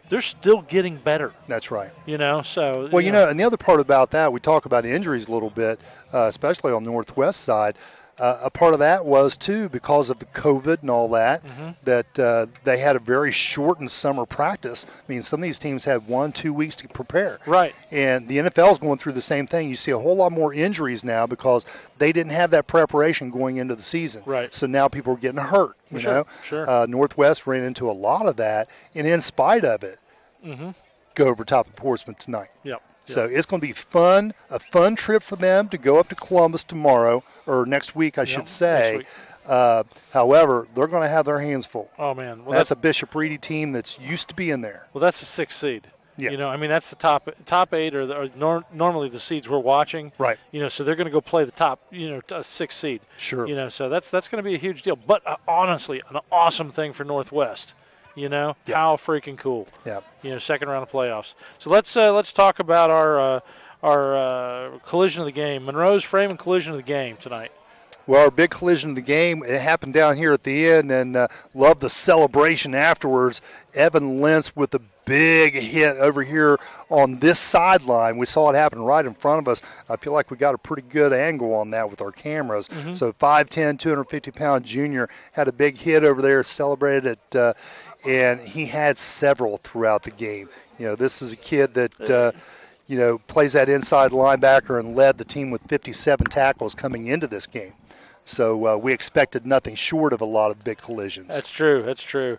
getting better. That's right. You know, so. Well, you know, and the other part about that, we talk about injuries a little bit, especially on the Northwest side. A part of that was, too, because of the COVID and all that, that they had a very shortened summer practice. I mean, some of these teams had 1-2 weeks to prepare. Right. And the NFL is going through the same thing. You see a whole lot more injuries now because they didn't have that preparation going into the season. Right. So now people are getting hurt, you know. Sure. Northwest ran into a lot of that, and in spite of it, go over top of Portsmouth tonight. Yep. So it's going to be a fun trip for them to go up to Columbus tomorrow, or next week, I should say. However, they're going to have their hands full. Oh, man. Well, that's a Bishop Reedy team that's used to be in there. Well, that's the 6th seed. Yeah. You know, I mean, that's the top 8 or normally the seeds we're watching. Right. You know, so they're going to go play the top, 6th seed. Sure. You know, so that's going to be a huge deal. But honestly, an awesome thing for Northwest. You know, how freaking cool. Yeah. You know, second round of playoffs. So let's talk about our collision of the game. Monroe's framing collision of the game tonight. Well, our big collision of the game, it happened down here at the end, and love the celebration afterwards. Evan Lentz with a big hit over here on this sideline. We saw it happen right in front of us. I feel like we got a pretty good angle on that with our cameras. So 5'10", 250-pound junior had a big hit over there, celebrated it, and he had several throughout the game. You know, this is a kid that plays that inside linebacker and led the team with 57 tackles coming into this game. So we expected nothing short of a lot of big collisions. That's true. That's true.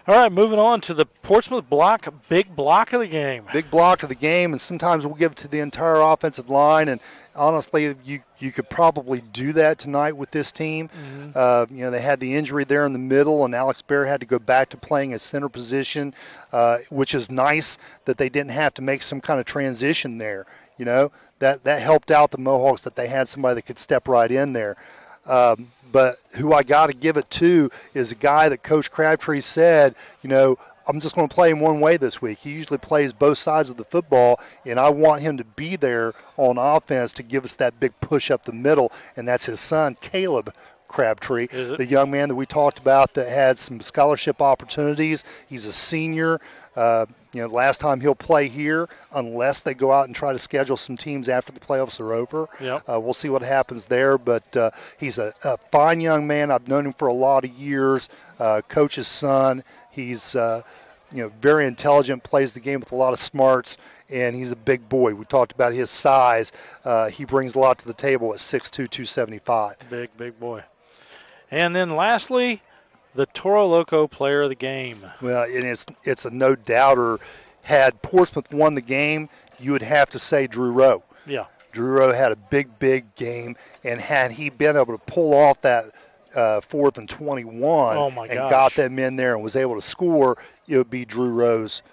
All right, moving on to the Portsmouth block, big block of the game. Big block of the game, and sometimes we'll give it to the entire offensive line. And honestly, you could probably do that tonight with this team. Mm-hmm. They had the injury there in the middle, and Alex Bear had to go back to playing a center position, which is nice that they didn't have to make some kind of transition there. That helped out the Mohawks that they had somebody that could step right in there. But who I got to give it to is a guy that Coach Crabtree said, I'm just going to play him one way this week. He usually plays both sides of the football, and I want him to be there on offense to give us that big push up the middle, and that's his son, Caleb Crabtree, the young man that we talked about that had some scholarship opportunities. He's a senior. Last time he'll play here unless they go out and try to schedule some teams after the playoffs are over. Yep. We'll see what happens there, but he's a fine young man. I've known him for a lot of years. Coach's son. He's very intelligent, plays the game with a lot of smarts, and he's a big boy. We talked about his size. He brings a lot to the table at 6'2", 275. Big boy. And then lastly, the Toro Loco player of the game. Well, and it's a no-doubter. Had Portsmouth won the game, you would have to say Drew Rowe. Yeah. Drew Rowe had a big game, and had he been able to pull off that 4th and 21 and got them in there and was able to score, it would be Drew Rowe's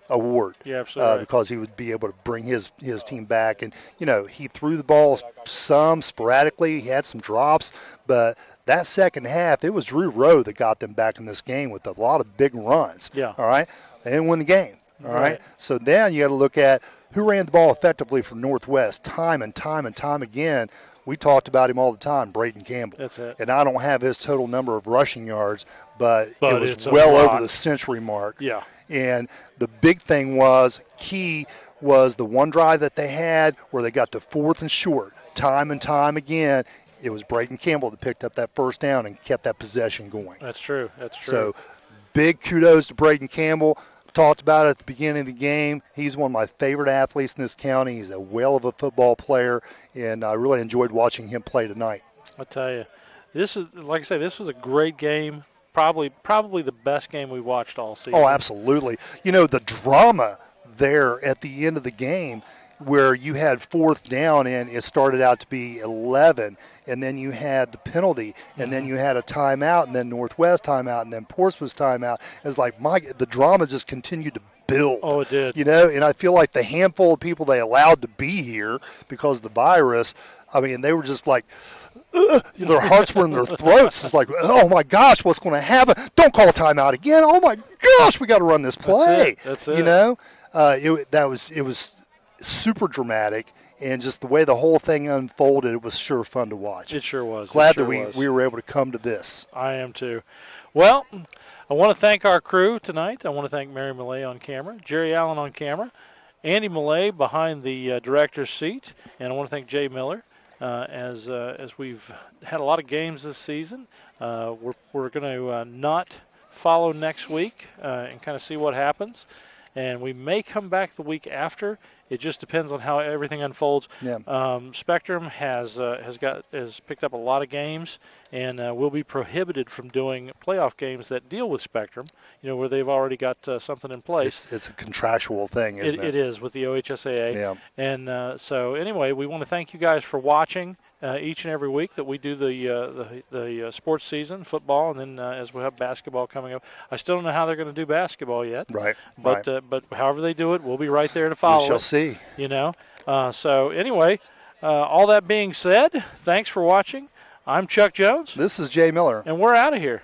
award. Yeah, absolutely. Because he would be able to bring his team back. And, he threw the ball some sporadically. He had some drops, but that second half, it was Drew Rowe that got them back in this game with a lot of big runs. Yeah. All right? They didn't win the game. All right? So then you got to look at who ran the ball effectively for Northwest time and time again. We talked about him all the time, Braden Campbell. That's it. And I don't have his total number of rushing yards, but it was well over the century mark. Yeah. And the big thing was, key was the one drive that they had where they got to 4th and short time and time again. It was Braden Campbell that picked up that first down and kept that possession going. That's true. So big kudos to Braden Campbell. Talked about it at the beginning of the game. He's one of my favorite athletes in this county. He's a whale of a football player, and I really enjoyed watching him play tonight. I'll tell you, this is, like I say, this was a great game. Probably the best game we watched all season. Oh, absolutely. The drama there at the end of the game where you had 4th down and it started out to be 11, and then you had the penalty, and then you had a timeout, and then Northwest timeout, and then Portsmouth's timeout. It's like the drama just continued to build. Oh, it did. And I feel like the handful of people they allowed to be here because of the virus, they were just like, their hearts were in their throats. It's like, oh my gosh, what's going to happen? Don't call timeout again. Oh my gosh, we got to run this play. That's it. It was super dramatic, and just the way the whole thing unfolded, it was sure fun to watch. It sure was. Glad that we were able to come to this. I am too. Well, I want to thank our crew tonight. I want to thank Mary Millay on camera, Jerry Allen on camera, Andy Millay behind the director's seat, and I want to thank Jay Miller. As we've had a lot of games this season, we're going to not follow next week and kind of see what happens. And we may come back the week after. It just depends on how everything unfolds. Yeah. Spectrum has picked up a lot of games, and will be prohibited from doing playoff games that deal with Spectrum. Where they've already got something in place. It's a contractual thing, isn't it? It is with the OHSAA. Yeah. And so anyway, we want to thank you guys for watching each and every week that we do the sports season, football, and then as we have basketball coming up. I still don't know how they're going to do basketball yet. Right. But however they do it, we'll be right there to follow. We shall see. So anyway, all that being said, thanks for watching. I'm Chuck Jones. This is Jay Miller. And we're out of here.